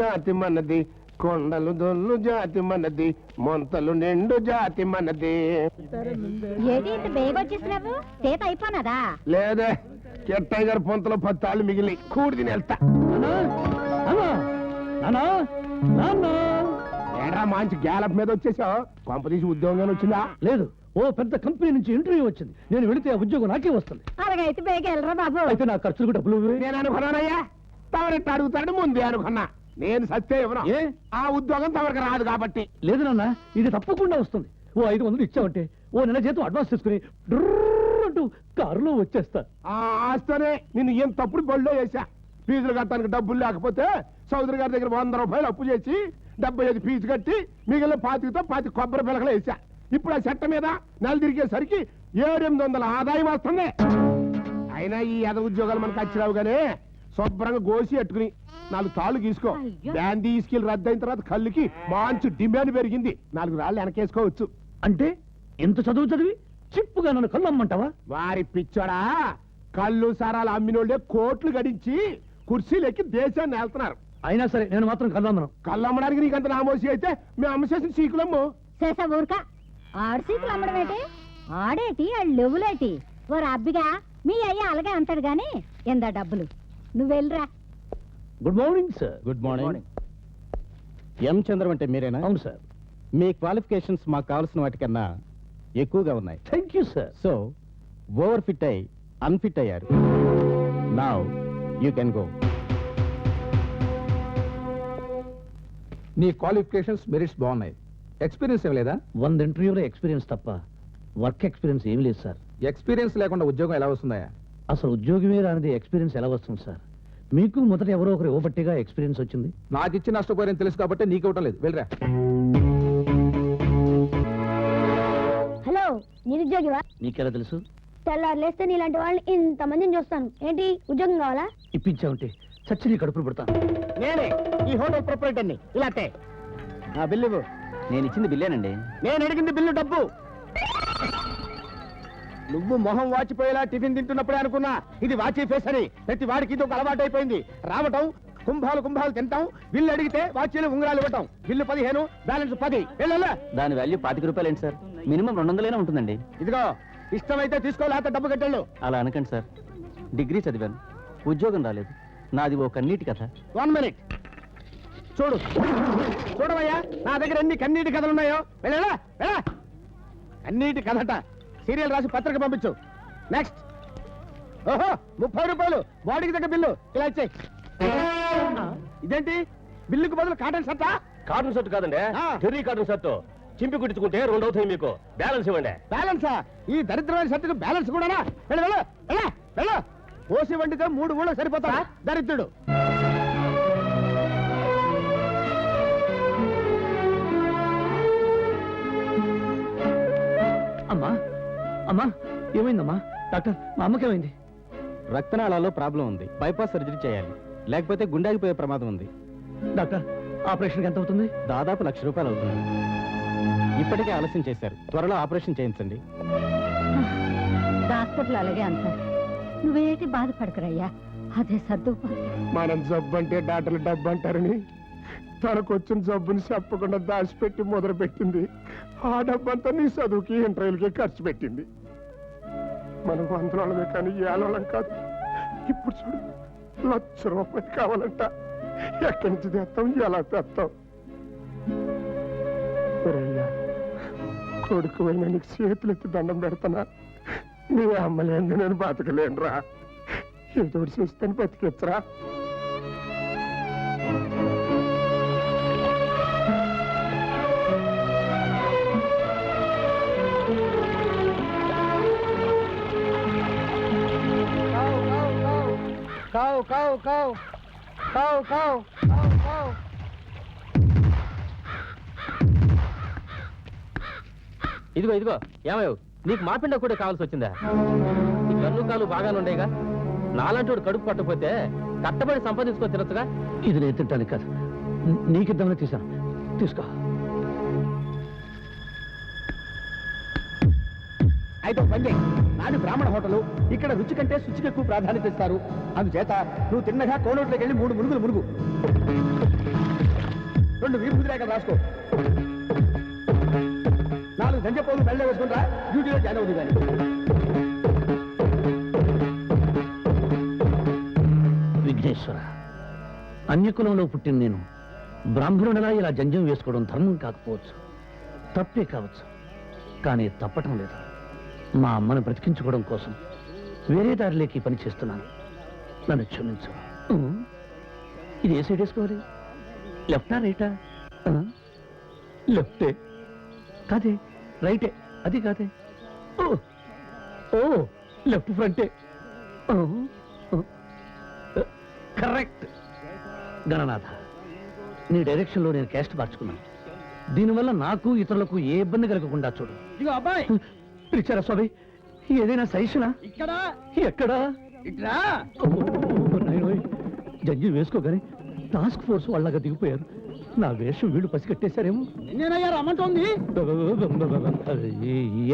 జాతి మనది, కొండలు దొల్లు జాతి మనది, మొంతలు నిండు జాతి మనది. ఏది ఇంత బేగొచ్చేసినావు? చేత అయిపోనదా? లేదే, కెట్టయ్య గారి పొంతలో 10 తాళ్ళు మిగిలి కూడి తిని వెళ్తా. ఏడా మంచి గ్యాలప్ మీద వచ్చేసావు, కొంప తీసి ఉద్యోగం వచ్చిందా? లేదు, ఓ పెద్ద కంపెనీ నుంచి ఇంటర్వ్యూ వచ్చింది. నేను వెళితే ఆ ఉద్యోగం నాకే వస్తుంది. అలాగైతే బేగ వెళ్ళరా బాబు. అయితే నా ఖర్చులు డబ్బులు నేను అనుకున్నానయ్యా, తమరెట్టు అడుగుతాడు ముందే అనుకున్నా. నేను సత్తే ఇవ్వను, ఆ ఉద్యోగం తమరికి రాదు కాబట్టి. లేదు నాన్న, ఇది తప్పకుండా వస్తుంది. ఓ 500 ఇచ్చావంటే ఓ నెల జీతం అడ్వాన్స్ తీసుకుని అంటూ కారులో వచ్చేస్తా. ఆస్తేనే నిన్ను ఏం తప్పుడు బళ్ళో వేసా. ఫీజులు కట్టడానికి డబ్బులు లేకపోతే చౌదరి గారి దగ్గర 100 రూపాయలు అప్పు చేసి 75 ఫీజు కట్టి మిగిలిన 25 కొబ్బరి పిలకలు వేసా. ఇప్పుడు ఆ చెట్ట మీద నెల తిరిగేసరికి 700-800 ఆదాయం వస్తుంది. అయినా ఈ ఎద ఉద్యోగాలు మనకు వచ్చిరావు గానీ శుభ్రంగా గోసి ఎట్టుకుని 4 తాళ్ళు తీసుకో. బ్యాందీ స్కిల్ రద్దు అయిన తర్వాత కళ్ళుకి మంచి డిమాండ్ పెరిగింది. 4 రాళ్ళు వెనకేసుకోవచ్చు. అంటే ఎంత చదువు చదివి చిప్పుగా నన్ను కళ్ళు అమ్మంటావా? వారి పిచ్చోడా, కళ్ళు సరాలు అమ్మినోళ్లే కోట్లు గడించి కుర్చీలెక్కి దేశాన్ని వెళ్తున్నారు. అయినా సరే నేను మాత్రం కళ్ళు అమ్మను. కళ్ళు అమ్మడానికి నీకంత నామోసి అయితే మేము అమ్మ చేసిన సీకులమ్ము. చేసా ఊరుక. ఆడు సీకులు అమ్మడం ఏంటి? ఆడేటి ఆడు లెవులేటి. ఓ అబ్బిగా మీ అయ్య అలాగే అంటాడు గాని ఎందా డబ్బులు. నువ్వు వెళ్ళరా. Good morning sir. Good morning. M Chandram అంటే మీరేనా? అవును సార్. మీ క్వాలిఫికేషన్స్ మాకు కావాల్సిన వాటికన్నా ఎక్కువగా ఉన్నాయి. Thank you sir. So over fit అయి అన్ఫిట్ అయ్యారు. Now you can go. నీ క్వాలిఫికేషన్స్ మెరిట్స్ బాగున్నాయి, ఎక్స్పీరియన్స్ ఏం లేదా? 100 ఇంటర్వ్యూలో ఎక్స్పీరియన్స్ తప్ప వర్క్ ఎక్స్పీరియన్స్ ఏమి లేదు సార్. ఎక్స్పీరియన్స్ లేకుండా ఉద్యోగం ఎలా వస్తుందా? అసలు ఉద్యోగమే రానిది ఎక్స్పీరియన్స్ ఎలా వస్తుంది సార్? మీకు మొదట ఎవరో ఒకరు ఇవ్వబట్టిగా ఎక్స్పీరియన్స్ వచ్చింది. నాకు ఇచ్చి నష్టపోయారని తెలుసు కాబట్టి నీకు ఇవ్వటం లేదు. వెళ్ళరా. హలో, నిరుద్యోగివా? నీకెలా తెలుసు? తెల్లారు లేస్తే నీలాంటి వాళ్ళని ఇంతమందిని చూస్తాను. ఏంటి ఉద్యోగం కావాలా? ఇప్పించావుంటే చచ్చి నీ కడుపులు పెడతాను. నేనే ఈ హోటల్ ప్రొపరేటర్ని. ఇలాంటే ఆ బిల్లు. నేను ఇచ్చింది బిల్లేనండి. నేను అడిగింది బిల్లు డబ్బు. నువ్వు మొహం వాచిపోయేలా టిఫిన్ తింటున్నప్పుడే అనుకున్నా ఇది వాచి ఫేస్ అని. ప్రతి వాడికి ఇది ఒక అలవాటు అయిపోయింది. రావటం, కుంభాలు తింటాం, బిల్లు అడిగితే వాచీలు ఉంగరాలు ఇవ్వటం. Bill 15, balance 10. వెళ్ళా. దాని వాల్యూ 25 రూపాయలు ఏంటి సార్? మినిమం 200 ఉంటుందండి. ఇదిగో, ఇష్టమైతే తీసుకో, లేకపోతే డబ్బు కట్టెళ్ళు. అలా అనకండి సార్. డిగ్రీ చదివాను, ఉద్యోగం రాలేదు. నాది ఓ కన్నీటి కథ. 1 మినిట్ చూడవయ్యా, నా దగ్గర ఎన్ని కన్నీటి కథలున్నాయో. వెళ్ళా. కన్నీటి కథట. సీరియల్ రాసి పత్రిక పంపించు. నెక్స్ట్. ఓహో, 30 రూపాయలు బాడీకి దగ్గర బిల్లు. ఇలా ఇచ్చేయి. ఇదేంటి, బిల్లుకు బదులు కాటన్ షర్టా? కాటన్ షర్ట్ కాదండి, టెర్రీ కాటన్ షర్ట్. చింపి కుట్టించుకుంటే 2 అవుతాయి. మీకు బ్యాలెన్స్ ఇవ్వండి. బ్యాలెన్సా? ఈ దరిద్రమైన షర్టుకు బ్యాలెన్స్ కూడానా? వెళ్ళు. పోసి వండితే 3 ఊళ్ళో సరిపోతా దరిద్రుడు. అమ్మా ఏమైందమ్మా? డాక్టర్, మా అమ్మకేమైంది? రక్తనాళాల్లో ప్రాబ్లం ఉంది. బైపాస్ సర్జరీ చేయాలి, లేకపోతే గుండె ఆగిపోయే ప్రమాదం ఉంది. డాక్టర్, ఆపరేషన్కి ఎంత అవుతుంది? దాదాపు 1,00,000 రూపాయలు అవుతుంది. ఇప్పటికే ఆలస్యం చేశారు. త్వరలో ఆపరేషన్ చేయించండి. డాక్టర్లు అలాగే అంటారు. నువ్వేటి బాధపడకరయ్యా, అదే సర్దు. మనం జబ్బు అంటే డాక్టర్లు డబ్బు అంటారని తనకొచ్చిన జబ్బుని చెప్పకుండా దాచిపెట్టి మొదలుపెట్టింది. ఆ డబ్బంతా నీ చదువుకి ఇంటర్వ్యూలకి ఖర్చు పెట్టింది. మనం 100 వాళ్ళమే కానీ 7 వాళ్ళం కాదు. ఇప్పుడు చూడు, 1,00,000 రూపాయలు కావాలంట. ఎక్కడి నుంచి తెస్తాం, ఎలా తెస్తాం? కొడుకు అయినా నీకు చేతులు ఎత్తి దండం పెడతానా? నీ అమ్మలేంది నేను బతకలేనురా. ఏదో చూస్తాను బతికిచ్చరా. ఇదిగో ఏమయ్యో, నీకు మాపిండ కూడా కావాల్సి వచ్చిందా? నీ కన్ను కాలు బాగానే ఉండేగా. నాలంటోడు కడుపు పట్టకపోతే కట్టబడి సంపాదించుకొని తినచ్చుగా. ఇది నేను తింటానికి కాదు, నీకిద్దామని తీసాను. తీసుకో. అయితే పండి నాది బ్రాహ్మణ హోటలు. ఇక్కడ రుచి కంటే శుచికి ఎక్కువ ప్రాధాన్యత ఇస్తారు. అందుచేత నువ్వు తిన్నగా కోనోట్లోకి వెళ్ళి 3 మునుగులు మునుగు. 2 వీపు రేఖలు రాసుకో. 4 దంజపోలు బెళ్ళ వేసుకుంటా, డ్యూటీలో జాయిన్ అవుతుంది కానీ. విఘ్నేశ్వర, అన్యకులంలో పుట్టిన నేను బ్రాహ్మణుడిలా ఇలా జంజం వేసుకోవడం ధర్మం కాకపోవచ్చు, తప్పే కావచ్చు, కానీ తప్పటం లేదు. మా అమ్మను బ్రతికించుకోవడం కోసం వేరే దారిలోకి పని చేస్తున్నాను. నన్ను క్షమించు. ఇది ఏ సైడ్ వేసుకోవాలి? లెఫ్టా రైటా? లెఫ్టే. కాదే, రైటే. అది కాదే. ఓ లెఫ్ట్ ఫ్రంటే. కరెక్ట్. గణనాథ, నీ డైరెక్షన్లో నేను క్యాస్ట్ మార్చుకున్నాను. దీనివల్ల నాకు ఇతరులకు ఏ ఇబ్బంది కలగకుండా చూడు. ఇగో అబ్బాయి, పిలిచారా స్వామి? ఏదైనా సజెషనా? ఇక్కడ ఎక్కడా? ఇక్కడ జడ్జి వేసుకోగానే టాస్క్ ఫోర్స్ వాళ్ళగా దిగిపోయారు. నా వేషం వీళ్ళు పసిగట్టేశారేమో. నేనయ్యా రమ్మంటోంది.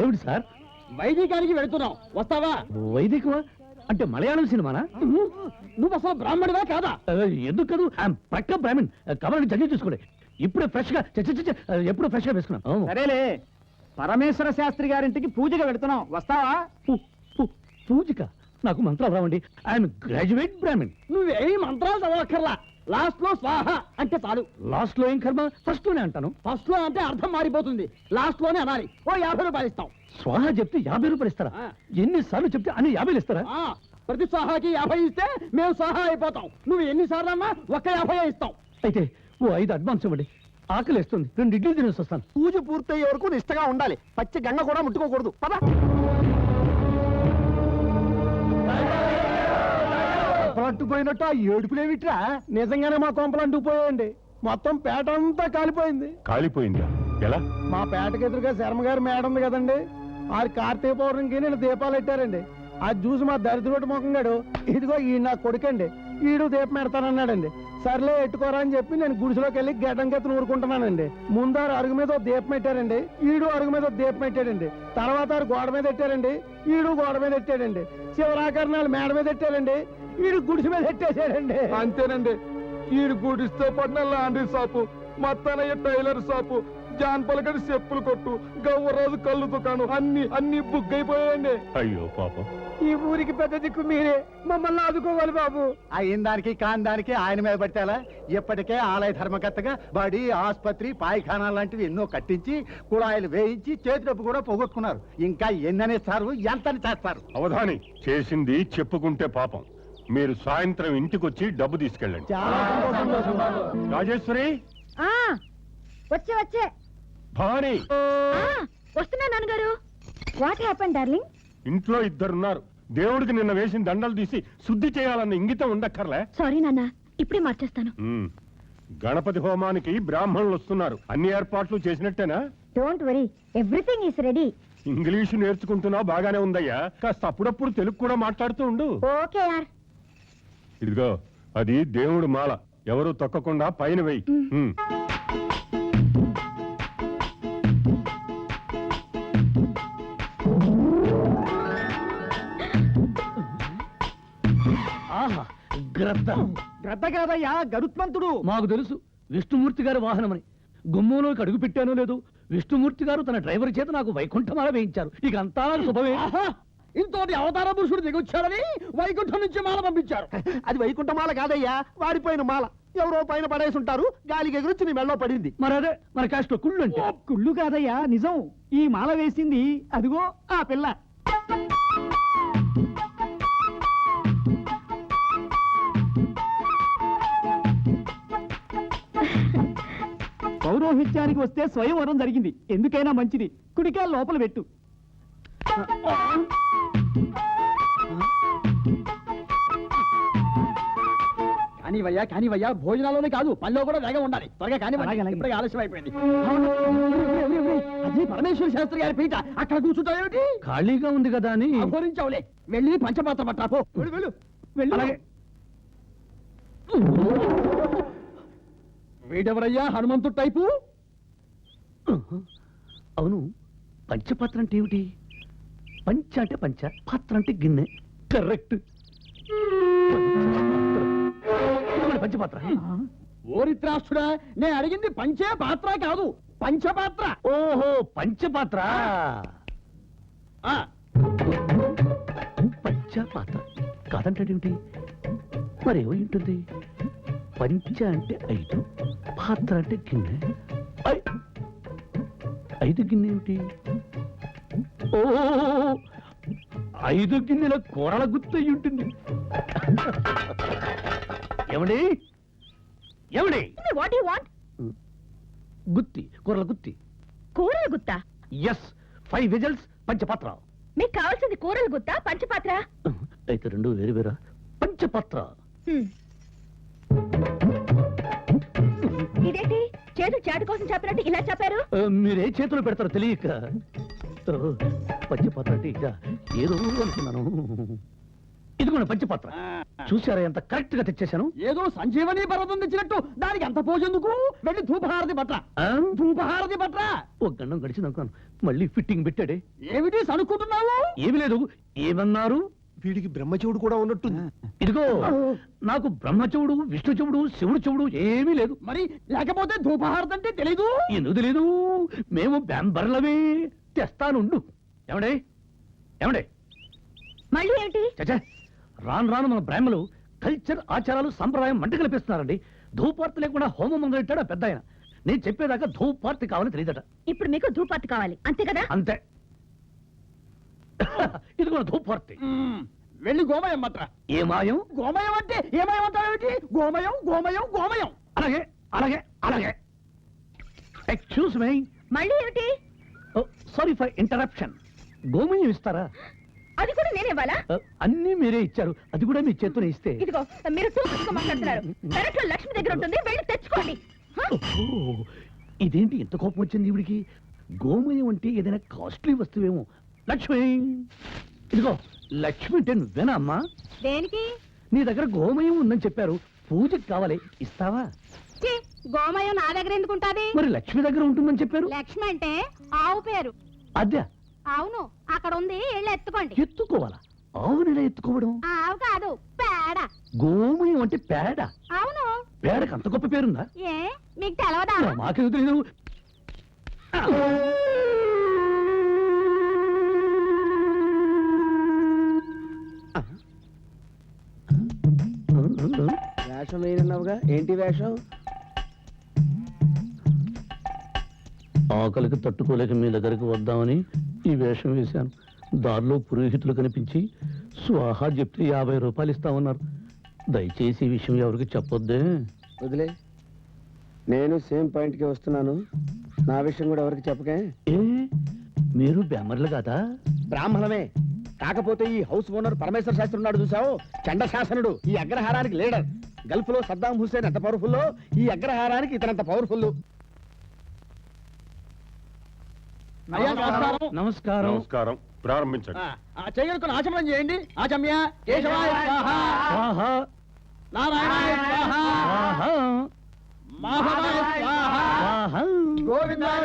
ఏమిటి సార్? వైదికానికి వెళుతున్నావు, వస్తావా? వైదికమా అంటే మలయాళం సినిమానా? నువ్వు అసలు బ్రాహ్మణుడా కాదా? ఎందుకు కాదు, పక్క బ్రాహ్మణ్. కమలని జడ్జి చూసుకోండి. ఇప్పుడే ఫ్రెష్ గా ఎప్పుడు ఫ్రెష్ గా వేసుకున్నాం. సరేలే, పరమేశ్వర శాస్త్రి గారింటికి పూజగా వెళుతున్నాం, వస్తావా? పూజక? నాకు మంత్రాలు రావండి. I'm graduate Brahmin. నువ్వేమి మంత్రాలు చదవక్కర్లా. లాస్ట్ లో స్వాహ అంటే చాలు. లాస్ట్ లో ఏం కర్మ? ఫస్ట్ లోనే అంటాను. ఫస్ట్ లో అంటే అర్థం మారిపోతుంది, లాస్ట్ లోనే అనాలి. ఓ 50 రూపాయలు ఇస్తాం. స్వాహ చెప్తే 50 రూపాయలు ఇస్తారా? ఎన్నిసార్లు చెప్తే అన్ని 50 ఇస్తారా? ప్రతి స్వాహాకి 50 ఇస్తే మేము స్వాహ అయిపోతాం. నువ్వు ఎన్నిసార్లు అన్నా 50 ఇస్తాం. అయితే ఓ 5 అడ్వాన్స్ ఇవ్వండి. ఆకలిస్తుంది, 2 ఇడ్లీ తినేసి వస్తాను. పూజ పూర్తయ్యే వరకు నిష్టగా ఉండాలి. పచ్చి గంగ కూడా ముట్టుకోకూడదు. పద. అంటుపోయినట్టు ఆ ఏడుపులేమిట్రా? నిజంగానే మా కొంపలు అంటుకుపోయాయండి. మొత్తం పేట అంతా కాలిపోయింది. కాలిపోయిందా? ఎలా? మా పేటకి ఎదురుగా శర్మ గారి మేడ ఉంది కదండి, ఆ కార్తీక పౌర్ణమికి నేను దీపాలు పెట్టారండి. అది చూసి మా దరిద్రుడు మొఖంగాడు, ఇదిగో ఈ నా కొడుకండి, ఈడు దీపం పెడతానన్నాడండి. సర్లే ఎట్టుకోరా అని చెప్పి నేను గుడిసెలోకి వెళ్ళి గడ్డంకెత్తును ఊరుకుంటున్నానండి. ముందారు అరుగు మీద దీపం పెట్టారండి, ఈడు అరుగు మీద దీపం పెట్టాడండి. తర్వాత గోడ మీద పెట్టారండి, ఈడు గోడ మీద పెట్టాడండి. శివరాకరణాలు మేడ మీద పెట్టారండి, ఈడు గుడిసె మీద పెట్టేశాడండి. అంతేనండి, ఈడు గుడిస్తే పడిన laundry shop, Mattanayya tailor shop, John పలకడి చెప్పులు కొట్టు, గవ్వరాజు కళ్ళు దుకాణం అన్ని బుక్ అయిపోయాయండి. అయ్యో పాపం. ఈ ఊరికి పెద్ద దిక్కు మీరే, మమ్మల్ని ఆదుకోవాలి బాబు. అయిన దానికి కాని దానికి ఆయన మీద పట్టాలా? ఇప్పటికే ఆలయ ధర్మకర్తగా బడి, ఆసుపత్రి, పాయిఖానా లాంటివి ఎన్నో కట్టించి, కుళాయిలు వేయించి, చేతి డబ్బు కూడా పోగొట్టుకున్నారు. ఇంకా ఎన్ననేస్తారు, ఎంతని చేస్తారు? అవధాని, చేసింది చెప్పుకుంటే పాపం. మీరు సాయంత్రం ఇంటికి వచ్చి డబ్బు తీసుకెళ్ళండి. రాజేశ్వరి, వచ్చే భవాని, వస్తున్నా నాన్నగారు. What happen darling? ఇంట్లో 2 ఉన్నారు. దేవుడికి నిన్న వేసిన దండలు తీసి శుద్ధి చేయాలన్న ఇంగితం ఉండక్కర్లే. సారీ నాన్న, ఇప్పుడే మార్చేస్తాను. గణపతి హోమానికి బ్రాహ్మణులు వస్తున్నారు. అన్ని ఏర్పాట్లు చేసినట్టేనా? Don't worry, everything is ready. English నేర్చుకుంటున్నావు, బాగానే ఉందయ్యా. కాస్త అప్పుడప్పుడు తెలుగు కూడా మాట్లాడుతూ ఉండు. ఓకే యార్. ఇదిగో, అది దేవుడు మాల, ఎవరు తొక్కకుండా పైన వెయ్యి. గ్రద్ద కాదయ్యా, గరుత్మంతుడు. మాకు తెలుసు విష్ణుమూర్తి గారి వాహనమని. గుమ్మంలోకి అడుగు పెట్టానో లేదు, విష్ణుమూర్తి గారు తన డ్రైవర్ చేత నాకు వైకుంఠమాల వేయించారు. ఇక అంతా శుభమే. ఇంతోటి అవతార పురుషుడు దిగొచ్చారని వైకుంఠం నుంచి మాల పంపించారు. అది వైకుంఠమాల కాదయ్యా, వాడిపోయిన మాల. ఎవరో పైన పడేసి ఉంటారు, గాలికి ఎగురొచ్చి నీ మెళ్ళో పడింది. మరదే మన కాస్ట్లో కుళ్ళు అంటే. కుళ్ళు కాదయ్యా, నిజం. ఈ మాల వేసింది అదిగో ఆ పిల్ల. పౌరోహిత్యానికి వస్తే స్వయంవరం జరిగింది. ఎందుకైనా మంచిది, కుడికాయ లోపల పెట్టు. కానివయ్యా, భోజనాల్లోనే కాదు పనిలో కూడా వేగం ఉండాలి. త్వరగా కానివ్వండి, ఇప్పటికే ఆలస్యం అయిపోయింది. అది పరమేశ్వర శాస్త్రి గారి పీట, అక్కడ కూర్చుంటాయేమిటి? ఖాళీగా ఉంది కదా అని అఘోరించావులే. వెళ్ళి పంచపాత్ర పట్టాపో. వెళ్ళి. వీడెవరయ్యా, హనుమంతుడు టైపు? అవును, పంచపాత్ర అంటే ఏమిటి? పంచ అంటే పంచ, పాత్ర అంటే గిన్నె. కరెక్ట్. పంచపాత్ర. పంచపాత్ర ఓరిత్రాష్ట్రుడా నేను అడిగింది పంచే పాత్ర కాదు పంచపాత్ర. ఓహో పంచపాత్ర. ఆ, పంచపాత్ర కాదంటాడేమిటి? మరేమో ఉంటుంది. పంచ అంటే 5, పాత్ర అంటే గిన్నె. 5 గిన్నె ఏమిటి? ఓ 5 గిన్నెల కూరల గుత్తి అయి ఉంటుంది. ఏమండి ఏమండి? What you want? గుత్తి, కూరల గుత్తి. కూరలు గుత్తా? Yes, 5 whistles పంచపాత్ర. మీకు కావాల్సింది కూరలు గుత్తా పంచపాత్ర? అయితే రెండు వేరు వేరా? పంచపాత్ర. ఇదేంటి చేతులు చాటు కోసం చెప్పినట్టు ఇలా చెప్పారు? మీరే చేతులు పెడతారో తెలియక పంచపాత్ర అంటే ఇక ఏదో అనుకున్నాను. ఇదిగోండి పంచపాత్ర. చూసారా ఎంత కరెక్ట్ గా తెచ్చేశాను? ఏదో సంజీవని పర్వతం తెచ్చినట్టు దానికి ఎంత పోజెందుకు? వెళ్ళి ధూపహారతి పట్ల. ఆ? ధూపహారతి పట్ల. ఓ గండం గడిచింది అనుకున్నాను. మళ్ళీ ఫిట్టింగ్ పెట్టాడే. ఏమిటి సనుక్కుంటున్నావు? ఏమి లేదు. ఏమన్నారు? వీడికి బ్రహ్మచవుడు కూడా ఉన్నట్టుంది. ఇదిగో నాకు బ్రహ్మచవుడు, విష్ణు చెవుడు, శివుడు చెవుడు ఏమీ లేదు. మరి లేకపోతే ధూపహారతి అంటే తెలీదు? ఎందుకు తెలీదు? మేము బ్యాంబర్లమే. తెస్తానుండు. ఏమండే ఏమండే? మళ్ళీ ఏంటి? చచ్చా, రాను రాను మన బ్రాహ్మలు కల్చర్, ఆచారాలు, సంప్రదాయం మంట కల్పిస్తున్నారండి. ధూపార్తి లేకుండా హోమం మొదలెట్టాడు ఆ పెద్ద ఆయన. నేను చెప్పేదాకా ధూపార్తి కావాలని తెలియదట. ఇప్పుడు మీకు ధూపార్తి కావాలి అంతే కదా? అంతే. ఇది కూడా ధూపార్తి. వెళ్ళి గోమయం పట్ల. ఏ మాయం? గోమయం అంటే ఏమయం అంటావేమిటి? గోమయం గోమయం గోమయం. అలాగే అలాగే అలాగే. Excuse me. మళ్ళీ ఏమిటి? Sorry for interruption. గోమయం ఇస్తారా? అది కూడా నేనేవాలా? అన్నీ మీరే ఇచ్చారు, అది కూడా మీ చేతిలో ఇస్తే. ఇదిగో మీరు సూపర్గా మాట్లాడుతున్నారు. పెరట్లో లక్ష్మి దగ్గర ఉంటుంది, వెళ్ళి తెచ్చుకోండి. హ? ఓహో, ఇదేంటి ఇంత కోపం వచ్చింది ఈవిడికి? గోమయం అంటే ఏదైనా కాస్ట్లీ వస్తువేమో. లక్ష్మి, ఇదిగో లక్ష్మి అంటే నువ్వేనా అమ్మా? దేనికి? నీ దగ్గర గోమయం ఉందని చెప్పారు, పూజకి కావాలి, ఇస్తావా? ఛీ, గోమయం నా దగ్గర ఎందుకుంటాది? మరి లక్ష్మి దగ్గర ఉంటుందని చెప్పారు. లక్ష్మి అంటే ఆవు పేరు. అదే అవును, అక్కడ ఉంది, వెళ్ళి ఎత్తుకోండి. ఎత్తుకోవాలా? ఆవుని ఎలా ఎత్తుకోవడం? ఆవు కాదు, పేడ. గోమయం అంటే పేడ. అవును. పేడకు అంత గొప్ప పేరుందా? ఏ మీకు తెలవదా? మాకేం తెలియదు. వేషం వేయనన్నావుగా, ఏంటి వేషం? ఆకలికి తట్టుకోలేక మీ దగ్గరికి వద్దామని ఈ వేషం వేశాను. దారిలో పురోహితులు కనిపించి స్వాహా చెప్తే 50 రూపాయలు ఇస్తామన్నారు. దయచేసి ఈ విషయం ఎవరికి చెప్పొద్దే. వదిలే, నేను సేమ్ పాయింట్కి వస్తున్నాను. నా విషయం కూడా ఎవరికి చెప్పకే. ఏ మీరు బ్యామర్లు కాదా? బ్రాహ్మణమే, కాకపోతే ఈ హౌస్ ఓనర్ పరమేశ్వర శాస్త్రి ఉన్నాడు చూసావు, చండశాసనుడు, ఈ అగ్రహారానికి లీడర్. గల్ఫ్ లో సద్దాం హుస్సేన్ ఎంత పవర్ఫుల్, ఈ అగ్రహారానికి ఇతనంత పవర్ఫుల్. నమస్కారం. నమస్కారం. ప్రారంభించండి. చేయగలుగుతున్న ఆచమనం చేయండి. ఆచమ్య కేశవాయ స్వాహ, స్వాహా నారాయణాయ స్వాహ, స్వాహా మాధవాయ స్వాహ, స్వాహా. గోవిందాయ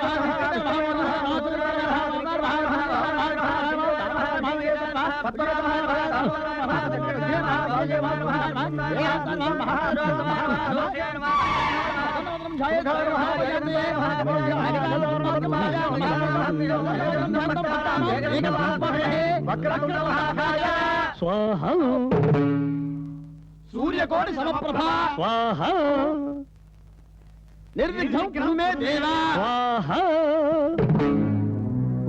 స్వాహా సూర్యకోటి సమప్రభ స్వాహా నిర్విఘ్నం కురు మే దేవా స్వాహా.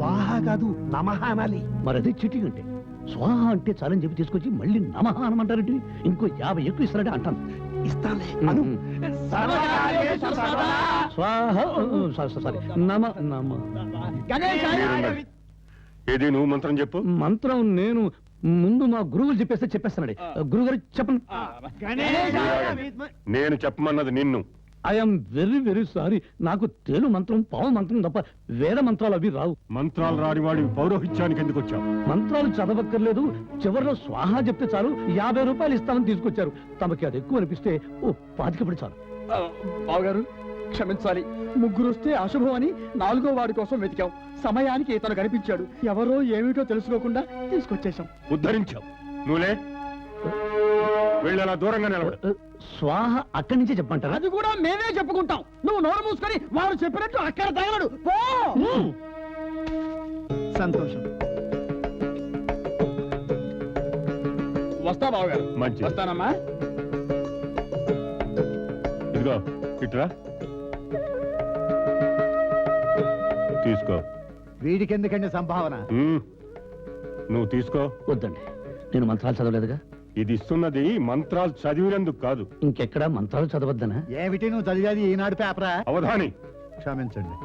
వాహా కాదు, నమః అనాలి. మరది చిటింగ్ అంటే స్వాహ అంటే చాలని చెప్పి తీసుకొచ్చి మళ్ళీ నమః అనమంటారంటే ఇంకో 50 ఎక్కువ ఇస్తారంటే అంటాను. ఇస్తాలే అను. సర్వకార్యేషు సదా స్వాహ. సారీ, నమ నమ. గణేశాయ. ఏది నువ్వు మంత్రం చెప్పు. మంత్రం నేను ముందు మా గురువులు చెప్పేస్తానండి. గురుగారు చెప్పండి. నేను చెప్పమన్నది నిన్ను. I'm very very sorry. నాకు తేలు మంత్రం, పావు మంత్రం తప్ప వేద మంత్రాలు అవి రావు. మంత్రాలు రానివాడి పౌరోహిత్యానికి ఎందుకు వచ్చావు? మంత్రాలు చదవక్కర్లేదు, చివరిలో స్వాహా చెప్తే చాలు 50 రూపాయలు ఇస్తామని తీసుకొచ్చారు. తమకి అది ఎక్కువ అనిపిస్తే ఓ 25 పడి చాలు. బావగారు క్షమించాలి, ముగ్గురు వస్తే అశుభం అని 4వ వాడి కోసం వెతికాం. సమయానికి ఇతను కనిపించాడు. ఎవరో ఏమిటో తెలుసుకోకుండా తీసుకొచ్చేశాం. ఉద్ధరించావు. నువ్వులే. వెళ్ళేలా దూరంగా నిలబడు. స్వాహ అక్కడి నుంచే చెప్పంటారా? అది కూడా మేమే చెప్పుకుంటాం. నువ్వు నోరు మూసుకొని వారు చెప్పినట్టు అక్కడ తగలడు. పో. సంతోషం. వస్తా బావగారు. మంచిది. వస్తానమ్మా. ఇదిగో ఇట్రా తీసుకో. వీడికి ఎందుకండి సంభావన? నువ్వు తీసుకో. వద్దండి, నేను మంత్రాలు చదవలేదుగా. ఇది ఇస్తున్నది మంత్రాలు చదివినందుకు కాదు. ఇంకెక్కడా మంత్రాలు చదవద్దనా? ఏమిటి నువ్వు చదివేది ఈనాడు పేపరా? అవధాని, క్షమించండి.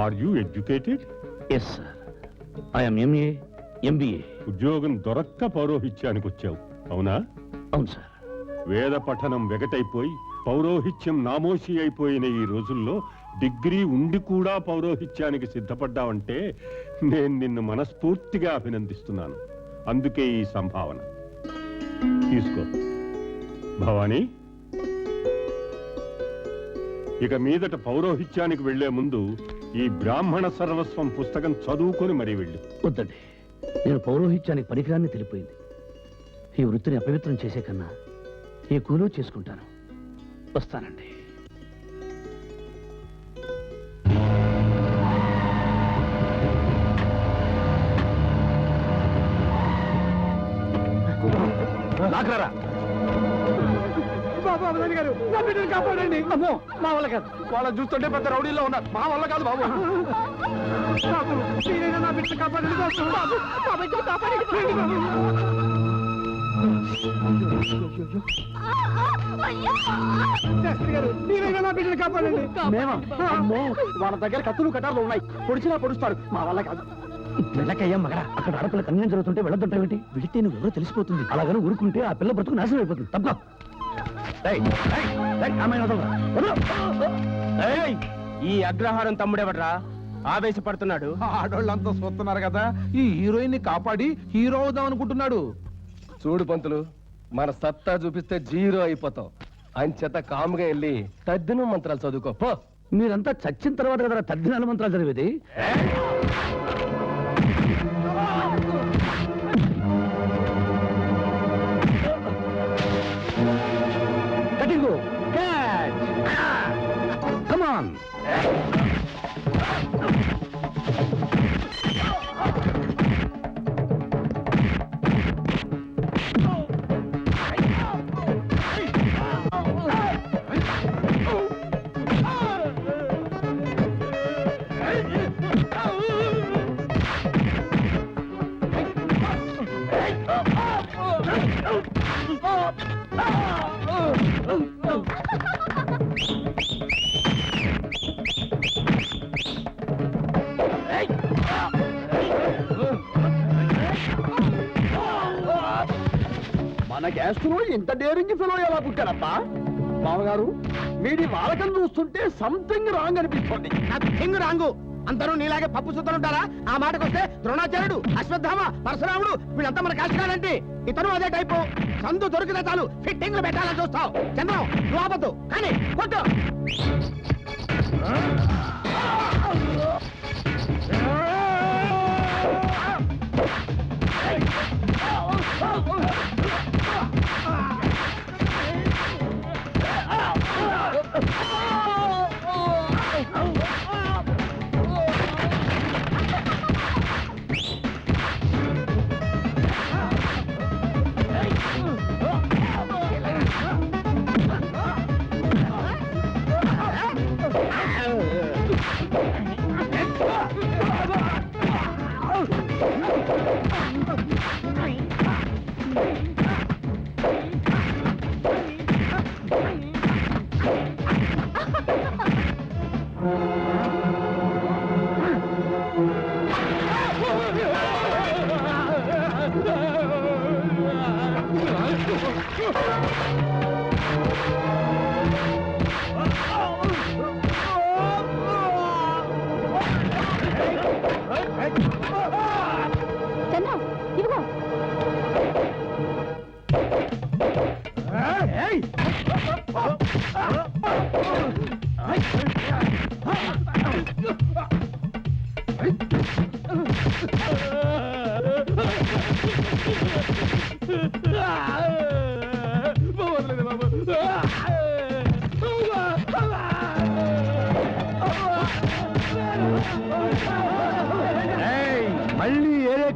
Are you educated? Yes sir, I'm MA MBA. ఉద్యోగం దొరక్క పౌరోహిత్యానికి వచ్చావు, అవునా? అవును సార్. వేద పఠనం వెగటైపోయి పౌరోహిత్యం నామోషి అయిపోయిన ఈ రోజుల్లో డిగ్రీ ఉండి కూడా పౌరోహిత్యానికి సిద్ధపడ్డావంటే నేను నిన్ను మనస్ఫూర్తిగా అభినందిస్తున్నాను. అందుకే ఈ సంభావన తీసుకో. భవానీ, ఇక మీదట పౌరోహిత్యానికి వెళ్లే ముందు ఈ బ్రాహ్మణ సర్వస్వం పుస్తకం చదువుకొని మరీ వెళ్ళు. వద్దండి, నేను పౌరోహిత్యానికి పనికిరాన్ని తెలిపోయింది. ఈ వృత్తిని అపవిత్రం చేసే కన్నా ఏ కూలో చేసుకుంటాను. వస్తానండి. లాగరా బాబు. అవధాని గారు, నా బిడ్డను కాపాడండి. అమ్మో, మా వల్ల కాదు. వాళ్ళని చూస్తుంటే పెద్ద రౌడీలో ఉన్నారు. మా వల్ల కాదు బాబు. బాబు, మీరైనా నా బిడ్డను కాపాడండి బాబు. బాబు, మా బిడ్డను కాపాడండి బాబు. శాస్త్రి గారు, మీరైనా నా బిడ్డను కాపాడండి. మేమా? అమ్మో, వాళ్ళ దగ్గర కత్తులు కటార్లు ఉన్నాయి. పొడిచినా పొడుస్తాడు. మా వల్ల కాదు. వెళ్ళకయ్యా మగడా, అక్కడ ఆడపిల్ల కన్యాయం జరుగుతుంటే వెళ్ళొద్దంటావేంటి? వెళితే నువ్వు ఎవరో తెలిసిపోతుంది. అలాగని ఊరుకుంటే ఆ పిల్ల బ్రతుకు నాశనం అయిపోతుంది. తప్ప ఈ అగ్రహారం తమ్ముడెవడ్రా ఆవేశపడుతున్నాడు? ఆడోళ్ళంతా చూస్తున్నారు కదా, ఈ హీరోయిన్ ని కాపాడి హీరో అవుదాం అనుకుంటున్నాడు. చూడు పంతులు, మన సత్తా చూపిస్తే జీరో అయిపోతాం. అంచేత కాముగా వెళ్ళి తద్దిన మంత్రాలు చదువుకో పో. మీరంతా చచ్చిన తర్వాత కదా తద్దినాల మంత్రాలు చదివేది. Come on! మన గ్యాస్ లో ఇంత డేరింగ్ ఫెలో ఎలా పుట్టారప్ప? మామగారు, వీడి వాలకం చూస్తుంటే సంథింగ్ రాంగ్ అనిపిస్తుంది. Nothing wrong. అందరూ నీలాగే పప్పు సుద్దలుంటారా? ఆ మాటకొస్తే ద్రోణాచార్యుడు, అశ్వత్థామ, పరశురాముడు వీళ్ళంతా మన కాష్టాలంటే ఇతను అదే టైపు. సందు దొరికితే చాలు ఫిట్టింగ్లు పెట్టాలని చూస్తావు. చంద్రం, నువ్వు ఆపద్దు కానీ కొట్టు.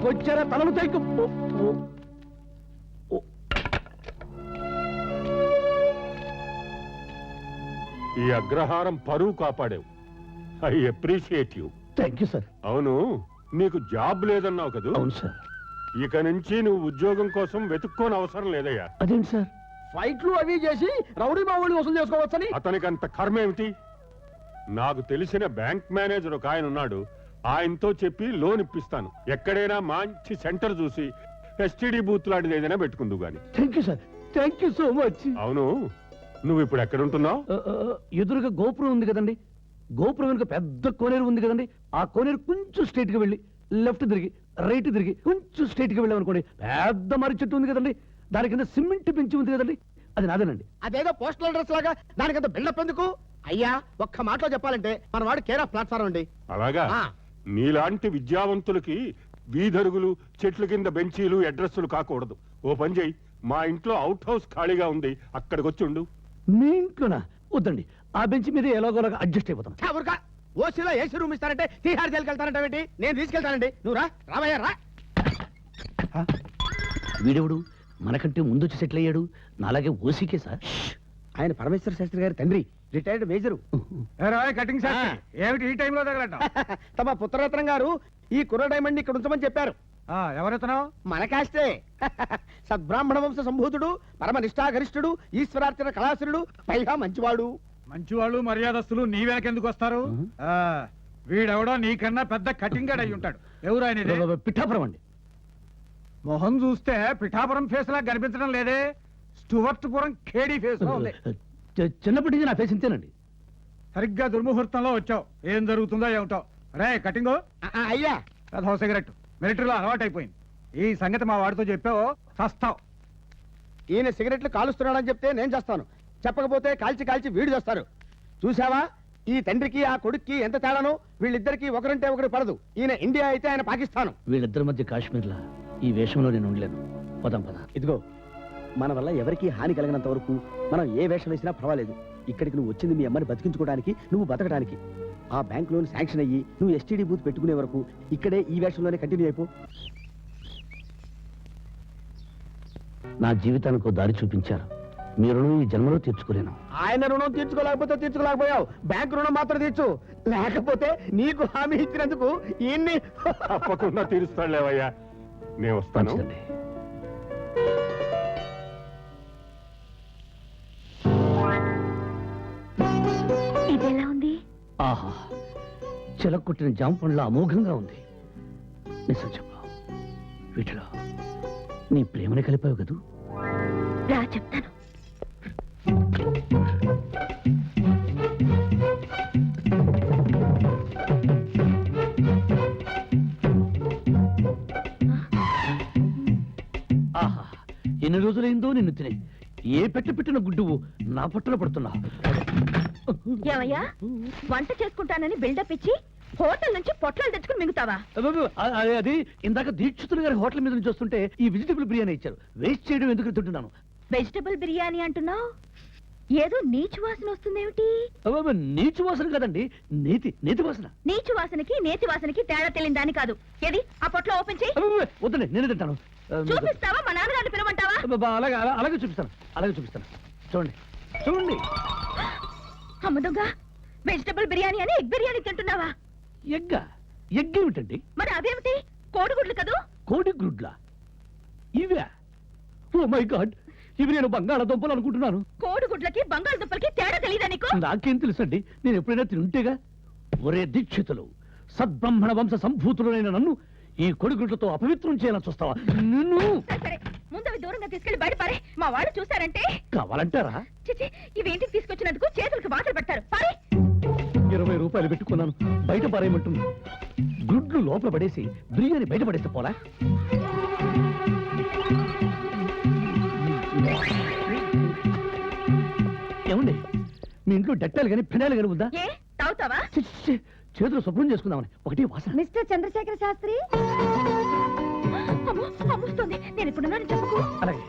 కొచ్చారా తలలు తైకు ఈ అగ్రహారం పరువు కాపాడావు. I appreciate you. Thank you sir. అవును, నీకు జాబ్ లేదన్నావు కదూ? అవును సార్. ఇక నుంచి నువ్వు ఉద్యోగం కోసం వెతుక్కోని అవసరం లేదయ్యా. అదేంటి సార్? ఫైట్లు అవి చేసి రౌడీ బాబుని వసూలు చేసుకోవచ్చని. అతనికి అంత కర్మ ఏమిటి? నాకు తెలిసిన బ్యాంక్ మేనేజర్ ఒక ఆయన ఉన్నాడు, ఆయనతో చెప్పి లోన్ ఇప్పిస్తాను. ఎక్కడైనా మంచి సెంటర్ చూసి ఎస్టీడీ బూత్ లాంటిది ఏదైనా పెట్టుకుందు గాని. Thank you sir. Thank you so much. అవును, నువ్వు ఇప్పుడు ఎక్కడుంటున్నావు? ఎదురుగా గోపురం ఉంది కదండి, గోపురం వెనుక పెద్ద కోనేరు ఉంది కదండి, ఆ కోనేరు కొంచెం స్ట్రైట్ గా వెళ్ళి లెఫ్ట్ తిరిగి రైట్ తిరిగి కొంచెం స్ట్రైట్ గా వెళ్ళామనుకోండి పెద్ద మర్రి చెట్టు ఉంది కదండి, దాని కింద సిమెంట్ పెంచి ఉంది కదండి, అది నాదేనండి. అదేదో పోస్టల్ అడ్రస్ లాగా దానికంత బిల్డప్ ఎందుకు? అయ్యా, ఒక్క మాటలో చెప్పాలంటే మన వాడు కేర్ ఆఫ్ ప్లాట్ఫారం అండి. అలాగా? ఆ. నీలాంటి విద్యావంతులకి వీధరుగులు, చెట్ల కింద బెంచీలు, అడ్రస్లు కాకూడదు. ఓ పని చేయి, మా ఇంట్లో అవుట్ హౌస్ ఖాళీగా ఉంది, అక్కడికి వచ్చి ఉండు. మీ ఇంట్లోనా? వద్దండి, ఆ బెంచ్ మీద ఎలాగోలాగా అడ్జస్ట్ అయిపోతాం. ఊరుకా, ఓసీలో ఏసీ రూమ్ ఇస్తారంటే తీహార్ జైలుకి వెళ్తారంటే నేను తీసుకెళ్తానండి. నువ్వు రావయ్యా రా. వీడెవడు మనకంటే ముందు వచ్చి సెటిల్ అయ్యాడు? నాలాగే ఓసీకే సార్. ఆయన పరమేశ్వర శాస్త్రి గారి తండ్రి, రిటైర్డ్ మేజరు. కటింగ్ ఏమిటి ఈ టైంలో తగలటం? తమ పుత్రరత్నం గారు ఈ కుర్ర డైమండ్ ఇక్కడ ఉంచమని చెప్పారు. ఎవరెత్తనో? మన కాస్టే. సద్బ్రాహ్మణ వంశ సంభూతుడు, పరమ నిష్ఠాగరిష్ఠుడు, ఈశ్వరార్చన కళాసురుడు, పైగా మంచివాడు. మంచివాళ్ళు మర్యాదస్తులు నీ వెనకెందుకు వస్తారు? వీడెవడో నీకన్నా పెద్ద కటింగ్ గడ్ అయి ఉంటాడు. ఎవరు ఆయన? పిఠాపురం అండి. మొహం చూస్తే పిఠాపురం ఫేస్ లా కనిపించడం లేదే, స్టువర్ట్పురం ఖేడీ ఫేస్ లో ఉంది. చిన్నప్పటి నుంచి నా ఫేస్ ఇంతేనండి. సరిగ్గా దుర్ముహూర్తంలో వచ్చావు. ఏం జరుగుతుందో ఏమిటో. రే కటింగ్, అయ్యా అదో సిగరెట్ మిలిటరీలో అలవాటైపోయింది. ఈ సంగతి మా వాడితో చెప్పావు చస్తావు. ఈయన సిగరెట్లు కాలుస్తున్నాడని చెప్తే నేను చేస్తాను, చెప్పకపోతే కాల్చి కాల్చి వీడు చేస్తారు. చూసావా, ఈ తండ్రికి ఆ కొడుక్కి ఎంత తేడానో. వీళ్ళిద్దరికి ఒకరంటే ఒకటి పడదు. ఈయన ఇండియా అయితే ఆయన పాకిస్తాను. వీళ్ళిద్దరి మధ్య కాశ్మీర్లా ఈ వేషంలో నేను ఉండలేను. పదం పద. ఇదిగో, మన వల్ల ఎవరికి హాని కలిగినంత వరకు మనం ఏ వేషం వేసినా పర్వాలేదు. ఇక్కడికి నువ్వు వచ్చింది మీ అమ్మని బతికించుకోవడానికి, నువ్వు బతకడానికి. ఆ బ్యాంక్ లోన్ శాంక్షన్ అయ్యి నువ్వు ఎస్టీడీ బూత్ పెట్టుకునే వరకు ఇక్కడే ఈ వేషంలోనే కంటిన్యూ అయిపో. నా జీవితానికి దారి చూపించారు. మీ రుణం ఈ జన్మలో తీర్చుకోలేను. ఆయన రుణం తీర్చుకోలేకపోతే తీర్చుకోలేకపోయావు, బ్యాంక్ రుణం మాత్రం తీర్చు. లేకపోతే నీకు హామీ ఇచ్చినందుకు ఈయన్ని తప్పకుండా తీరుస్తాడులేవయ్యా. నేను వస్తాను. మంచిదండి. ఇదెలా ఉంది? ఆహా, చిలక్కొట్టిన జామ పండ్ల అమోఘంగా ఉంది. నిజం చెప్పు, వీటిలో నీ ప్రేమని కలిపావు కదూ? రా చెప్తాను. ఆహా, ఎన్ని రోజులైందో నిన్ను తినే. ఏ పెట్టిన గుడ్డువు నా పట్టున పడుతున్నావు. ఏమయ్యా, వంట చేసుకుంటానని బిల్డప్ ఇచ్చి హోటల్ నుంచి పొట్లాలు తెచ్చుకుని మింగుతావా? అది ఇందాక దీక్షితులు గారి హోటల్ మీద నుంచి వస్తుంటే ఈ వెజిటబుల్ బిర్యానీ ఇచ్చారు. వేస్ట్ చేయడం ఎందుకు తింటున్నాను. వెజిటబుల్ బిర్యానీ అంటున్నావు, ఏదో నీచు వాసన వస్తుందేమిటి? నీచు వాసన కదండి, నేతి వాసన. నీచు వాసనకి నేతి వాసనకి తేడా తెలియని దాని కాదు. ఏది ఆ పొట్లో ఓపెన్ చేయి. వద్దండి, నేను తింటాను. చూపిస్తావా? మా నాన్నగారిని పిలవమంటావా? అలాగే చూపిస్తాను. చూడండి. అమ్మ దొంగ, వెజిటబుల్ బిర్యానీ అని ఎగ్ బిర్యానీ తింటున్నావా? ఎగ్ ఏమిటండి? మరి అవేమిటి? కోడిగుడ్లు కదూ? కోడి గుడ్లా? ఇవే? ఓ మై గాడ్, ఇవి నేను బంగాళాదుంపలు అనుకుంటున్నాను. కోడిగుడ్లకి బంగాళదుంపలకి తేడా తెలియదా నీకు? నాకేం తెలుసండి, నేను ఎప్పుడైనా తింటేగా. ఒరే దీక్షితులు, సద్బ్రహ్మణ వంశ సంభూతులైన నన్ను ఈ కొడిగుడ్లతో అపవిత్రం చేయాలని చూస్తావా? నిన్ను సరే, ముందు అవి దూరంగా తీసుకెళ్లి బయటపారే. మా వాళ్ళు చూసారంటే కావాలంటారా? చిచి, ఇవి ఇంటికి తీసుకొచ్చినందుకు చేతులకు వాతలు పెడతారు. పారే. 20 రూపాయలు పెట్టుకున్నాను, బయట పారేయమంటుంది. గుడ్లు లోపల పడేసి బిర్యానీ బయట పడేస్తే పోలా? ఏమండి, మీ ఇంట్లో డెట్టాలు కానీ ఫినాయిల్ కానీ ఉందా? ఏ తాగుతావా? చేతులు శుభ్రం చేసుకుందామని ఒకటి వాసన. మిస్టర్ చంద్రశేఖర శాస్త్రి, అమ్ముస్తుంది. నేను ఇప్పుడున్నాను, చెప్పుకో. అలాగే.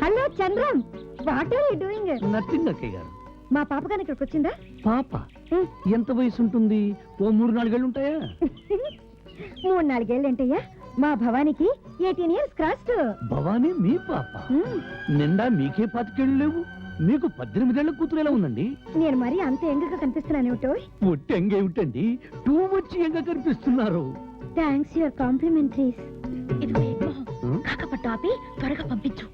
Hello Chandram, what are you doing? Nothing అక్కయ్య గారు. మా పాప గాని ఇక్కడికి వచ్చిందా? పాప ఎంత వయసు ఉంటుంది? ఓ 3-4 ఏళ్ళు ఉంటాయా? 3-4 ఏళ్ళంటయ్యా మా భవానికి 18 ఇయర్స్ క్రాస్డ్. భవానీ మీ పాప నిండా మీకే 25 లేవు, మీకు 18 ఏళ్ల కూతురు ఎలా ఉందండి? నేను మరి అంత ఎంగగా కనిపిస్తున్నాను ఏమిటో. ఒట్టి ఎంగేమిటండి, టూ మచ్ ఎంగా కనిపిస్తున్నారు. Thanks your complimentaries. కాకపట్టు ఆపి త్వరగా పంపించు.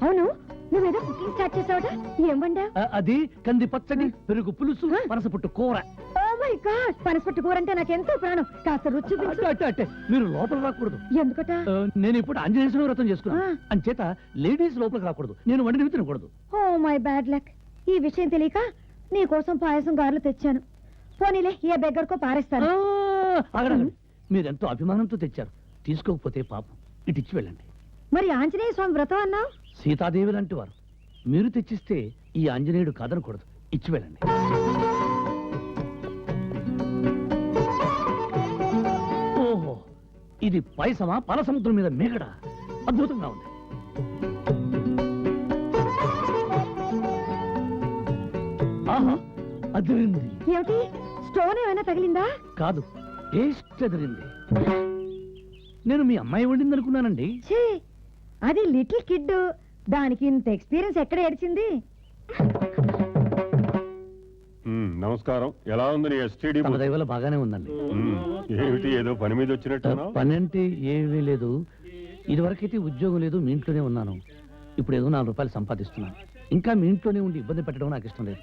అవును, నువ్వేదో కుకింగ్ స్టార్ట్ చేసావుట, ఏం వండావు? అది కంది పచ్చడి, పెరుగు పులుసు, పనసపొట్టు కూర. ఓ మై గాడ్, పనసపట్టు కూర అంటే నాకెంతో ప్రాణం. కాస్త రుచి చూపించు. అట్టే మీరు లోపల రాకూడదు. ఎందుకట? నేను ఇప్పుడు ఆంజనేయ స్వామి వ్రతం చేసుకున్నాను, అంచేత లేడీస్ లోపలికి రాకూడదు, నేను వండినవి తినకూడదు. Oh my bad luck. ఈ విషయం తెలియక నీ కోసం పాయసం గారెలు తెచ్చాను. పోనీలే, ఏ బెగ్గరకో పారేస్తాను. ఆగండి, మీరెంతో అభిమానంతో తెచ్చారు, తీసుకోకపోతే పాపం, ఇటు ఇచ్చి వెళ్ళండి. మరి ఆంజనేయ స్వామి వ్రతం అన్నావు? సీతాదేవి లాంటి వారు, మీరు తెచ్చిస్తే ఈ ఆంజనేయుడు కాదనకూడదు, ఇచ్చి వెళ్ళండి. ఓహో, ఇది పాయసమా, పాల సముద్రం మీద మేగడ? అద్భుతంగా ఉంది. ఆహా, అదిరింది. ఏమిటి, స్టోన్ ఏమైనా తగిలిందా? కాదు, టేస్ట్ అదిరింది. నేను మీ అమ్మాయి వండింది అనుకున్నానండి. ఛీ, అది లిటిల్ కిడ్, దానికి ఇంత ఎక్స్పీరియన్స్ ఎక్కడ ఏడ్చింది? నమస్కారం. ఎలా ఉంది నీ ఎస్టీడీ? తమ దయ వల్ల బాగానే ఉందండి. ఏమిటి, ఏదో పని మీద వచ్చినట్టు? పని అంటే ఏమీ లేదు, ఇదివరకైతే ఉద్యోగం లేదు, మీ ఇంట్లోనే ఉన్నాను. ఇప్పుడు ఏదో 4 రూపాయలు సంపాదిస్తున్నాను. ఇంకా మీ ఇంట్లోనే ఉండి ఇబ్బంది పెట్టడం నాకు ఇష్టం లేదు.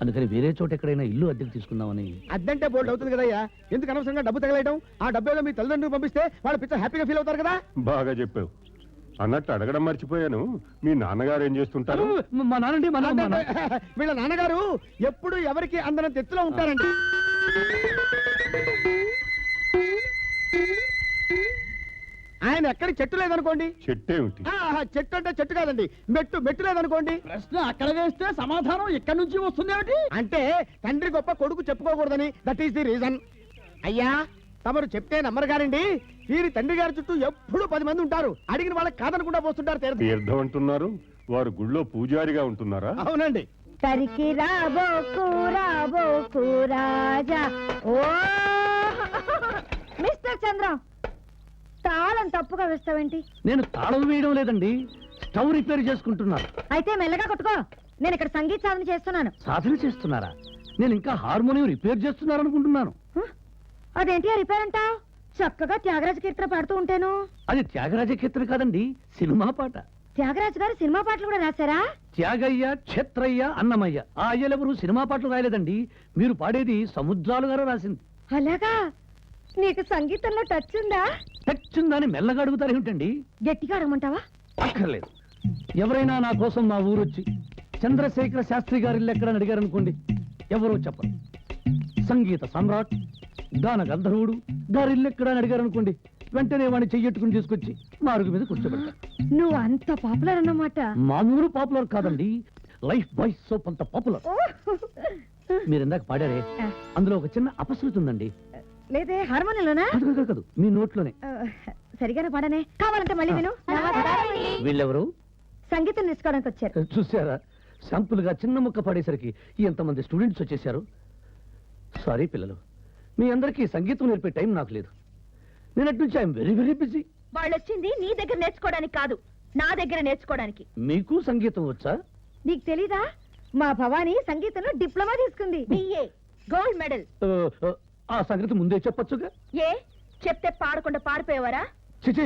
అందుకని వేరే చోట ఎక్కడైనా ఇల్లు అద్దెకు తీసుకుందామని. అద్దంటే బోల్డ్ అవుతుంది కదయ్యా, ఎందుకు అనవసరంగా డబ్బు తగలేయడం? ఆ డబ్బు ఏదో మీ తల్లిదండ్రులు పంపిస్తే వాళ్ళు పిచ్చ హ్యాపీగా ఫీల్ అవుతారు కదా. బాగా చెప్పావు. అన్నట్టు అడగడం మర్చిపోయాను, మీ నాన్నగారు ఏం చేస్తుంటారు? మా నాన్నండి, మా నాన్న. వీళ్ళ నాన్నగారు ఎప్పుడు ఎవరికి అందరం ఎత్తులో ఉంటారండి. ఆయన ఎక్కడి చెట్టు లేదనుకోండి. చెట్టు ఏమిటి? చెట్టు అంటే చెట్టు కాదండి, మెట్టు లేదనుకోండి. ప్రశ్న అక్కడ వేస్తే సమాధానం ఎక్కడి నుంచి వస్తుంది ఏమిటి? అంటే తండ్రి గొప్ప కొడుకు చెప్పుకోకూడదని, దట్ ఈస్ ది రీజన్. అయ్యా, తమరు చెప్తే నమ్మరు గారండి, వీరి తండ్రి గారి చుట్టూ ఎప్పుడు 10 మంది ఉంటారు. అడిగిన వాళ్ళకి కాదనకుండా పోస్తుంటారు తీర్థం. తీర్థం అంటున్నారు, వారు గుళ్ళో పూజారిగా ఉంటున్నారా? అవునండి. కరికి రాబోకు రాజా. ఓ మిస్టర్ చంద్రం, తాళం తప్పుగా వేస్తావేంటి? నేను తాళం వేయడం లేదండి, స్టవ్ రిపేర్ చేసుకుంటున్నాను. అయితే మెల్లగా కొట్టుకో, నేను ఇక్కడ సంగీత సాధన చేస్తున్నాను. సాధన చేస్తున్నారా? నేను ఇంకా హార్మోనియం రిపేర్ చేస్తున్నారనుకుంటున్నాను. అదేంటి ఆ రిపేర్ అంటావ్? చక్కగా త్యాగరాజ కీర్తన పాడుతూ ఉంటాను. అది త్యాగరాజ కీర్తన కాదండి, సినిమా పాట. త్యాగరాజు గారు సినిమా పాటలు కూడా రాశారా? త్యాగయ్య, క్షత్రయ్య, అన్నమయ్య, ఆ అయ్యలెవరు సినిమా పాటలు రాయలేదండి. మీరు పాడేది సముద్రాలు గారు రాసింది. అలాగా? నీకు సంగీతంలో టచ్ ఉందా? టచ్ ఉందని మెల్లగా అడుగుతారు ఏమిటండి? గట్టిగా అడగమంటావా? అక్కర్లేదు. ఎవరైనా నా కోసం మా ఊరొచ్చి చంద్రశేఖర శాస్త్రి గారి ఇల్లు ఎక్కడని అడిగారనుకోండి, ఎవరో చెప్పరు. సంగీత సమ్రాట్, గాన గంధర్వుడు గారి ఇల్లు ఎక్కడ అని అడిగారనుకోండి, వెంటనే వాడిని చెయ్యట్టుకుని తీసుకొచ్చి మారుగు మీద కూర్చోబెడతారు. నువ్వు అంత పాపులర్ అన్నమాట. మామూలు పాపులర్ కాదండి, లైఫ్ బాయ్స్ సోప్ అంత పాపులర్. మీరు ఇందాక పాడారే, అందులో ఒక చిన్న అపశృతి ఉందండి. లేదే, హార్మోనియంలోనా? కాదు, మీ నోట్లోనే. సరిగానే పాడనే, కావాలంటే మళ్ళీ విను. వీళ్ళెవరు? సంగీతం నేర్చుకోవడానికి వచ్చారు. చూసారా, శాంపుల్ గా చిన్న ముక్క పాడేసరికి ఎంతమంది స్టూడెంట్స్ వచ్చేసారు. సారీ పిల్లలు, మీ అందరికీ సంగీతం నేర్పే టైం నాకు లేదు. నేను అటు నుంచి ఐఎమ్ వెరీ వెరీ బిజీ. వాళ్ళు వచ్చింది నీ దగ్గర నేర్చుకోవడానికి కాదు, నా దగ్గర నేర్చుకోవడానికి. మీకు సంగీతం వచ్చా? నీకు తెలీదా? మా భవానీ సంగీతంలో డిప్లొమా తీసుకుంది, బిఏ, గోల్డ్ మెడల్. ఆ సంగతి ముందే చెప్పొచ్చుగా. ఏ చెప్తే పాడకుండా పారిపోయేవారా? చిచి,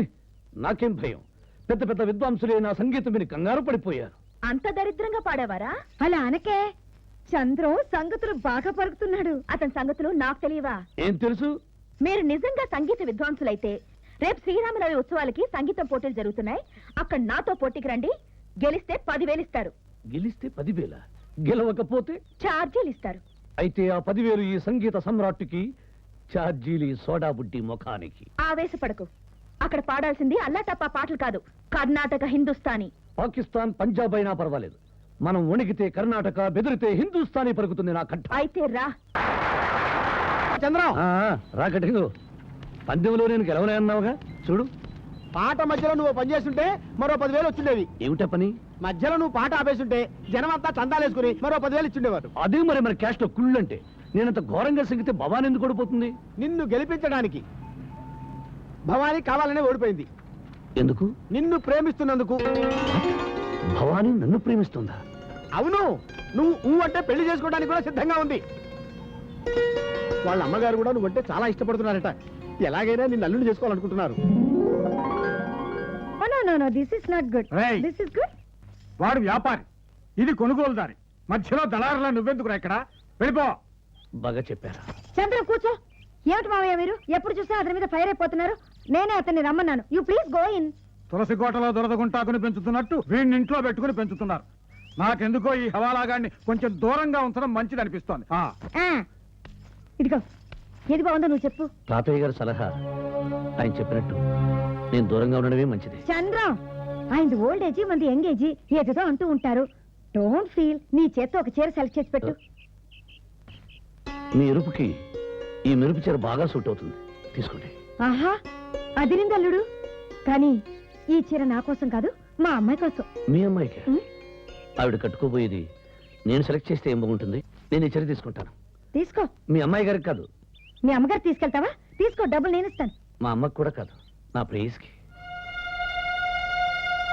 నాకేం భయం. పెద్ద పెద్ద విద్వాంసులే నా సంగీతం విని కంగారు పడిపోయారు. అంత దరిద్రంగా పాడేవారా? అలా అనకే, చంద్రం సంగతులు బాగా పలుకుతున్నాడు. అతని సంగతులు నాకు తెలియవా? ఏం తెలుసు? మీరు నిజంగా సంగీత విద్వాంసులైతే రేపు శ్రీరామనవమి ఉత్సవాలకి సంగీతం పోటీలు జరుగుతున్నాయి, అక్కడ నాతో పోటీకి రండి. గెలిస్తే 10,000 ఇస్తారు. గెలిస్తే 10,000? గెలవకపోతే ఛార్జీలు ఇస్తారు. అయితే ఆ 10,000 ఈ సంగీత సమ్రాట్టుకి, ఛార్జీలు ఈ సోడా బుడ్డి ముఖానికి. ఆవేశపడకు, అక్కడ పాడాల్సింది అల్లాటప్పా పాటలు కాదు, కర్ణాటక హిందుస్థానీ. పాకిస్తాన్, పంజాబ్ అయినా పర్వాలేదు, మనం వణికితే కర్ణాటక, బెదిరితే హిందుస్థానీ పలుకుతుంది నా కంఠ. అయితే రా చంద్రం, రాకటింగు. పందెంలో నేను గెలవలేన్నావుగా, చూడు. పాట మధ్యలో నువ్వు పని చేస్తుంటే మరో 10,000 వచ్చిండేవి. ఏమిటా పని? మధ్యలో నువ్వు పాట ఆపేస్తుంటే జనం అంతా చందాలేసుకుని మరో 10,000 ఇచ్చిండేవారు. అదే మరి క్యాష్ లో కుళ్ళంటే. నేనంత ఘోరంగా సంగితే భవాన్ ఎందుకు ఓడిపోతుంది? నిన్ను గెలిపించడానికి భవానీ కావాలనే ఓడిపోయింది. ఎందుకు? నిన్ను ప్రేమిస్తున్నందుకు. భవానీ నన్ను ప్రేమిస్తుందా? అవును, నువ్వు అంటే పెళ్లి చేసుకోవడానికి కూడా సిద్ధంగా ఉంది. వాళ్ళ అమ్మగారు కూడా నువ్వంటే చాలా ఇష్టపడుతున్నారట. ఎలాగైనా నిన్ను అల్లుని చేసుకోవాలనుకుంటున్నారు. This is not good. Hey. This is good. వాడు వ్యాపారి, ఇది కొనుగోలుదారి. మధ్యలో దళారులా నువ్వెందుకురా ఇక్కడ? వెళ్ళిపో. బాగా చెప్పారు. చంద్రం కూర్చో. ఏమిటి మామయ్య మీరు ఎప్పుడు చూసినా అతని మీద ఫైర్ అయిపోతున్నారు? నేనే అతన్ని రమ్మన్నాను. You please go in. తులసి కోటలో దొరదగుంటాకుని పెంచుతున్నట్టు వీడిని ఇంట్లో పెట్టుకుని పెంచుతున్నారు. నాకెందుకో ఈ హవాలాగాన్ని కొంచెం దూరంగా ఉంచడం మంచిది అనిపిస్తోంది. ఇదిగో ఏది బాగుందో నువ్వు చెప్పు. తాతయ్య గారి సలహా ఆయన చెప్పినట్టు నేను దూరంగా ఉండడమే మంచిది. చంద్రం, ఆయనది ఓల్డ్ ఏజీ, మంది యంగ్ ఏజీ, ఏదో అంటూ ఉంటారు. Don't feel. నీ చేత్తో ఒక చీర సెలెక్ట్ చేసి పెట్టు. మీ ఎరుపుకి ఈ మెరుపు చీర బాగా సూట్ అవుతుంది, తీసుకోండి. ఆహా, అదిరింది అల్లుడు. కానీ ఈ చీర నా కోసం కాదు, మా అమ్మాయి కోసం. మీ అమ్మాయికి ఉమ్, ఆవిడ కట్టుకోబోయేది నేను సెలెక్ట్ చేస్తే ఏం బాగుంటుంది? నేను ఈ చీర తీసుకుంటాను. తీసుకో. మీ అమ్మాయి గారికి కాదు. మీ అమ్మగారు తీసుకెళ్తావా? తీసుకో, డబ్బులు నేను ఇస్తాను. మా అమ్మకి కూడా కాదు, నా ప్రేయస్కి.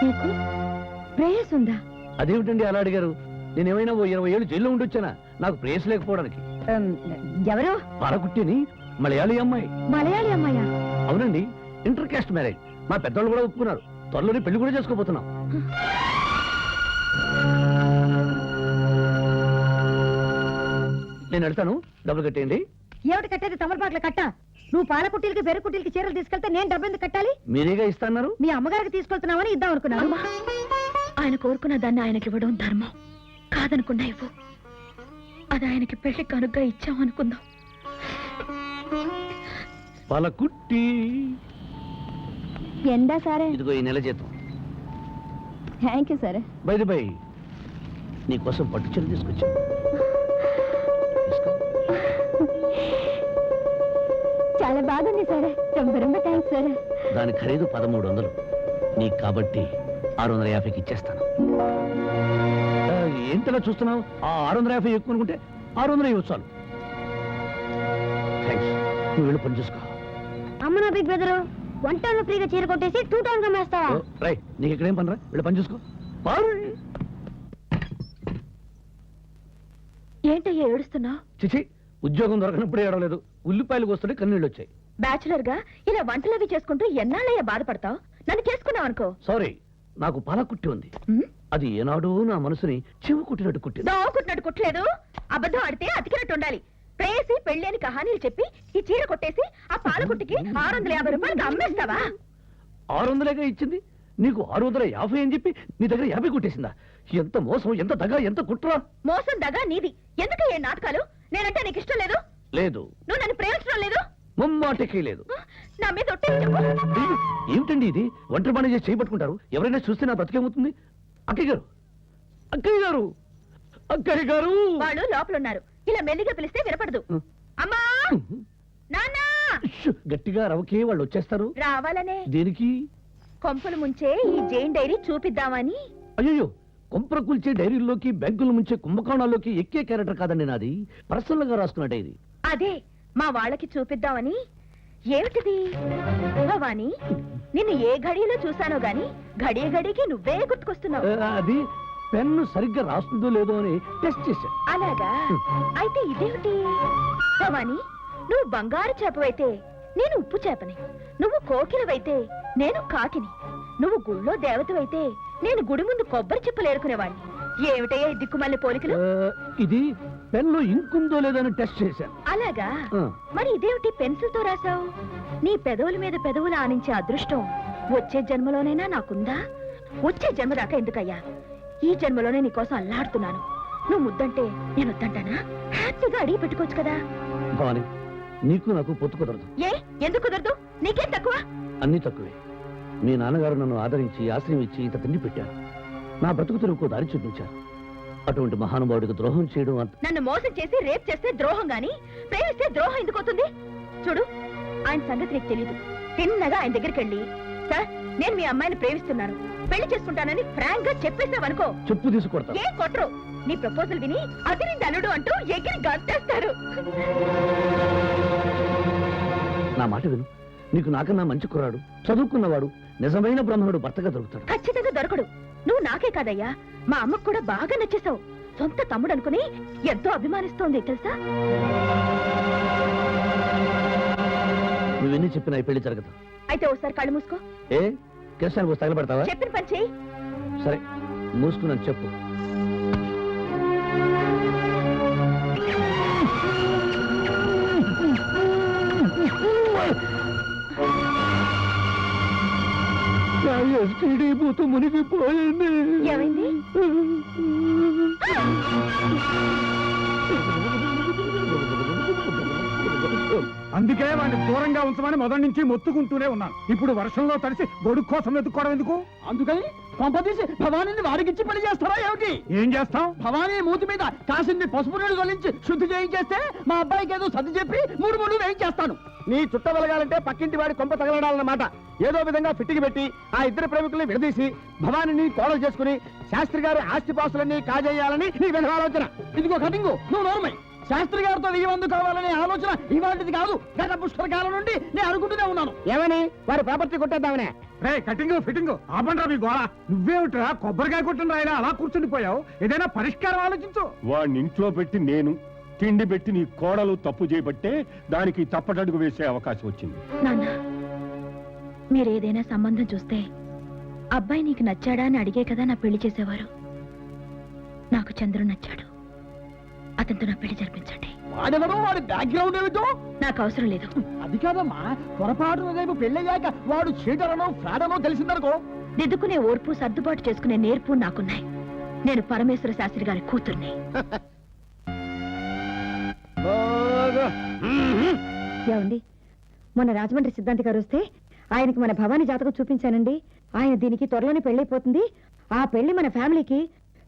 నీకు ప్రేయస్ ఉందా? అదేమిటండి అలా అడిగారు? నేనేమైనా ఓ 20 ఏళ్ళు జైల్లో ఉండొచ్చానా నాకు ప్రేయస్ లేకపోవడానికి? ఎవరు? పాలకుట్టిని మలయాళీ అమ్మాయి. మలయాళీ అమ్మాయా? అవునండి, ఇంటర్ కాస్ట్ మ్యారేజ్. మా పెద్దోళ్ళు కూడా ఒప్పుకున్నారు. త్వరలోనే పెళ్లి కూడా చేసుకోబోతున్నాం. నేను వెళ్తాను, డబ్బులు కట్టేయండి. ఏమిటి కట్టేది? తమలపాకుల కట్ట. నువ్వు పాలకుట్టీలకి బెరకుట్టీలకి చీరలు తీసుకెళ్తే నేను డబ్బు ఎందుకు కట్టాలి? మీరేగా ఇస్తాన్నారు. మీ అమ్మగారికి తీసుకెళ్తున్నామని ఇద్దాం అనుకున్నాను. ఆయన కోరుకున్న దాన్ని ఆయనకి ఇవ్వడం ధర్మం కాదనుకున్నా ఇవ్వు. అది ఆయనకి పెళ్లి కనుగ్గా ఇచ్చాం అనుకుందాం. పాలకుట్టి, ఎండా సరే. ఇదిగో ఈ నెల జీతం. థ్యాంక్ యూ సరే. బై నీకోసం పట్టు చీర తీసుకొచ్చా. తీసుకో. చాలా బాగుంది సరే. ரொம்ப థ్యాంక్స్ సరే. దాని ఖరీదు 1300. నీకు కాబట్టి 650కి ఇచ్చేస్తాను. ఏంటలా చూస్తున్నావు? ఆ 650 ఎక్కువ అనుకుంటే 600 ఇవ్వచ్చు చాలు. థ్యాంక్స్. నువ్వు వెళ్ళి పని చూసుకో. అమ్మ నా బిగ్ బ్రదరు, 1 టౌన్ ఫ్రీగా చీర కొట్టేసి 2 టౌన్ గా మేస్తావా? రై, నీకు ఇక్కడేం పని రా? వెళ్ళి పని చూసుకో. ఏంటయ్యా ఏడుస్తున్నావు? చిచి, ఉద్యోగం దొరకనప్పుడే ఏడవలేదు. ఉల్లిపాయలు వస్తుంటే కన్నీళ్ళు వచ్చాయి. బ్యాచులర్ గా ఇలా వంటలవి చేసుకుంటూ ఎన్నాళ్ళయ్యా బాధపడతావు? నన్ను చేసుకున్నావు అనుకో. సారీ, నాకు పాలకుట్టి ఉంది. అది ఏనాడు నా మనసుని చెవు కుట్టినట్టు కుట్టింది. దోకుట్టినట్టు కుట్టలేదు. అబద్ధం ఆడితే అతికినట్టు ఉండాలి. ప్రేయసి పెళ్ళేని కహానీలు చెప్పి ఈ చీర కొట్టేసి ఆ పాలకుట్టికి 650 రూపాయలకి అమ్మేస్తావా? 600గా ఇచ్చింది, నీకు 650 అని చెప్పి నీ దగ్గర 50 కొట్టేసిందా? ఎంత మోసం, ఎంత దగా, ఎంత కుట్రా! మోసం దగా నీది. ఎందుకు ఏ నాటకాలు? నేనంటే నీకు ఇష్టం లేదు? లేదు. నువ్వు నన్ను ప్రేమించడం లేదు? ముమ్మాటకి లేదు. నా మీద ఒట్టేసి చెప్పు. ఏమిటండి ఇది? ఒంటరి పని చేసి చేయబట్టుకుంటారు. ఎవరైనా చూస్తే నా బ్రతికేమవుతుంది? అక్కయ్య గారు, అక్కయ్య గారు, అక్కయ్య గారు! వాళ్ళు లోపల ఉన్నారు. ఇలా మెల్లిగా పిలిస్తే వినపడదు. అమ్మా, నాన్నా! గట్టిగా రవకే, వాళ్ళు వచ్చేస్తారు. రావాలనే. దేనికి? కొంపలు ముంచే ఈ జైన్ డైరీ చూపిద్దామని. అయ్యో, కొంపర కూల్చే డైరీల్లోకి, బ్యాంకులు ముంచే కుంభకోణాల్లోకి ఎక్కే క్యారెక్టర్ కాదండి నాది. పర్సనల్ గా రాసుకున్న డైరీ. అదే మా వాళ్ళకి చూపిద్దామని. ఏమిటిది? భవాని, నిన్ను ఏ ఘడియలో చూశానో గాని ఘడియ ఘడికి నువ్వే గుర్తుకొస్తున్నావు. అది పెన్ను సరిగ్గా రాస్తుందో లేదో అని టెస్ట్ చేశా. అలాగా? అయితే ఇదేమిటి? భవాని, నువ్వు బంగారు చేపవైతే నేను ఉప్పు చేపని. నువ్వు కోకిలవైతే నేను కాకిని. నువ్వు గుళ్ళో దేవతవైతే నేను గుడి ముందు కొబ్బరి చిప్పలు ఏరుకునేవాడిని. ఏమిటయ్యా ఈ దిక్కుమల్లి పోలికలు? ఇది పెన్లో ఇంకుందో లేదో అని టెస్ట్ చేశాను. అలాగా? మరి ఇదేమిటి పెన్సిల్ తో రాసావు? నీ పెదవుల మీద పెదవులు ఆనించే అదృష్టం వచ్చే జన్మలోనైనా నాకుందా? వచ్చే జన్మ దాకా ఎందుకయ్యా? ఈ జన్మలోనే నీకోసం అల్లాడుతున్నాను. నువ్వు ముద్దంటే నేను వద్దంటానా? హ్యాపీగా అడిగి పెట్టుకోవచ్చు కదా. భవాని, నీకు నాకు పొత్తు కుదరదు. ఏ ఎందుకు కుదరదు? నీకేం తక్కువ? అన్నీ తక్కువే. మీ నాన్నగారు నన్ను ఆదరించి, ఆశ్రయం ఇచ్చి ఇంత తిండి పెట్టారు. నా బ్రతుకు తెరువుకు దారి చూపించారు. అటువంటి మహానుభావుడికి ద్రోహం చేయడం అంత... నన్ను మోసం చేసి రేప్ చేస్తే ద్రోహం గాని, ప్రేమిస్తే ద్రోహం ఎందుకు అవుతుంది? చూడు, ఆయన సంగతి నీకు తెలీదు. తిన్నగా ఆయన దగ్గరికి వెళ్ళి, సార్, నేను మీ అమ్మాయిని ప్రేమిస్తున్నాను, పెళ్లి చేసుకుంటానని ఫ్రాంక్ గా చెప్పేసావనుకో, చెప్పు తీసుకొడతా. ఏ కొట్టరు. నీ ప్రపోజల్ విని అదిరి దలుడు అంటూ ఎగిరి గంతేస్తారు. నా మాట విను. నీకు నాకన్నా మంచి కుర్రాడు, చదువుకున్నవాడు, నిజమైన బ్రాహ్మణుడు భర్తగా దొరుకుతాడు. ఖచ్చితంగా దొరకడు. నువ్వు నాకే కాదయ్యా, మా అమ్మకు కూడా బాగా నచ్చేసావు. సొంత తమ్ముడు అనుకుని ఎంతో అభిమానిస్తోంది తెలుసా. నువ్వెన్ని చెప్పినా ఈ పెళ్లి జరగదు. అయితే ఒకసారి కళ్ళు మూసుకో. ఏ కిరసానికి వస్తే తగలబెడతావా? చెప్పిన పని చెయ్యి. సరే మూసుకున్నాను చెప్పు. ఎస్టీడీ బూతు మునిగిపోయింది. ఏమైంది? అందుకే వాడిని దూరంగా ఉంచమని మొదటి నుంచి మొత్తుకుంటూనే ఉన్నాను. ఇప్పుడు వర్షంలో తడిసి గొడుగు కోసం వెతుక్కోవడం ఎందుకు? అందుకని కొంపదీసి భవానీని వాడికిచ్చి పెళ్లి చేస్తారా ఏమిటి? ఏం చేస్తాం? భవానీ మూతి మీద కాసింది పసుపు నీళ్ళు తొలించి శుద్ధి చేయించేస్తే మా అబ్బాయికి ఏదో సర్ది చెప్పి 3 వేయించేస్తాను. నీ చుట్ట వెలగాలంటే పక్కింటి వాడి కొంప తగలడాలన్నమాట. ఏదో విధంగా ఫిట్టికి పెట్టి ఆ ఇద్దరు ప్రేమికుల్ని విడదీసి భవానీని కోడలు చేసుకుని శాస్త్రి గారి ఆస్తిపాస్తులన్నీ కాజేయాలని నీ విధ ఆలోచన. ఇదిగో కటింగు, నువ్వు నోర్మై. శాస్త్రి గారితో 1000 మంది కావాలనే ఆలోచన ఇవాటిది కాదు, గత పుష్కర కాలం నుండి నేను అనుకుంటూనే ఉన్నాను. ఏమని? వారి ప్రాపర్టీ కొట్టేద్దామనే. రే కటింగ్ ఫిట్టింగ్ ఆపండ్రా మీ గోళ. నువ్వేమిట్రా కొబ్బరికాయ కొట్టిన రాయినా అలా కూర్చుండిపోయావు? ఏదైనా పరిష్కారం ఆలోచించు. వాడిని ఇంట్లో పెట్టి నేను తిండి పెట్టి నీ కోడలు తప్పు చేయబట్టే దానికి తప్పటడుగు వేసే అవకాశం వచ్చింది. నాన్న, మీరేదైనా సంబంధం చూస్తే అబ్బాయి నీకు నచ్చాడా అని అడిగే కదా నా పెళ్లి చేసేవారు. నాకు చంద్రు నచ్చాడు. అతనితో నా పెళ్లి జరిపించండి. వాడెవరో, వాడి బ్యాక్గ్రౌండ్ ఏమిటో నాకు అవసరం లేదు. అది కాదమ్మా, పొరపాటున రేపు పెళ్ళయ్యాక వాడు చీటరనో ఫ్రాడనో తెలిసిందనుకో. దిద్దుకునే ఓర్పు, సర్దుబాటు చేసుకునే నేర్పు నాకున్నాయి. నేను పరమేశ్వర శాస్త్రి గారి కూతుర్ని. ఏమండి, మొన్న రాజమండ్రి సిద్ధాంతి గారు వస్తే ఆయనకి మన భవానీ జాతకం చూపించానండి. ఆయన దీనికి త్వరలోనే పెళ్ళైపోతుంది, ఆ పెళ్లి మన ఫ్యామిలీకి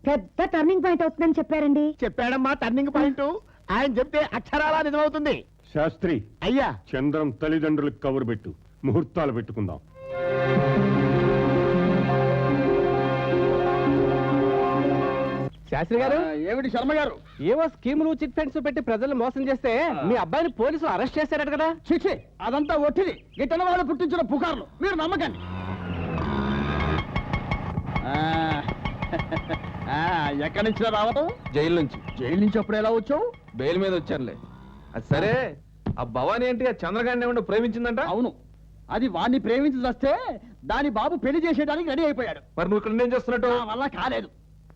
పెద్ద టర్నింగ్ పాయింట్ అవుతుందని చెప్పారండి. చెప్పాడమ్మా టర్నింగ్ పాయింట్. ఆయన చెప్తే అక్షరాలా నిజమవుతుంది. శాస్త్రి, అయ్యా చంద్రం తల్లిదండ్రులకు కబురు పెట్టు, ముహూర్తాలు పెట్టుకుందాం. శాస్త్రి గారు. ఏమిటి శర్మ గారు? ఏవో స్కీములు చిట్ ఫండ్స్ పెట్టి ప్రజలు మోసం చేస్తే మీ అబ్బాయిని పోలీసులు అరెస్ట్ చేశారట కదా? చిచ్చి, అదంతా ఒట్టిది. గిట్టన వాళ్ళు పుట్టించిన పుకార్లు, మీరు నమ్మకండి. ఎక్కడి నుంచి రావటం? జైలు నుంచి. జైలు నుంచి అప్పుడు ఎలా వచ్చావు? బెయిల్ మీద వచ్చానులే. అది సరే, ఆ భవానీ ఏంటి ఆ చంద్రగాడిని ఏమన్నా ప్రేమించిందంట? అవును, అది వాడిని ప్రేమించి వస్తే దాని బాబు పెళ్లి చేసేయడానికి రెడీ అయిపోయాడు. మరి నువ్వు ఇక్కడ ఏం చేస్తున్నట్టు? నా వల్ల కాలేదు.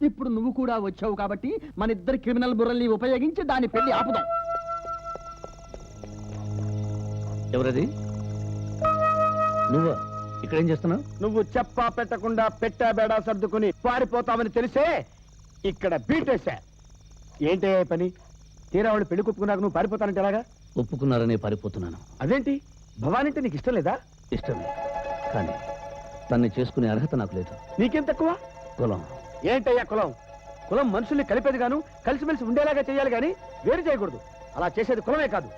ఇప్పుడు నువ్వు కూడా వచ్చావు కాబట్టి మన ఇద్దరు క్రిమినల్ బుర్రల్ని ఉపయోగించి దాని పెళ్లి ఆపుదాం. ఎవరది? నువ్వా? ఇక్కడేం చేస్తున్నావు? నువ్వు చెప్పా పెట్టకుండా పెట్టా బేడా సర్దుకుని పారిపోతావని తెలిసే ఇక్కడ బీటేశా. ఏంటే పని? తీరావాళ్ళు పెళ్లి కుప్పుకున్నాక నువ్వు పారిపోతానంటే ఎలాగా? ఒప్పుకున్నారనే పారిపోతున్నాను. అదేంటి? భవానీ అంటే నీకు ఇష్టం లేదా? ఇష్టమే, కానీ తన్ని చేసుకునే అర్హత నాకు లేదు. నీకేం తక్కువ? కులం. ఏంటయ్యా కులం? కులం మనుషుల్ని కలిపేది గాను, కలిసిమెలిసి ఉండేలాగా చేయాలి గాని వేరు చేయకూడదు. అలా చేసేది కులమే కాదు.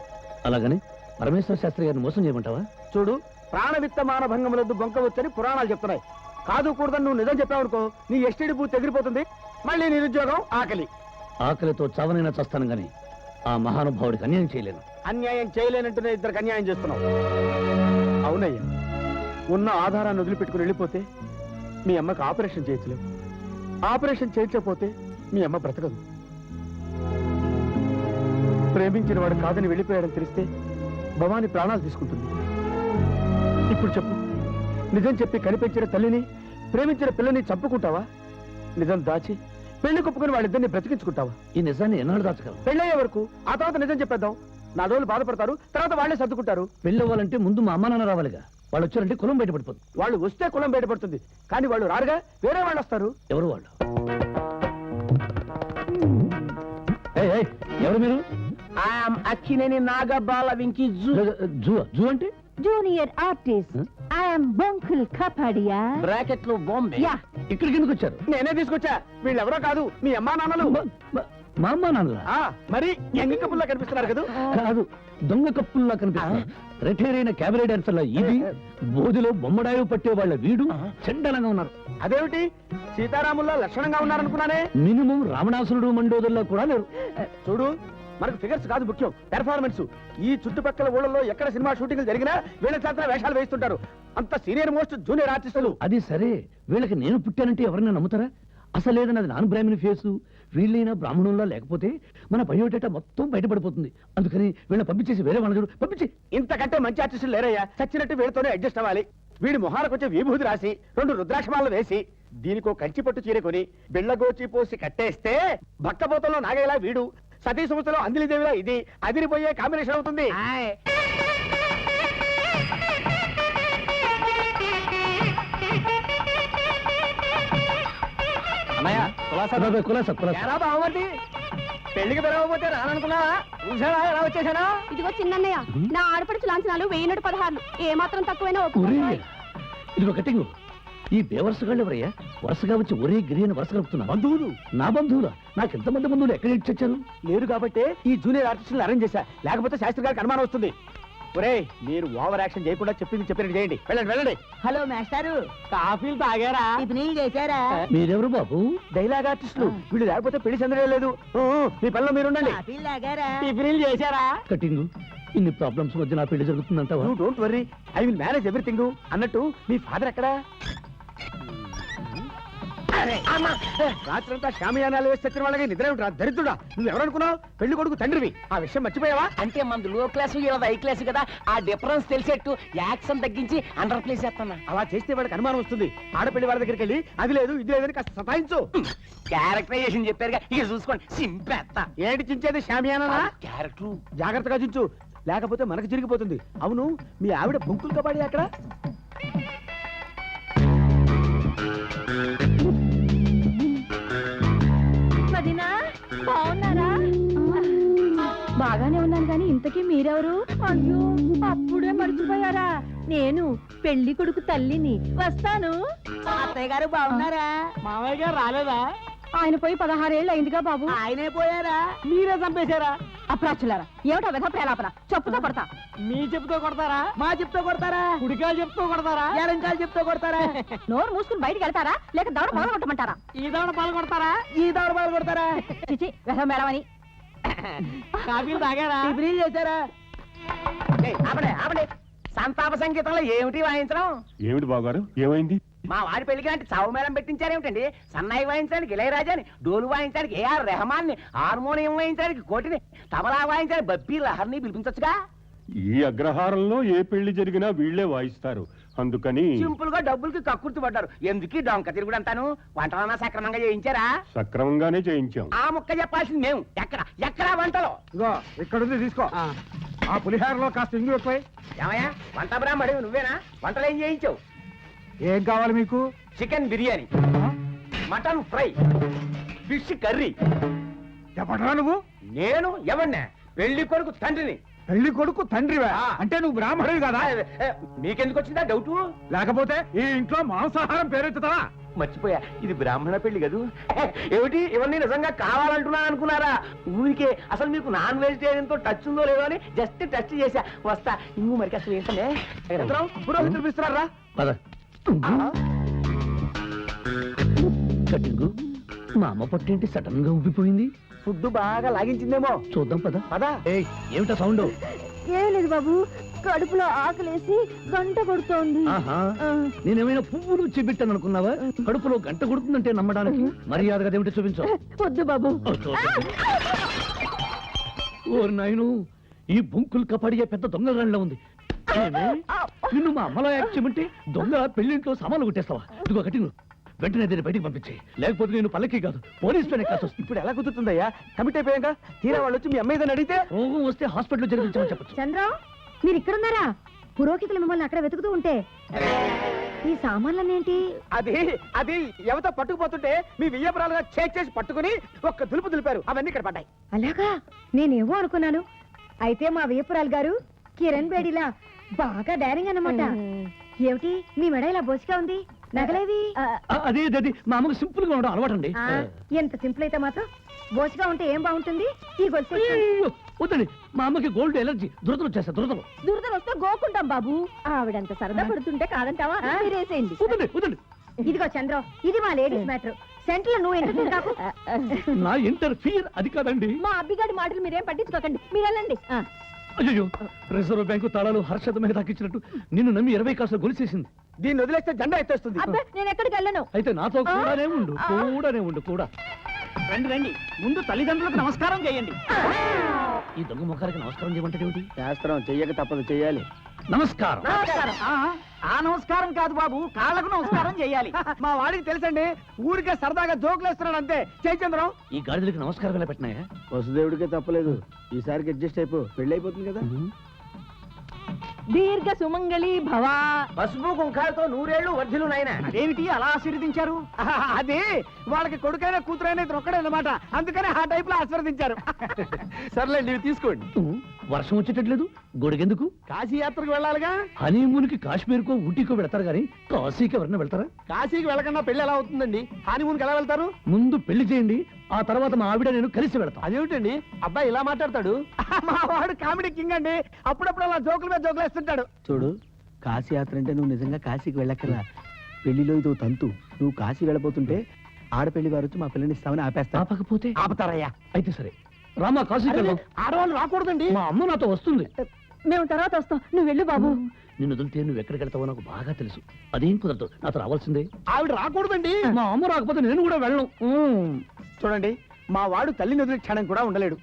అలాగని పరమేశ్వర శాస్త్రి గారిని మోసం చేయమంటావా? చూడు, ప్రాణవిత్త మానభంగములొద్దు బొంకవచ్చని పురాణాలు చెప్తున్నాయి. కాదు కూడదని నువ్వు నిజం చెప్పావనుకో, నీ ఎస్టీడీ బూత్ ఎగిరిపోతుంది. మళ్ళీ నిరుద్యోగం, ఆకలి. ఆకలితో చావనైనా చస్తాను గాని ఆ మహానుభావుడికి అన్యాయం చేయలేను. అన్యాయం చేయలేనంటూనే ఇద్దరికి అన్యాయం చేస్తున్నావు. అవునయ్యా, ఉన్న ఆధారాన్ని వదిలిపెట్టుకుని వెళ్ళిపోతే మీ అమ్మకి ఆపరేషన్ చేయట్లేవు. ఆపరేషన్ చేయించకపోతే మీ అమ్మ బ్రతకదు. ప్రేమించిన వాడు కాదని వెళ్ళిపోయాడని తెలిస్తే భవాని ప్రాణాలు తీసుకుంటుంది. ఇప్పుడు చెప్పు, నిజం చెప్పి కనిపించిన తల్లిని, ప్రేమించిన పిల్లని చంపుకుంటావా? నిజం దాచి పెళ్లి కుప్పుకుని వాళ్ళిద్దరిని బ్రతికించుకుంటావా? ఈ నిజాన్ని ఎన్నాళ్ళు దాచగలం? పెళ్ళయ్యే వరకు. ఆ తర్వాత నిజం చెప్పేద్దాం. నా రోజులు బాధపడతారు, తర్వాత వాళ్ళే సర్దుకుంటారు. పెళ్ళవ్వాలంటే ముందు మా అమ్మ నాన్న రావాలిగా. వాళ్ళు వచ్చారంటే కులం బయటపడిపోతుంది. వాళ్ళు వస్తే కులం బయటపడుతుంది, కానీ వాళ్ళు రారుగా, వేరే వాళ్ళు వస్తారు. ఎవరు వాళ్ళు? ఏయ్, ఏయ్, ఎవరు మీరు? అక్కినేని నాగబాల వెంకి జూ అంటే junior artist. I'm Bunkul Kapadia. Bracket లో బాంబే. యా. ఇక్కడికి ఎందుకు వచ్చారు? నేనే తీసుకొచ్చా. వీళ్ళెవరో కాదు, మీ అమ్మా నాన్నలు. మా అమ్మ నాన్న మరి ఎంగ కప్పుల్లా కనిపిస్తున్నారు కదా? కాదు, దొంగ కప్పుల్లా కనిపిస్తున్నారు. రిటైర్ అయిన క్యాబరే డాన్సర్ల ఇది, బోధిలో బొమ్మడాయు పట్టే వాళ్ళ వీడు చండలంగా ఉన్నారు. అదేమిటి, సీతారాముల్లా లక్షణంగా ఉన్నారనుకున్నానే. మినిమం రావణాసురుడు మండోదర్లా కూడా లేరు. చూడు, మనకు ఫిగర్స్ కాదు ముఖ్యం, పెర్ఫార్మెన్స్. ఈ చుట్టుపక్కల ఊళ్ళలో ఎక్కడ సినిమా షూటింగ్ జరిగినా వీళ్ళ చేత వేషాలు వేస్తుంటారు. అంత సీనియర్ మోస్ట్ జూనియర్ ఆర్టిస్టులు. అది సరే, వీళ్ళకి నేను పుట్టానంటే ఎవరైనా నమ్ముతారా? అసలేదని అది నాన్ బ్రాహ్మణ ఫేసు. వీళ్ళైనా బ్రాహ్మణుల్లా లేకపోతే మన బయోడేటా మొత్తం బయటపడిపోతుంది. అందుకని వీళ్ళని పంపించేసి వేరే వాళ్ళ చూడు పంపించి. ఇంతకంటే మంచి ఆర్టిస్టులు లేరయ్యా. చచ్చినట్టు వీళ్ళతోనే అడ్జస్ట్ అవ్వాలి. వీడి మొహాలకు వచ్చే విభూతి రాసి 2 రుద్రాక్షమాలను వేసి దీనికో కంచి పట్టు చీర కొని బిళ్ళగోచి పోసి కట్టేస్తే భక్తపోతంలో నాగేలా వీడు, సతీ సంస్థలో అందిలిదేవిలా ఇది అదిరిపోయే కాంబినేషన్ అవుతుంది. ఎరా బావమర్ది, పెళ్లికి పిలవకపోతే రాననుకున్నావా? చూసావా ఎలా వచ్చేసానా? ఇదిగో చిన్నయ్య, నా ఆడపడుచు లాంఛనాలు 1116 ఏ మాత్రం తక్కువైనా ఇదిగో కట్టింగు. ఈ బేవర్సగాళ్ళు ఎవరయ్యా? వరుసగా వచ్చి ఒరే గిరి అని వరుస కలుపుతున్నా. బంధువులు? నా బంధువులా? నాకెంతమంది బంధువులు ఎక్కడ ఇచ్చొచ్చారు? లేరు కాబట్టి ఈ జూనియర్ ఆర్టిస్టులు అరేంజ్ చేశా. లేకపోతే శాస్త్రి గారికి అనుమానం వస్తుంది. ఒరే, మీరు ఓవర్ యాక్షన్ చేయకుండా చెప్పినట్టు చేయండి. వెళ్ళండి వెళ్ళండి. హలో మాస్టారు, కాఫీలు తాగారా? టిఫిన్ చేశారా? మీరెవరు బాబు? డైలాగ్ ఆర్టిస్టులు. వీళ్ళు లేకపోతే పెళ్లి చెందడే లేదు. మీ పనిలో మీరుండండి. టిఫిన్ చేశారా? కటింగ్, ఇన్ని ప్రాబ్లమ్స్ మధ్య నా పెళ్లి జరుగుతుందంటావా? Don't worry, I will manage everything. అన్నట్టు మీ ఫాదర్ ఎక్కడా? రాత్రంతా షామియానాలు వేసి తెచ్చిన వాళ్ళకి నిద్ర ఉంటా. దరిద్రుడా, నువ్వెవరనుకున్నావు? పెళ్లి కొడుకు తండ్రివి. ఆ విషయం మర్చిపోయావా? అంటే మనది లో క్లాస్ హై క్లాస్ కదా, ఆ డిఫరెన్స్ తెలిసేట్టు యాక్షన్ తగ్గించి అండర్ ప్లేస్ చేస్తాను. అలా చేస్తే వాళ్ళకి అనుమానం వస్తుంది. ఆడపిల్లి వాళ్ళ దగ్గరికి వెళ్ళి అది లేదు ఇది లేదని కాస్త సతాయించు. క్యారెక్టరైజేషన్ చెప్పారుగా, ఇక చూసుకోండి. సింపేస్తా. ఏంటి చించేది? షామియానా క్యారెక్టర్ జాగ్రత్తగా చించు, లేకపోతే మనకు జరిగిపోతుంది. అవును, మీ ఆవిడ బొంకులు కబడ్డీ అక్కడ? బాగున్నారా? బాగానే ఉన్నాను కానీ ఇంతకీ మీరెవరు? అయ్యో, అప్పుడే మర్చిపోయారా? నేను పెళ్లి కొడుకు తల్లిని. వస్తాను. అత్తయ్య గారు బాగున్నారా? మామయ్య గారు రాలేదా? ఆయన పోయి 16 ఏళ్ళు అయిందిగా బాబు. ఆయనే పోయారా? మీరే చంపేశారా? అప్రాచులారా, ఏమిటో విధ ప్రేలాపన. చెప్పుతో కొడతా. మీ చెప్తూ కొడతారా? మా చెప్తూ కొడతారా? కుడికాయలు చెప్తూ కొడతారా? ఎడంకాయలు చెప్తూ కొడతారా? నోరు మూసుకుని బయటికి వెళ్తారా, లేక దవడ మొదలు కొట్టమంటారా? ఈ దవడ పాలు కొడతారా? ఈ దవడ పాలు కొడతారా? చిచి, విధ మేడమని. కాఫీలు తాగారా? టిఫిన్ చేశారా? ఆపడే ఆపడే. సంతాప సంగీతంలో ఏమిటి వాయించడం? ఏమిటి బాగారు, ఏమైంది? మా వాడి పెళ్లికి అంటే చావు మేళం పెట్టించారేమిటండి? సన్నాయి వాయించడానికి ఇళయరాజాని, డోలు వాయించడానికి ఏఆర్ రెహమాన్ ని, హార్మోనియం వాయించడానికి కోటిని, తబలా వాయించడానికి బబ్బీ లహర్ని పిలిపించొచ్చుగా. ఈ అగ్రహారంలో ఏ పెళ్లి జరిగినా వీళ్లే వాయిస్తారు. అందుకని సింపుల్ గా డబ్బులకి కక్కుర్తి పడ్డారు. ఎందుకు డొంక తిరుగుడు అంటాను? వంటలన్నా సక్రమంగా చేయించారా? సక్రమంగానే చేయించాం. ఆ ముక్క చెప్పాల్సింది మేము. ఎక్కడ వంటలో? ఇగో ఇక్కడుంది తీసుకో. ఆ పులిహారలో కాస్త ఇంగు ఎక్కువ. ఏమయ్యా, వంట బ్రాహ్మడి నువ్వేనా? వంటలు ఏం చేయించావు? ఏం కావాలి మీకు? Chicken biryani, mutton fry, fish curry. చెప్పడరా నువ్వు? నేను ఎవరినే? పెళ్లి కొడుకు తండ్రిని. పెళ్లి కొడుకు తండ్రివా? అంటే నువ్వు బ్రాహ్మణుడు కదా? మీకెందుకు వచ్చిందా డౌట్? లేకపోతే ఈ ఇంట్లో మాంసాహారం పేరెత్తుతావా? మర్చిపోయా, ఇది బ్రాహ్మణ పెళ్లి కదూ. ఏమిటి, ఇవన్నీ నిజంగా కావాలంటున్నాను అనుకున్నారా? ఊరికే. అసలు మీకు నాన్ వెజిటేరియన్ తో టచ్ ఉందో లేదో అని జస్ట్ టచ్ చేశా. వస్తా. ఇంగు మరి అసలు ఏంటనే పురోహితులు పిలుస్తున్నారా? పద. కటింగు, మా అమ్మ పొట్టేంటి సడన్ గా ఉబ్బిపోయింది? ఫుడ్ బాగా లాగించిందేమో. చూద్దాం పద. పదా. ఏమిటా సౌండ్? ఏం లేదు బాబు, కడుపులో ఆకలేసి గంట కొడుతోంది. ఆహా, నేనేమైనా పువ్వులు చెబిట్టాను అనుకున్నావా? కడుపులో గంట కొడుతుందంటే నమ్మడానికి మర్యాదగా ఏమిటో చూపించు. వద్దు బాబు. ఓరి నాయను, ఈ బొంకులు కపడియే పెద్ద దొంగల ఉంది. ఏమే, నిన్ను మా అమ్మలో యాక్ట్ చేయమంటే దొంగ పెళ్లింట్లో సామాన్లు కొట్టేస్తావా? ఇదిగో కట్టింగు, వెంటనే దీన్ని బయటికి పంపించే, లేకపోతే నేను పల్లకి కాదు పోలీస్ పైన కాసు. ఇప్పుడు ఎలా కుదురుతుందయ్యా? కమిట్ అయిపోయాక తీరా వాళ్ళు వచ్చి మీ అమ్మాయిదని అడిగితే రోగం వస్తే హాస్పిటల్ జరిపించమని చెప్పచ్చు. చంద్రం, మీరు ఇక్కడున్నారా? పురోహితులు మిమ్మల్ని అక్కడ వెతుకుతూ ఉంటే ఈ సామాన్లనేంటి? అది ఎవతో పట్టుకుపోతుంటే మీ వియ్యపురాలుగా చేసి పట్టుకుని ఒక్క దులుపు దులిపారు. అవన్నీ ఇక్కడ పడ్డాయి. అలాగా? నేనేమో అనుకున్నాను. అయితే మా వియ్యపురాలు గారు కిరణ్ బేడిలా బాగా డైరింగ్ అన్నమాట. ఏమిటి మీ మెడ ఇలా బొసిగా ఉంది? నగలేవి? అదే మా అమ్మకు సింపుల్ గా ఉండడం అలవాటు అండి. ఎంత సింపుల్ అయితే మాత్రం బోసిగా ఉంటే ఏం బాగుంటుంది? ఈ గొలుసు వద్దండి, మా అమ్మకి గోల్డ్ ఎలర్జీ, దురదలు వచ్చేస్తా. దురదలు వస్తే గోకుంటాం బాబు. ఆవిడంత సరదా పడుతుంటే కాదంటావా? మీరేసేయండి. వద్దండి. ఇదిగో చంద్రం, ఇది మా లేడీస్ మ్యాటర్. సెంటర్ నువ్వు ఎందుకు కాకు? నా ఇంటర్ఫియర్ అది కాదండి. మా అబ్బిగాడి మాటలు మీరేం పట్టించుకోకండి, మీరు వెళ్ళండి. అయ్యో, రిజర్వ్ బ్యాంకు తాళాలు హర్షద మీద దాకిచ్చినట్టు నిన్ను నమ్మి 20 కాసులు గొలిసేసింది. దీన్ని వదిలేస్తే జెండా ఎత్తేస్తుంది. అబ్బే, నేను ఎక్కడికి వెళ్ళను. అయితే నాతో కూడానే ఉండు కూడా. రండి రండి, ముందు తల్లిదండ్రులకు నమస్కారం చేయండి. ఈ దొంగ ముఖానికి నమస్కారం చేయమంటే ఏమిటి? శాస్త్రం చెయ్యక తప్పదు, చెయ్యాలి. నమస్కారం. ఆ నమస్కారం కాదు బాబు, కాళ్ళకు నమస్కారం చేయాలి. మా వాడికి తెలుసండి, ఊరికే సరదాగా జోకులు వేస్తున్నాడు అంతే. చైచంద్రం, ఈ గాడిదలకి నమస్కారం ఎలా పెట్టినాయా? వసుదేవుడికే తప్పలేదు, ఈసారికి అడ్జస్ట్ అయిపో, పెళ్లి అయిపోతుంది కదా. దీర్ఘ సుమంగళి భవ. పసుపు కుంకాలతో 100 ఏళ్ళు వర్ధిల్లు నాయన. అదేమిటి అలా ఆశీర్వదించారు? అది వాళ్ళకి కొడుకైనా కూతురైనా ఇద్దరు ఒక్కడే అన్నమాట, అందుకని ఆ టైప్ లో ఆశీర్వదించారు. సర్లేండి, ఇవి తీసుకోండి. వర్షం వచ్చేటట్లేదు, గొడుగెందుకు? కాశీ యాత్రకు వెళ్ళాలిగా. హనీమూన్కి కాశ్మీర్కో ఊటీకో వెళ్తారు కానీ కాశీకి ఎవరన్నా వెళ్తారా? కాశీకి వెళ్ళకుండా పెళ్లి ఎలా అవుతుందండి? హానీమూన్కి ఎలా వెళ్తారు? ముందు పెళ్లి చేయండి, ఆ తర్వాత మా ఆవిడ నేను కలిసి వెళ్తాం. అదేమిటండి అబ్బాయి ఇలా మాట్లాడతాడు? మా వాడు కామెడీ కింగ్ అండి, అప్పుడప్పుడు అలా జోకుల మీద జోకులు వేస్తుంటాడు. చూడు, కాశీ యాత్ర అంటే నువ్వు నిజంగా కాశీకి వెళ్ళక్కర్లా, పెళ్లిలో ఇదో తంతు. నువ్వు కాశీ వెళ్ళబోతుంటే ఆడపెళ్లి వారు వచ్చి మా పిల్లని ఇస్తామని ఆపేస్తా. ఆపకపోతే ఆపుతారయ్యా. అయితే సరే, రామా కాశీకి వెళ్దాం. ఆడవాళ్ళు రాకూడదండి. మా అమ్మ నాతో వస్తుంది. మేము తర్వాత వస్తాం, నువ్వు వెళ్ళు బాబు. నిన్ను వదిలితే నువ్వు ఎక్కడికి వెళ్తావో నాకు బాగా తెలుసు. అదేం కుదరదు, నాతో రావాల్సిందే. ఆవిడ రాకూడదండి. మా అమ్మ రాకపోతే నేను కూడా వెళ్ళను. చూడండి, మా వాడు తల్లిని వదిలే క్షణం కూడా ఉండలేడు.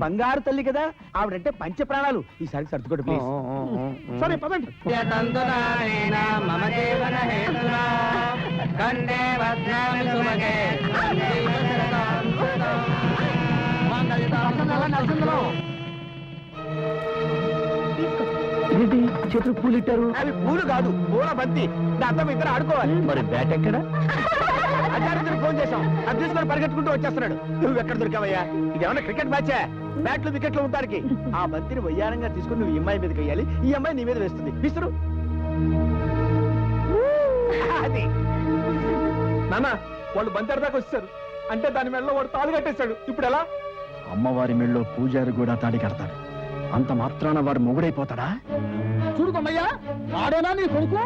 బంగారు తల్లి కదా, ఆవిడంటే పంచ ప్రాణాలు. ఈసారి సర్దుకోండి ప్లీజ్. సరే పదండి. ఏంటి చేతులు పూలు ఇట్టారు? అవి పూలు కాదు, పూల బంతి. దాంతో మీ ఇద్దరు ఆడుకోవాలి. మరి బ్యాట్ ఎక్కడ? అధికారులకు ఫోన్ చేశాం, అది తీసుకొని పరిగెత్తుకుంటూ వచ్చేస్తున్నాడు. నువ్వు ఎక్కడ దొరికావయ్యా? ఇదేమన్నా క్రికెట్ మ్యాచే? బ్యాట్లు వికెట్లు ఉంటానికి. ఆ బంతిని వయ్యారంగా తీసుకుని నువ్వు ఈ అమ్మాయి మీదకి వేయాలి, ఈ అమ్మాయి నీ మీద వేస్తుంది. విసురు. అది నాన్న, వాళ్ళు బంతి దాకా వచ్చారు అంటే దాని మెడలో వాడు తాళి కట్టేశాడు. ఇప్పుడు ఎలా? అమ్మవారి మెళ్ళో పూజారి కూడా తాడి కడతాడు, అంత మాత్రాన వాడు మొగుడైపోతాడా? చూడు కొమ్మయ్యా, వాడేనా నీ కొడుకు?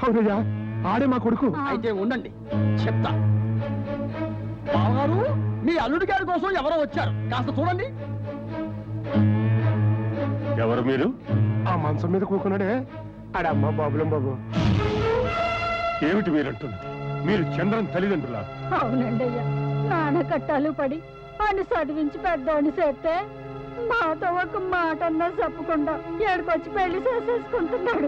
అవునయ్యా, ఆడే మా కొడుకు. అయితే ఉండండి, చెప్తా. బావగారు, మీ అల్లుడి గారి కోసం ఎవరో వచ్చారు, కాస్త చూడండి. ఎవరు మీరు? ఆ మంచం మీద కూకున్నాడే ఆడమ్మ బాబులం బాబు. ఏమిటి మీరంటున్నది? మీరు చంద్రన్ తల్లిదండ్రులా? అవునండి అయ్యా, నాన్న కట్టాలు పడి అని చదివించి పెద్దోని చేస్తే మాతో ఒక మాట అన్నా చెప్పకుండా ఏడుకొచ్చి పెళ్లి చేసేసుకుంటున్నాడు.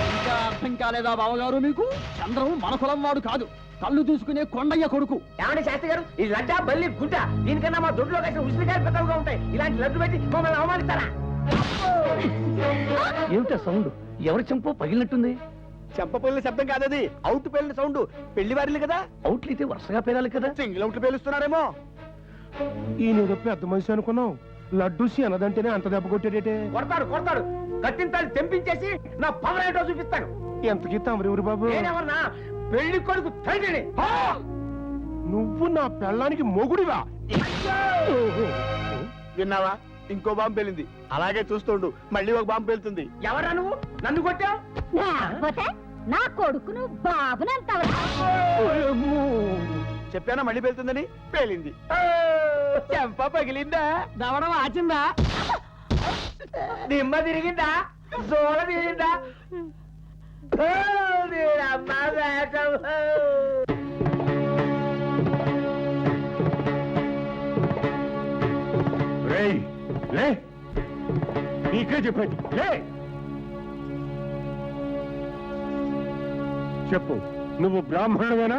ఇంకా అర్థం కాలేదా బావగారు మీకు? చంద్రం మన కులం వాడు కాదు, కళ్ళు చూసుకునే కొండయ్య కొడుకు. ఏమంటే శాస్త్రి గారు, ఈ లడ్డా బల్లి గుడ్డ దీనికన్నా మా దొడ్లో కలిసిన ఉసిరికాయలు పెద్దగా ఉంటాయి. ఇలాంటి లడ్డు పెట్టి మమ్మల్ని అవమానిస్తారా? ఏమిటా సౌండ్? ఎవరి చెంపో పగిలినట్టుంది. చెంప పేలిన శబ్దం కాదది, అవుట్ పేలిన సౌండ్. పెళ్లి వారిని కదా, అవుట్లు అయితే వరుసగా పేరాలి కదా. సింగిల్ అవుట్లు పేలుస్తున్నారేమో. ఈయన పెద్ద మనిషి అనుకున్నాం, లడ్డు అన్నదంటేనే అంత దెబ్బ కొట్టాడేటే. కొడతాడు కొడతాడు, కట్టింతాడు తెంపించేసి నా పవర్ ఏంటో చూపిస్తాను. ఎంతకి తమరెవరు బాబు? నేనెవరన్నా? పెళ్లి కొడుకు తండ్రిని. నువ్వు నా పెళ్ళానికి మొగుడివా? విన్నావా, ఇంకో బాంబు పేలింది. అలాగే చూస్తుండు, మళ్ళీ ఒక బాంబు పేలుతుంది. ఎవరా నువ్వు? నన్ను కొట్టావు? లేకపోతే నా కొడుకును బాబునంటావా? చెప్పానా మళ్ళీ పేలుతుందని? పేలింది. చెంప పగిలిందా? దవడం ఆచిందా? దిమ్మ తిరిగిందా? జోల తిరిగిందా? రేయ్, లే, నీకే చెప్పండి, లే. చెప్పు, నువ్వు బ్రాహ్మణుడేనా?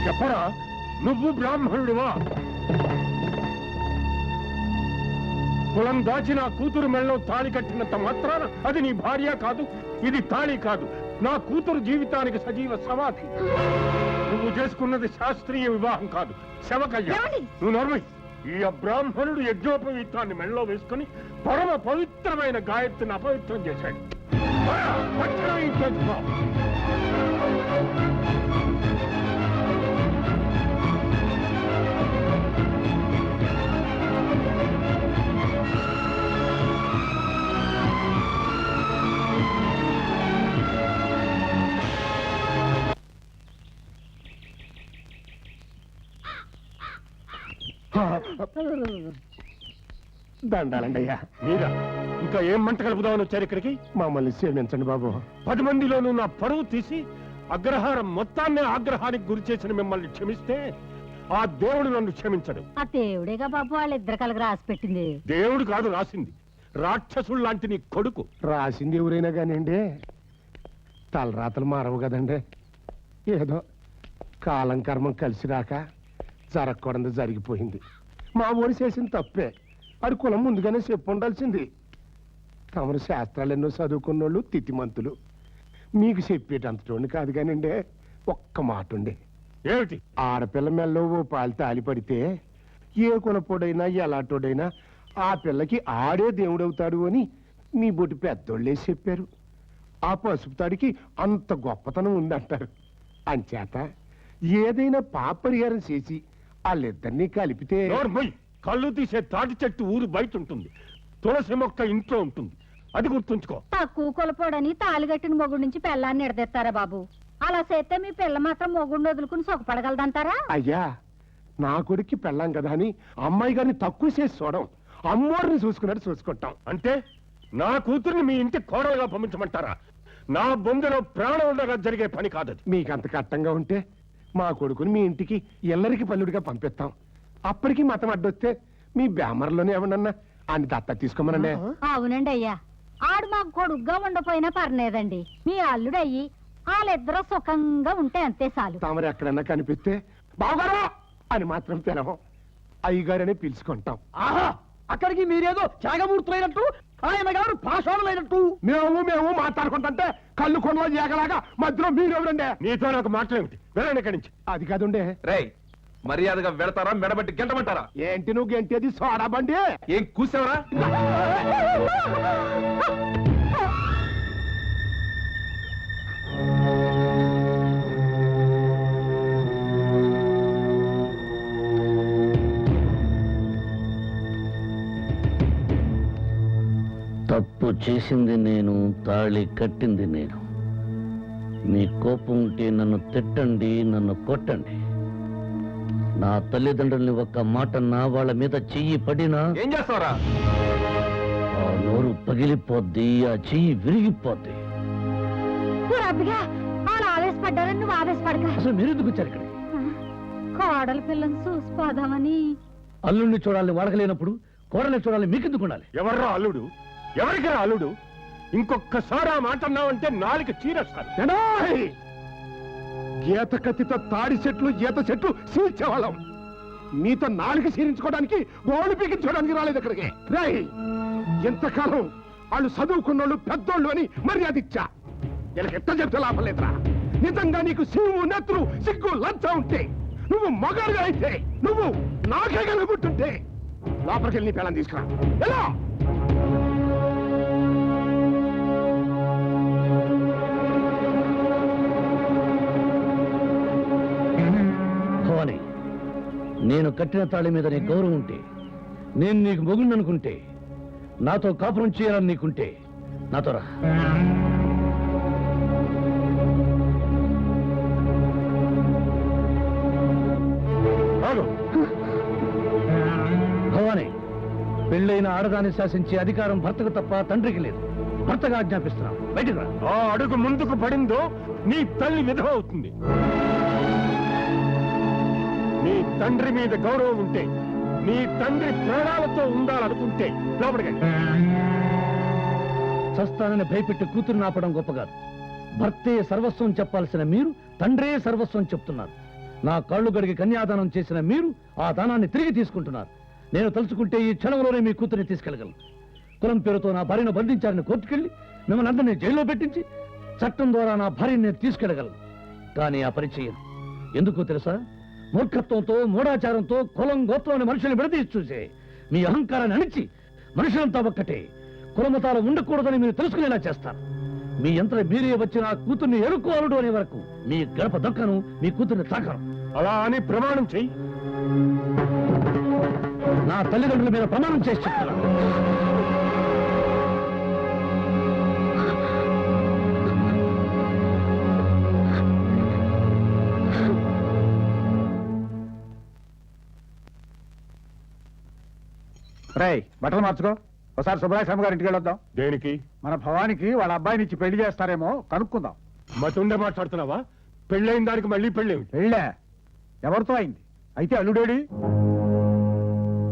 చెప్పరా, నువ్వు బ్రాహ్మణుడివా? కులం దాచి నా కూతురు మెళ్ళలో తాళి కట్టినంత మాత్రాన అది నీ భార్య కాదు, ఇది తాళి కాదు, నా కూతురు జీవితానికి సజీవ సమాధి. నువ్వు చేసుకున్నది శాస్త్రీయ వివాహం కాదు, శవకల్యాణం. నువ్వు నర్మై. ఈ అబ్రాహ్మణుడు యజ్ఞోపవీతాన్ని మెళ్ళలో వేసుకుని పరమ పవిత్రమైన గాయత్రిని అపవిత్రం చేశాడు. తక్షణం ఇంట్లోకి పో. దండాలండి అయ్యా. మీరా ఇంకా ఏం మంట కలుపుదామని వచ్చారు ఇక్కడికి? మమ్మల్ని క్షమించండి బాబు. 10 మందిలోనూ నా పరువు తీసి అగ్రహారం మొత్తాన్ని ఆగ్రహానికి గురి చేసిన మిమ్మల్ని క్షమిస్తే ఆ దేవుడు నన్ను క్షమించడు. ఆ దేవుడేగా బాబు వాళ్ళిద్దరు కలగ రాసి పెట్టింది. దేవుడు కాదు రాసింది, రాక్షసుడు లాంటి నీ కొడుకు. రాసింది ఎవరైనా కానివ్వండి, తలరాతలు మారవు కదండి. ఏదో కాలం కర్మం కలిసి రాక జరగకూడదు జరిగిపోయింది. మా ఊరు చేసిన తప్పే, అది కులం ముందుగానే చెప్పు ఉండాల్సింది. తమరు శాస్త్రాలు ఎన్నో చదువుకున్నోళ్ళు తితిమంతులు, మీకు చెప్పేటంతటోని కాదు కానివ్వండి. ఒక్క మాట ఉండే, ఏమిటి? ఆడపిల్ల మెల్లో ఓ పాలు తాలి పడితే ఏ కులపోడైనా ఎలాంటోడైనా ఆ పిల్లకి ఆడే దేవుడవుతాడు అని మీ బొట్టి పెద్దోళ్ళే చెప్పారు. ఆ పసుపు తాడికి అంత గొప్పతనం ఉందంటారు. అంచేత ఏదైనా పాపరిహారం చేసి వాళ్ళిద్దరినీ కలిపితే. నోర్మోయ్, కళ్ళు తీసే తాటి చెట్టు ఊరు బయట ఉంటుంది, తులసి మొక్క ఇంట్లో ఉంటుంది, అది గుర్తుంచుకో. తక్కువ కొలపోడని తాలిగట్టిన మొగుడు నుంచి పెళ్ళాన్ని ఎడదెత్తారా బాబు? అలా చేస్తే మీ పిల్ల మాత్రం మొగుడిని వదులుకుని సుఖపడగలదంటారా? అయ్యా, నా కొడుక్కి పెళ్ళాం కదా అని అమ్మాయి గారిని తక్కువ చేసి చూడం, అమ్మోరిని చూసుకున్నట్టు చూసుకుంటాం. అంటే నా కూతుర్ని మీ ఇంటి కోడలుగా పంపించమంటారా? నా బొందలో ప్రాణం ఉండగా జరిగే పని కాదది. మీకంత కట్టంగా ఉంటే మా కొడుకుని మీ ఇంటికి ఎల్లరికి పల్లుడిగా పంపిస్తాం. అప్పటికి మతం అడ్డొస్తే మీ బ్యామర్లోనే ఏమన్నా అని దత్త తీసుకోమనండి. అవునండి అయ్యా, ఆడు మాకు కొడుగ్గా ఉండపోయినా పర్లేదండి. మీ అల్లుడయ్యి వాళ్ళిద్దరూ సుఖంగా ఉంటే అంతే చాలు. తమరు ఎక్కడన్నా కనిపిస్తే బావగారు అని మాత్రం పిలవం, అయ్యగారనే పిలుచుకుంటాం. ఆహా, అక్కడికి మీరేదో త్యాగమూర్తులైనట్టు, ఆయన గారు పాషాణులైనట్టు. మేము మాట్లాడుకుంటుంటే కళ్ళు కొండలో ఏగలాగా మధ్యలో మీరెవరండి? నీతో నాకు మాట్లాడేమిటి? వెళ్ళండి ఇక్కడి నుంచి. అది కాదుండే. రేయ్, మర్యాదగా వెడతారా మెడబట్టి గంటమంటారా? ఏంటి నువ్వు గెంటేది సోడా బండి? ఏం కూసావరా? తప్పు చేసింది నేను, తాళి కట్టింది నేను. మీ కోపం ఉంటే నన్ను తిట్టండి, నన్ను కొట్టండి. నా తల్లిదండ్రుల్ని ఒక్క మాటన్నా, వాళ్ళ మీద చెయ్యి పడినా ఏం చేస్తావరా? ఆ నోరు పగిలిపోద్ది, ఆ చెయ్యి విరిగిపోద్ది. అబ్బిగా వాళ్ళు ఆవేశపడ్డారని నువ్వు ఆవేశపడక. అసలు మీరెందుకు వచ్చారు ఇక్కడ? కోడల పిల్లని చూసిపోదామని. అల్లుడిని చూడాలని వాళ్ళకి లేనప్పుడు కోడల్ని చూడాలని మీకెందుకు ఉండాలి? ఎవర్రా అల్లుడు? ఎవరికి రా అల్లుడు? ఇంకొక్కసారి ఆ మాట అన్నావంటే నాలుగు చీరేస్తాను. ఏనాయ్! ఈత కత్తితో తాడి చెట్లు ఈత చెట్లు సీల్చేవాళ్ళం. మీతో నాలుగు సీరించుకోవడానికి గోళ్ళు పీకించుకోవడానికి రాలేదు ఇక్కడికి. రేయ్, ఎంతకాలం వాళ్ళు చదువుకున్నోళ్ళు పెద్దోళ్ళు అని మర్యాద ఇచ్చా. వీళ్ళకి ఎట్ట చెప్తే లాభం లేదురా. నిజంగా నీకు సిగ్గు నెత్తురు సిగ్గు లజ్జ ఉంటే, నువ్వు మగారుగా అయితే, నువ్వు నాకే కలుగుతుంటే లోపలికి వెళ్ళి నీ పిల్లని తీసుకురా. ఎలా? భవాని, నేను కట్టిన తాళి మీద నీ గౌరవం ఉంటే, నేను నీకు మొగుడిని అనుకుంటే, నాతో కాపురం చేయాలని నీకుంటే నాతో రా. భవాని, పెళ్ళైన ఆడదాన్ని శాసించే అధికారం భర్తకు తప్ప తండ్రికి లేదు. భర్తగా ఆజ్ఞాపిస్తున్నాం, బయటకు రా. ఆ అడుగు ముందుకు పడిందో నీ తల్లి విధవ అవుతుంది. నీ తండ్రి మీద గౌరవం ఉంటే, నీ తండ్రి ప్రాణాలతో ఉండాలనుకుంటే లోపలికి చస్తానని భయపెట్టి కూతురు ఆపడం గొప్ప కాదు. భర్తే సర్వస్వం చెప్పాల్సిన మీరు తండ్రే సర్వస్వం చెప్తున్నారు. నా కాళ్ళు గడిగి కన్యాదానం చేసిన మీరు ఆ దానాన్ని తిరిగి తీసుకుంటున్నారు. నేను తలుచుకుంటే ఈ క్షణంలోనే మీ కూతుర్ని తీసుకెళ్ళగలను. కులం పేరుతో నా భార్యను బంధించారని కోర్టుకెళ్ళి మిమ్మల్ని అందరినీ జైల్లో పెట్టించి చట్టం ద్వారా నా భార్యని నేను తీసుకెళ్ళగలను. కానీ ఆ పని చేయను. ఎందుకో తెలుసా? మూర్ఖత్వంతో మూఢాచారంతో కులం గోత్రం మనుషుల్ని విడదీసి చూసే మీ అహంకారాన్ని అణిచి మనుషులంతా ఒక్కటే, కులమతాలు ఉండకూడదని మీరు తెలుసుకునేలా చేస్తారు. మీ యంత్ర మీరే వచ్చి నా కూతుర్ని ఎరుకోవాలడు అనే వరకు మీ గడప దక్కను, మీ కూతుర్ని తాకను. అలా అని ప్రమాణం చెయ్యి. నా తల్లిదండ్రుల మీద ప్రమాణం చేసి చెప్తున్నాను. రేయ్ బట్టలు మార్చుకో, ఒకసారి సుబ్బరాయ గారి ఇంటికి వెళ్ళొద్దాం. దేనికి? మన భవానికి వాళ్ళ అబ్బాయిని ఇచ్చి పెళ్లి చేస్తారేమో కనుక్కుందాం. మతుండే మాట్లాడుతున్నావా? పెళ్ళైన దానికి మళ్ళీ పెళ్ళేమిటి? పెళ్ళే ఎవరితో అయింది? అయితే అల్లుడేడి?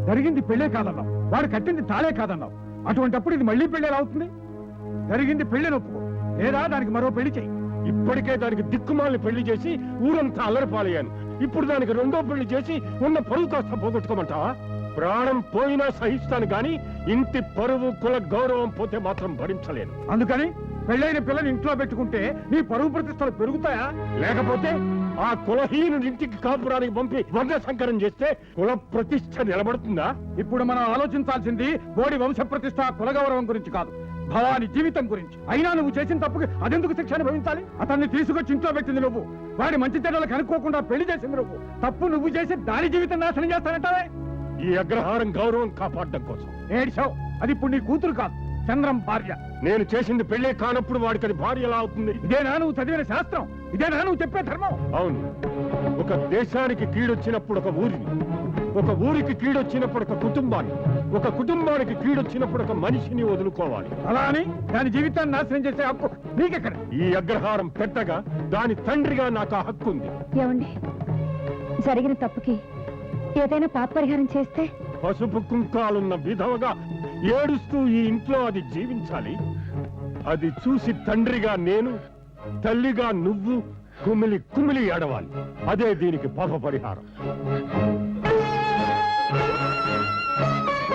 జరిగింది పెళ్ళే కాదన్నావు, వాడు కట్టింది తాళే కాదన్నావు. అటువంటప్పుడు ఇది మళ్ళీ పెళ్ళేలా అవుతుంది? జరిగింది పెళ్లి నొప్పుకో, లేదా దానికి మరో పెళ్లి చెయ్యి. ఇప్పటికే దానికి దిక్కుమాలని పెళ్లి చేసి ఊరంతా అల్లరిపాలయ్యాను. ఇప్పుడు దానికి రెండో పెళ్లి చేసి ఉన్న పరువు కాస్త పోగొట్టుకోమంటావా? ప్రాణం పోయినా సహిస్తాను గాని ఇంటి పరువు కుల గౌరవం పోతే మాత్రం భరించలేను. అందుకని పెళ్ళైన పిల్లని ఇంట్లో పెట్టుకుంటే నీ పరువు ప్రతిష్టలు పెరుగుతాయా? లేకపోతే ఆ కులహీనుడి ఇంటికి కాపురానికి పంపి వర్ణ సంకరం చేస్తే కుల ప్రతిష్ట నిలబడుతుందా? ఇప్పుడు మనం ఆలోచించాల్సింది బోడి వంశ ప్రతిష్ట కుల గౌరవం గురించి కాదు, భవాని జీవితం గురించి. అయినా నువ్వు చేసిన తప్పుకి అదెందుకు శిక్ష అనుభవించాలి? అతన్ని తీసుకొచ్చి ఇంట్లో పెట్టింది నువ్వు, వాడి మంచి చెడ్డలు కనుక్కోకుండా పెళ్లి చేసింది నువ్వు. తప్పు నువ్వు చేసి దాని జీవితం నాశనం చేస్తానంటావే? ఈ అగ్రహారం గౌరవం కాపాడడం కోసం ఏడ్చావు. అది ఇప్పుడు నీ కూతురు కాదు, చంద్రం భార్య. నేను చేసింది పెళ్లే కానప్పుడు వాడికి అది భార్య ఎలా అవుతుంది? ఇదేనా నువ్వు చదివిన శాస్త్రం? ఇదేనా నువ్వు చెప్పే ధర్మం? అవును, ఒక దేశానికి కీడొచ్చినప్పుడు ఒక ఊరిని, ఒక ఊరికి కీడొచ్చినప్పుడు ఒక కుటుంబాన్ని, ఒక కుటుంబానికి కీడొచ్చినప్పుడు ఒక మనిషిని వదులుకోవాలి. అలా అని దాని జీవితాన్ని నాశనం చేసే హక్కు నీకెక్కడ? ఈ అగ్రహారం పెట్టగా దాని తండ్రిగా నాకు ఆ హక్కు ఉంది. ఏమండి, జరిగిన తప్పుకి ఏదైనా పాప పరిహారం చేస్తే? పసుపు కుంకాలున్న విధవగా ఏడుస్తూ ఈ ఇంట్లో అది జీవించాలి. అది చూసి తండ్రిగా నేను, తల్లిగా నువ్వు కుమిలి కుమిలి ఏడవాలి. అదే దీనికి పాప పరిహారం.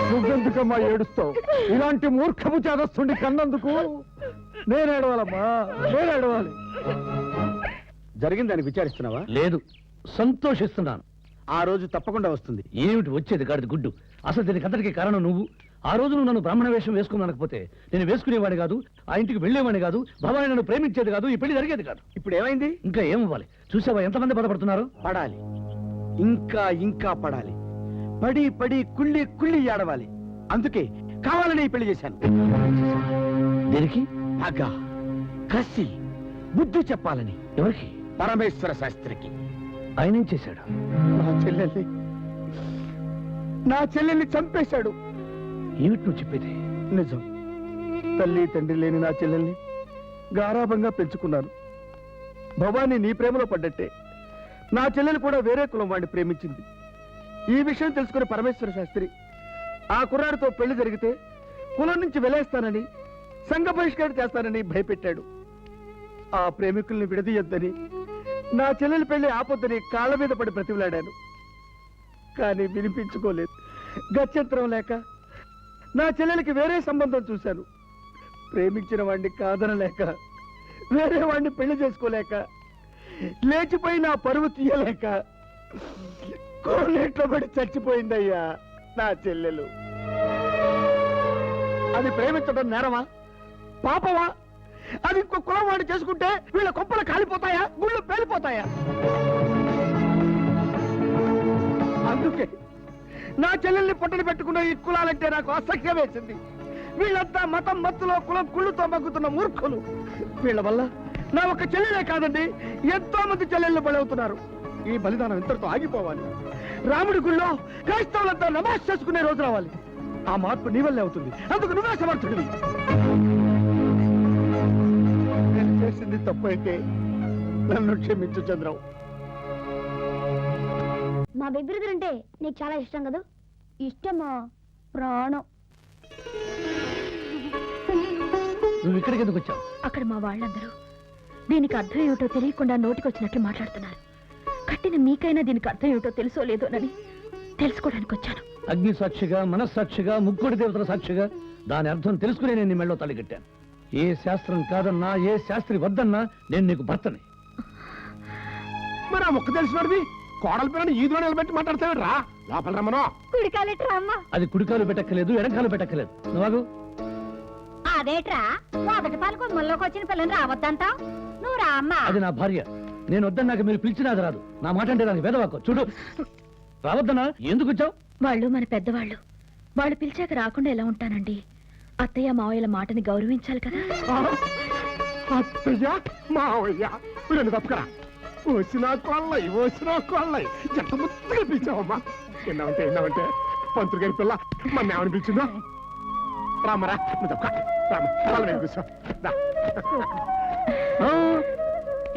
నువ్వెందుకమ్మా ఏడుస్తావు? ఇలాంటి మూర్ఖము చేదస్తుండి కన్నందుకు నేనేడవాలమ్మా, నేనేడవాలి. జరిగింది దానికి విచారిస్తున్నావా? లేదు, సంతోషిస్తున్నాను. ఆ రోజు తప్పకుండా వస్తుంది. ఏమిటి వచ్చేది గాడిద గుడ్డు? అసలు దీనికి అంతటికీ కారణం నువ్వు. ఆ రోజు నువ్వు నన్ను బ్రాహ్మణ వేషం వేసుకున్నానకపోతే నేను వేసుకునేవాడిని కాదు, ఆ ఇంటికి వెళ్లేవాడిని కాదు, భవాని నన్ను ప్రేమించేది కాదు, ఈ పెళ్లి జరిగేది కాదు. ఇప్పుడు ఏమైంది? ఇంకా ఏమవ్వాలి? చూసావా ఎంతమంది బాధపడుతున్నారు? పడాలి, ఇంకా ఇంకా పడాలి. పడి పడి కుళ్ళి కుళ్ళి ఏడవాలి. అందుకే కావాలని ఈ పెళ్లి చేశాను. దేనికి? పగ, కసి, బుద్ధి చెప్పాలని. ఎవరికి? పరమేశ్వర శాస్త్రికి. ఆయన ఏం చేశాడు? నా చెల్లెల్ని చంపేశాడు. ఏమిటి నువ్వు చెప్పేది? నిజం. తల్లి తండ్రి లేని నా చెల్లెల్ని గారాభంగా పెంచుకున్నాను. భవాని నీ ప్రేమలో పడ్డట్టే నా చెల్లెలు కూడా వేరే కులం వాడిని ప్రేమించింది. ఈ విషయం తెలుసుకుని పరమేశ్వర శాస్త్రి ఆ కుర్రాడితో పెళ్లి జరిగితే కులం నుంచి వెలేస్తానని, సంఘ బహిష్కరణ చేస్తానని భయపెట్టాడు. ఆ ప్రేమికుల్ని విడదీయొద్దని, నా చెల్లెలి పెళ్లి ఆపొద్దని కాళ్ళ మీద పడి బ్రతిమలాడాను. కానీ వినిపించుకోలేదు. గత్యంతరం లేక నా చెల్లెలికి వేరే సంబంధం చూశాను. ప్రేమించిన వాడిని కాదనలేక, వేరే వాడిని పెళ్లి చేసుకోలేక, లేచిపోయి నా పరువు తీయలేక కోనేట్లో పడి చచ్చిపోయిందయ్యా నా చెల్లెలు. అది ప్రేమించడం నేరమా, పాపమా? అది ఇంకో కులం వాడు చేసుకుంటే వీళ్ళ కొంపలు కాలిపోతాయా, గుళ్ళు పేలిపోతాయా? అందుకే నా చెల్లెల్ని పొట్టలు పెట్టుకున్న ఈ కులాలంటే నాకు అసహ్యం వేసింది. వీళ్ళంతా మతం మత్తులో కులం కుళ్ళుతో మగ్గుతున్న మూర్ఖులు. వీళ్ళ వల్ల నా ఒక చెల్లెలే కాదండి, ఎంతో మంది చెల్లెళ్ళు బలవుతున్నారు. ఈ బలిదానం ఇంతటితో ఆగిపోవాలి. రాముడి గుళ్ళో క్రైస్తవులంతా నమాజ్ చేసుకునే రోజు రావాలి. ఆ మార్పు నీ వల్లే అవుతుంది. అందుకు నువ్వే సమర్థుడివి. నేను చేసింది తప్పు అయితే నన్ను క్షమించు చంద్రం. మా బిగ్ బ్రదర్ అంటే నీకు చాలా ఇష్టం కదా? ఇష్టమా? ప్రాణం. నువ్వు ఇక్కడికి ఎందుకు వచ్చావు? అక్కడ మా వాళ్ళందరూ దీనికి అర్థం ఏమిటో తెలియకుండా నోటికొచ్చినట్లు మాట్లాడుతున్నారు. కట్టిన మీకైనా దీనికి అర్థం ఏమిటో తెలుసో లేదోనని తెలుసుకోవడానికి వచ్చాను. అగ్ని సాక్షిగా, మనస్సాక్షిగా, ముగ్గురు దేవతల సాక్షిగా దాని అర్థం తెలుసుకునే నేను నీ మెళ్ళో తలగట్టాను. ఏ శాస్త్రం కాదన్నా, ఏ శాస్త్రి వద్దన్నా నేను నీకు భర్తని. మరి ఆ మొక్క తెలిసినది కోడల పిల్లని ఈదులో నిలబెట్టి మాట్లాడతావు రా. లోపల రమ్మను. కుడికాలెట్రా అమ్మా? అది కుడికాలు పెట్టక్కలేదు, ఎడకాలు పెట్టక్కలేదు. నువ్వు అదేట్రా మొదటి పాలు కొమ్మల్లోకి వచ్చిన పిల్లని రావద్దంటావు? నువ్వు రా అమ్మా. అది నా భార్య. నేను వద్దన్నాక మీరు పిలిచినాది రాదు. నా మాట అంటే నాకు వేదవాకు. చూడు, రావద్దనా? ఎందుకు వచ్చావు? వాళ్ళు మన పెద్దవాళ్ళు. వాళ్ళు పిలిచాక రాకుండా ఎలా ఉంటానండి? అత్తయ్య మావయ్యల మాటని గౌరవించాలి కదా. అత్తయ్య మావయ్య వీళ్ళని తప్పకరా. వచ్చినా కొల్లై, వచ్చినా కొల్లై జట్ట ముద్దగా పిలిచావమ్మా. ఎన్నావంటే పంతులు గారి పిల్ల మన ఏమని పిలిచిందో రామరా నువ్వు తప్ప రామ వాళ్ళ మీద కూర్చో రా.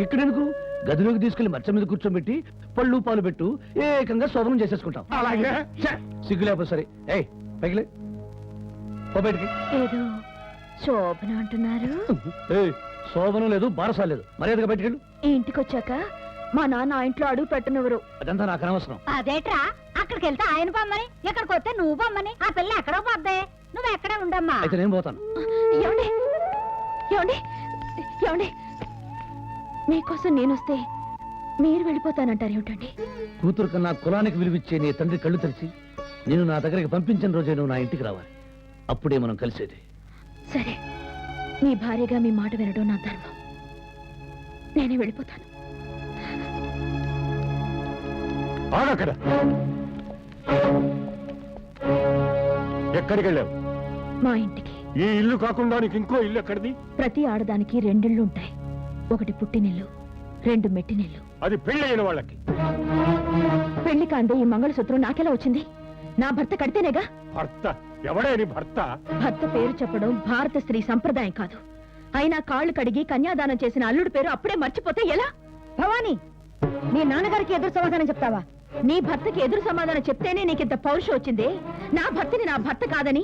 ఇక్కడెందుకు గదిలోకి తీసుకెళ్లి మంచం మీద కూర్చోబెట్టి పళ్ళు పాలు పెట్టు ఏకంగా శోభనం చేసేసుకుంటాం. అలాగే సిగ్గు లేకపోతే సరే. ఏయ్ పైకిలే, పో బయటికి. ఏదో శోభన అంటున్నారు. ఏయ్ శోభనం లేదు, బారసా లేదు, మర్యాదగా బయటికి వెళ్ళు. ఈ ఇంటికి వచ్చాక మా నాన్న ఆ ఇంట్లో అడుగు పెట్టనివ్వరు. అదంతా నాకు అనవసరం. అదేట్రా అక్కడికి వెళ్తే ఆయన పమ్మని, ఇక్కడికి వస్తే నువ్వు పమ్మని. ఆ పిల్ల ఎక్కడో పోద్దే, నువ్వు ఎక్కడే ఉండమ్మా. అయితే నేను పోతాను. ఏమండి ఏమండి ఏమండి, మీకోసం నేనొస్తే మీరు వెళ్ళిపోతానంటారు ఏమిటండి? కూతురు కన్నా కులానికి విలువిచ్చే నీ తండ్రి కళ్ళు తెరిచి నేను నా దగ్గరికి పంపించిన రోజే నువ్వు నా ఇంటికి రావాలి. అప్పుడే మనం కలిసేది. సరే, మీ భార్యగా మీ మాట వినడం నా ధర్మం. నేనే వెళ్ళిపోతాను. ఆగక్కడ. ఎక్కడికి వెళ్ళావు? మా ఇంటికి. ఈ ఇల్లు కాకుండా నీకు ఇంకో ఇల్లు ఎక్కడిది? ప్రతి ఆడదానికి రెండిళ్ళు ఉంటాయి. ఒకటి పుట్టినిల్లు, రెండు మెట్టినిల్లు. అది పెళ్ళైన వాళ్ళకి. పెళ్లి కాందే ఈ మంగళసూత్రం నాకెలా వచ్చింది? నా భర్త కడితేనేగా. భర్త ఎవడేని భర్త? భర్త పేరు చెప్పడం భారత స్త్రీ సంప్రదాయం కాదు. అయినా కాళ్ళు కడిగి కన్యాదానం చేసిన అల్లుడి పేరు అప్పుడే మర్చిపోతే ఎలా? భవానీ, నీ నాన్నగారికి ఎదురు సమాధానం చెప్తావా? నీ భర్తకి ఎదురు సమాధానం చెప్తేనే నీకింత పౌరుషం వచ్చింది. నా భర్తని నా భర్త కాదని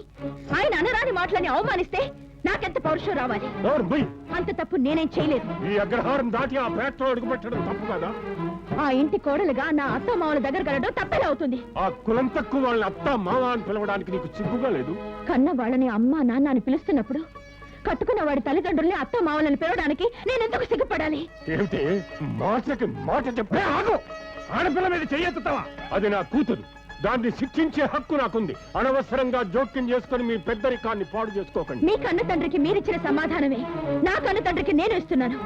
ఆయన అనరాని మాటలని అవమానిస్తే నాకెంత పౌరుషం రావాలి? నోరు మూయ్. అంత తప్పు నేనేం చేయలేదు. ఈ అగ్రహారం దాటి ఆ పేటలో అడుగుపెట్టడం తప్పు కదా? ఆ ఇంటి కోడలుగా నా అత్త మామల దగ్గర కలడం తప్పేలా అవుతుంది. ఆ కులం తక్కువ వాళ్ళని అత్త మామ అని పిలవడానికి నీకు సిగ్గుగా లేదు? కన్న వాళ్ళని అమ్మ నాన్న అని పిలుస్తున్నప్పుడు కట్టుకున్న వాడి తల్లిదండ్రుల్ని అత్త మామలని పిలవడానికి నేనెందుకు సిగ్గుపడాలి? ఏమిటి మాటకి మాట చెప్పే? ఆగు! ఆడపిల్ల మీద చెయ్యెత్తుతావా? అది నా కూతురు. దాన్ని శిక్షించే హక్కు నాకుంది. అనవసరంగా జోక్యం చేసుకుని మీ పెద్దరికాన్ని పాడు చేసుకోకండి. మీ కన్న తండ్రికి మీరిచ్చిన సమాధానమే నా కన్న తండ్రికి నేను ఇస్తున్నాను.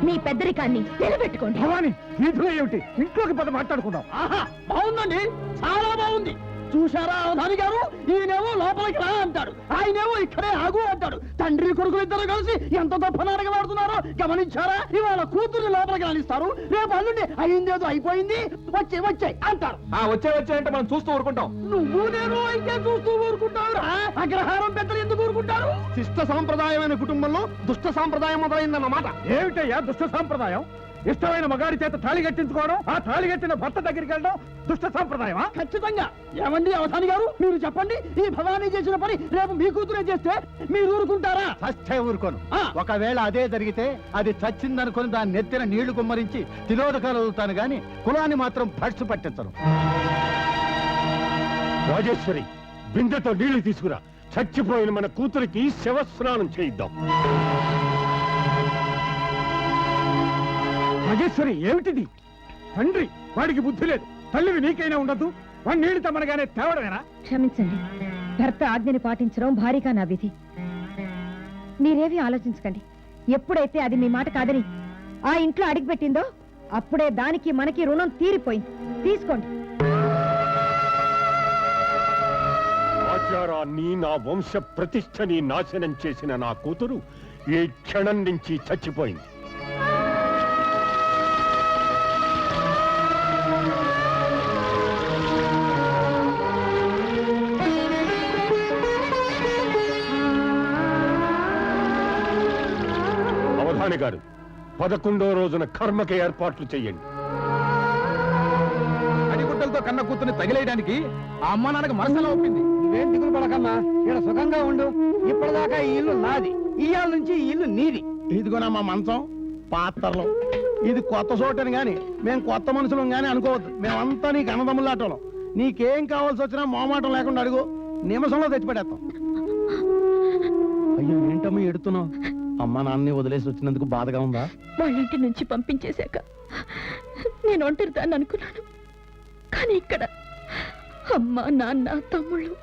మీ పెద్దరికాన్ని నిలబెట్టుకోండి. భవాని, వీధిలో ఏమిటి? ఇంట్లోకి పద మాట్లాడుకుందాం. ఆహా, బాగుందండి, చాలా బాగుంది. చూశారా అవధాని గారు? ఈయనేమో లోపలికి రా అంటాడు, ఆయనేమో ఇక్కడే ఆగు అంటాడు. తండ్రి కొడుకులు ఇద్దరు కలిసి ఎంత గొప్ప నాటకం ఆడుతున్నారో గమనించారా? ఇవాళ కూతుర్ని లోపలికి రానిస్తారు, రేపు అల్లుండి అయిందేదో అయిపోయింది వచ్చే అంటారు. వచ్చే అంటే మనం చూస్తూ ఊరుకుంటాం. నువ్వు నేను అయితే చూస్తూ ఊరుకుంటావు. అగ్రహారం పెద్దలు ఎందుకు ఊరుకుంటారు? శిష్ట సాంప్రదాయమైన కుటుంబంలో దుష్ట సాంప్రదాయం మొదలైందన్నమాట. ఏమిటయ్యా దుష్ట సాంప్రదాయం? ఇష్టమైన మగాడి చేత తాళి కట్టించుకోవడం, ఆ తాళి కట్టిన భర్త దగ్గరికి వెళ్ళడం దుష్ట సాంప్రదాయమా? ఖచ్చితంగా. ఏమండి అవధాని గారు, మీరు చెప్పండి, ఈ భవానీ చేసిన పని రేపు మీ కూతురే చేస్తే మీరు ఊరుకుంటారా? చస్తే ఊరుకోను. ఒకవేళ అదే జరిగితే అది చచ్చిందనుకుని దాన్ని నెత్తిన నీళ్లు కుమ్మరించి తిలోదకాలు వదులుతాను గాని కులాన్ని మాత్రం భ్రష్టు పట్టించను. రాజేశ్వరి, బిందెతో నీళ్లు తీసుకురా. చచ్చిపోయిన మన కూతురికి శవస్నానం చేయిద్దాం. రాజేశ్వరి, ఏమిటిది? తండ్రి వాడికి బుద్ధి లేదు, తల్లివి నీకైనా ఉండదు. వాడి నీళ్లు తమ్మనగానే తేవడమేనా? క్షమించండి, భర్త ఆజ్ఞని పాటించడం భారీగా నా విధి. మీరేవి ఆలోచించకండి. ఎప్పుడైతే అది మీ మాట కాదని ఆ ఇంట్లో అడిగిపెట్టిందో అప్పుడే దానికి మనకి రుణం తీరిపోయింది. తీసుకోండి. ఆచారాన్ని, నా వంశ ప్రతిష్టని నాశనం చేసిన నా కూతురు ఈ క్షణం నుంచి చచ్చిపోయింది. అవధాని గారు, 11వ రోజున కర్మకి ఏర్పాట్లు చెయ్యండి. అడిగుట్టలతో కన్న కూతుర్ని తగిలేయడానికి ఆ అమ్మ నాన్నకి మనసులో ఒప్పింది. నువ్వేం దిగులు పడకమ్మా, ఇక్కడ సుఖంగా ఉండు. ఇప్పటిదాకా ఈ ఇల్లు నాది, ఇయ్యాల నుంచి ఈ ఇల్లు నీది. ఇదిగోనమ్మా మంచం, పాత్రలు. ఇది కొత్త చోటని గాని మేము కొత్త మనుషులం గాని అనుకోవద్దు. మేమంతా నీకు అన్నదమ్ములాటం. నీకేం కావాల్సి వచ్చినా మోమాటం లేకుండా అడుగు, నిమిషంలో తెచ్చిపెడేస్తాం. అయ్యో, ఏంటమ్మా ఎడుతున్నావు? అమ్మ నాన్నని వదిలేసి వచ్చినందుకు బాధగా ఉందా? వాళ్ళింటి నుంచి పంపించేశాక నేను ఒంటరిదాన్ని అనుకున్నాను. కానీ ఇక్కడ అమ్మ నాన్న తమ్ముళ్ళు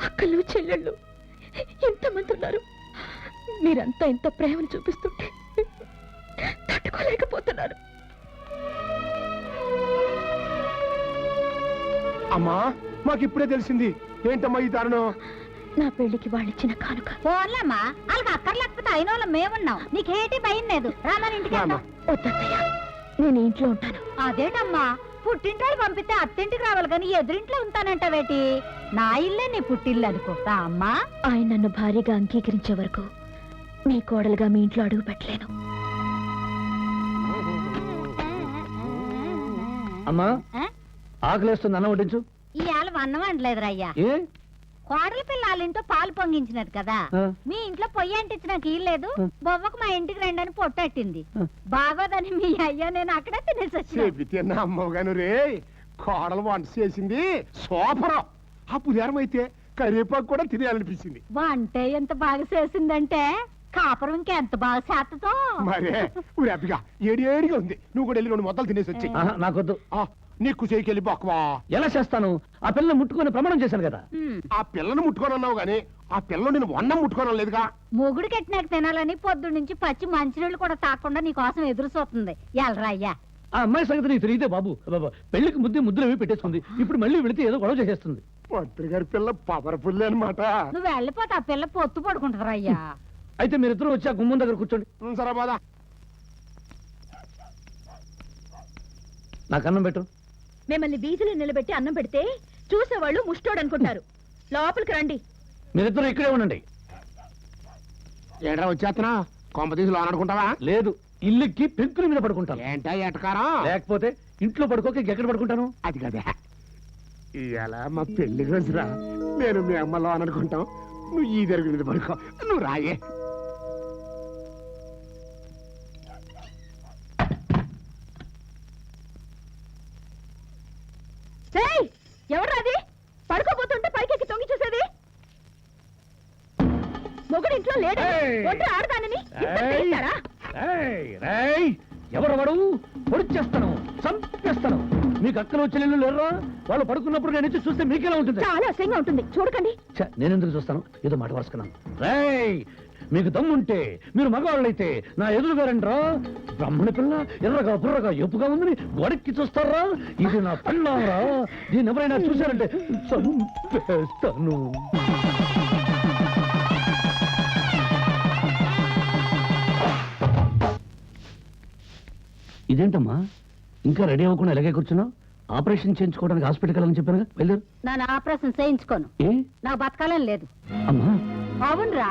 అక్కలు చెల్లెళ్ళు ఎంతమంది ఉన్నారు. మీరంతా ఇంత ప్రేమను చూపిస్తుంటే తట్టుకోలేకపోతున్నారు. అమ్మా, మాకిప్పుడే తెలిసింది. ఏంటమ్మా ఈ దారుణం? నా పెళ్లికి వాళ్ళిచ్చిన కానుక. ఫోన్లమ్మా, వాళ్ళకి అక్కర్లేకపోతే అయిన వాళ్ళం మేమున్నాం. నీకేటి భయం లేదు. రామని ఇంటికి రామా. వద్దత్తయ్య, నేను ఇంట్లో ఉంటాను. అదేటమ్మా, పుట్టింటి పంపితే అత్తింటికి రావాలి కానీ ఎదురింట్లో ఉంటానంటావేటి? నా ఇల్లే నీ పుట్టిల్లు అనుకో అమ్మా. ఆయన నన్ను భార్యగా అంగీకరించే వరకు మీ కోడలుగా మీ ఇంట్లో అడుగు పెట్టలేను. అమ్మా ఆకలేస్తుంది, అన్నం వడ్డించు. ఇవాళ అన్నం అనలేదురా అయ్యా. ఏ కోడల పిల్లలింటో పాలు పొంగించినట్టు కదా, ఆ. మీ ఇంట్లో పొయ్యి అంటించినాక ఇల్లేదు, బొవ్వకు మా ఇంటికి రండి పొట్టట్టింది. బాగోదని మీ అయ్యా నేను అక్కడే తినేసి వచ్చిన. చెబితే నా అమ్మగాను రే, కోడలు వంట చేసింది సూపర్. ఆ పులిహారం అయితే కరివేపాకు కూడా తినేయాలనిపించింది. వంట ఎంత బాగా చేసిందంటే కాపురం ఇంకెంత బాగా చేస్తతో. మరే హ్యాపీగా ఏడిగా ఉంది. నువ్వు కూడా వెళ్ళి 2 మొత్తాలు తినేసి వచ్చి. ఆహా, నాకొద్దు. నీకు చేయికెళ్ళి బాక్వా. ఎలా చేస్తాను? ఆ పిల్లని ముట్టుకొని ప్రమాణం చేశాను కదా. ఆ పిల్లను ముట్టుకొని అన్నావు గానీ ఆ పిల్లని నేను వన్నం ముట్టుకోను లేదుగా. మొగుడు కట్టినాక తినాలని పొద్దు నుంచి పచ్చి మంచినీళ్ళు కూడా తాకుండా నీ కోసం ఎదురు చూస్తుంది. ఎలరా అయ్యా. ఆ అమ్మాయి సంగతి నీకు తెలియదే బాబు. పెళ్లికి ముద్దులు అవి పెట్టేస్తుంది. ఇప్పుడు మళ్ళీ వెళితే ఏదో గొడవ చేసేస్తుంది. మంత్రి గారి పిల్ల పవర్ఫుల్ అనమాట. నువ్వు వెళ్ళిపోతే ఆ పిల్ల పొత్తు పడుకుంటారా అయ్యా. అయితే మీరిద్దరూ వచ్చి ఆ గుమ్మం దగ్గర కూర్చోండి. సరే బాదా. నాకు అన్నం పెట్టు. మిమ్మల్ని వీధిలో నిలబెట్టి అన్నం పెడితే చూసేవాళ్ళు ముష్టోడు అనుకుంటారు. లోపలికి రండి. మీరిద్దరూ ఇక్కడే ఉండండి. ఏడ్రా వచ్చేస్తున్నా, కొంప తీసి లోన్ అనుకుంటావా? లేదు, ఇల్లుకి పెంకుల మీద పడుకుంటాను. ఏంటా ఎటకారం? లేకపోతే ఇంట్లో పడుకోక ఇంకెక్కడ పడుకుంటాను? అది కదా ఇవాళ మా పెళ్లి రోజురా. నేను మీ అమ్మ లోన్ అనుకుంటాం, నువ్వు ఈ దగ్గర మీద పడుకో. నువ్వు రాయే. ఎవరు అది పడుకోబోతుంటే పైకెక్కి తొంగి చూసేది? మొగుడు ఇంట్లో లేడు, ఒంటరి ఆడదానని ఎవరు వాడు? పొడిచేస్తాను, చంపేస్తాను. మీకు అక్కలు చెల్లెళ్ళు లేరా? వాళ్ళు పడుకున్నప్పుడు నేను వచ్చి చూస్తే మీకెలా ఉంటుంది? చాలా అసహ్యంగా ఉంటుంది. చూడకండి. నేను ఎందుకు చూస్తాను? ఏదో మాట వరుసుకున్నాను. రేయ్, మీకు దమ్ముంటే మీరు మగవాళ్ళైతే నా ఎదురుగా రండిరా. బ్రాహ్మణ పిల్ల ఎర్రగా బుర్రగా ఎప్పుగా ఉందని గొడక్కి చూస్తారా? ఇది నా పెళ్ళారా. దీన్ని ఎవరైనా చూశారంటే చంపేస్తాను. ఇదేంటమ్మా ఇంకా రెడీ అవ్వకుండా ఎలాగే కూర్చున్నావు? ఆపరేషన్ చేయించుకోవడానికి హాస్పిటల్కి వెళ్ళని చెప్పాను. వెళ్ళారు. నేను ఆపరేషన్ చేయించుకోను. ఏ నాకు బతకాలని లేదు. అమ్మా, అవునరా,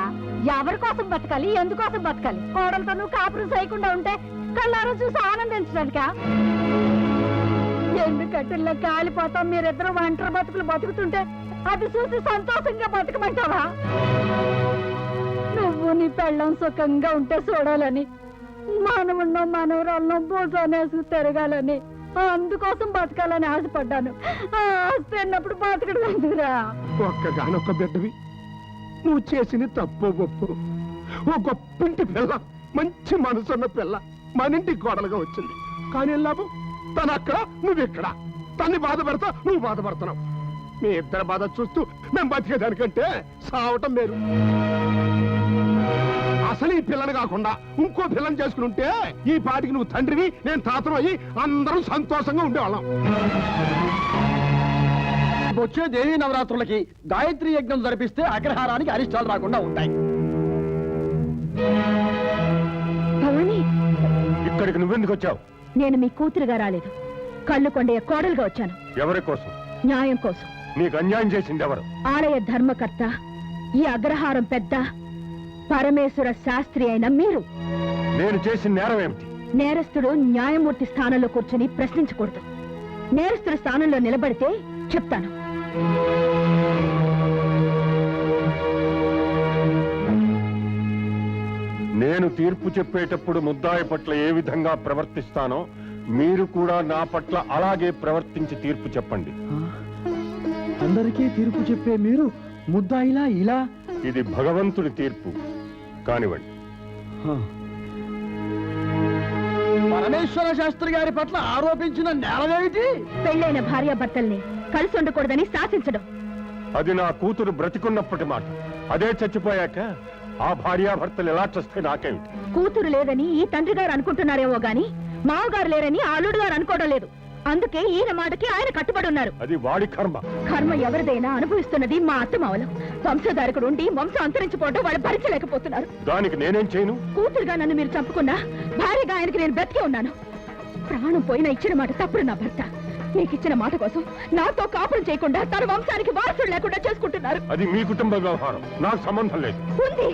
ఎవరి కోసం బతకాలి, ఎందుకోసం బతకాలి? కోడలతో నువ్వు కాపురం చేయకుండా ఉంటే కళ్ళారా చూసి ఆనందించడానిక? ఎండు కట్టుల్లో కాలిపోతాం, మీరిద్దరు ఒంటరి బతుకులు బతుకుతుంటే అది చూసి సంతోషంగా బతకమంటావా? నువ్వు నీ పెళ్ళం సుఖంగా ఉంటే చూడాలని, మనవున్నో మనవరాలను భూజానేసి తిరగాలని, అందుకోసం బతకాలని ఆశపడ్డాను. ఆస్తి అన్నప్పుడు బతకడం ఎందుకురా? ఒక్కగానొక్క బిడ్డవి, నువ్వు చేసిన తప్పు ఒప్పు. ఓ గొప్పింటి పిల్ల, మంచి మనసున్న పిల్ల మన ఇంటికి కోడలుగా వచ్చింది. కానీ లాభం, తను అక్కడ నువ్వెక్కడ. తన్ని బాధపడతా, నువ్వు బాధపడుతున్నావు. మీ ఇద్దరు బాధ చూస్తూ మేము బతికేదానికంటే సావటం మేలు. అసలు ఈ పిల్లని కాకుండా ఇంకో పిల్లని చేసుకుని ఉంటే ఈ పాటికి నువ్వు తండ్రివి, నేను తాతను అయ్యి అందరం సంతోషంగా ఉండేవాళ్ళం. వచ్చే దేవీ నవరాత్రులకి గాయత్రి యజ్ఞం జరిపిస్తే అగ్రహారానికి అరిష్టాలు రాకుండా ఉంటాయి. భవాని, ఇక్కడికి నువ్వెందుకు వచ్చావు? నేను మీ కూతురుగా రాలేదు, కళ్ళు కొండయ్య కోడలుగా వచ్చాను. ఎవరి కోసం? న్యాయం కోసం. నీకు అన్యాయం చేసింది ఎవరు? ఆలయ ధర్మకర్త, ఈ అగ్రహారం పెద్ద, పరమేశ్వర శాస్త్రి అయిన మీరు. నేను చేసిన నేరం ఏమిటి? నేరస్తుడు న్యాయమూర్తి స్థానంలో కూర్చుని ప్రశ్నించకూడదు. నేరస్తుడి స్థానంలో నిలబడితే చెప్తాను. నేను తీర్పు చెప్పేటప్పుడు ముద్దాయి పట్ల ఏ విధంగా ప్రవర్తిస్తానో మీరు కూడా నా పట్ల అలాగే ప్రవర్తించి తీర్పు చెప్పండి. అందరికీ తీర్పు చెప్పే మీరు ముద్దాయిలా ఇలా? ఇది భగవంతుడి తీర్పు కానివ్వండి. పరమేశ్వర శాస్త్రి గారి పట్ల ఆరోపించిన నేరమేమిటి? పెళ్ళైన భార్యాభర్తల్ని కలిసి ఉండకూడదని శాసించడం. అది నా కూతురు బ్రతికున్నప్పటి మాట. అదే చచ్చిపోయాక ఆ భార్యాభర్తలు ఎలా చేస్తే నాకేమిటి? కూతురు లేదని ఈ తండ్రి గారు అనుకుంటున్నారేమో గాని మావగారు లేరని అల్లుడు గారు అనుకోవడం లేదు. అందుకే ఈయన మాటకి ఆయన కట్టుబడి ఉన్నారు. అది వాడి కర్మ. కర్మ ఎవరిదైనా అనుభవిస్తున్నది మా అత్తమావలం. వంశధారకుడు ఉండి వంశం అంతరించిపోవడం వాళ్ళు భరించలేకపోతున్నారు. దానికి నేనేం చేయను? కూతురుగా నన్ను మీరు చంపుకున్నా భార్యగా ఆయనకి నేను బ్రతికే ఉన్నాను. ప్రాణం పోయినా ఇచ్చిన మాట తప్పుడు నా భర్త. నీకిచ్చిన మాట కోసం నాతో కాపురం చేయకుండా తన వంశానికి వారసుడు లేకుండా చేసుకుంటున్నారు. అది మీ కుటుంబ వ్యవహారం, నాకు సంబంధం లేదు. ఉంది.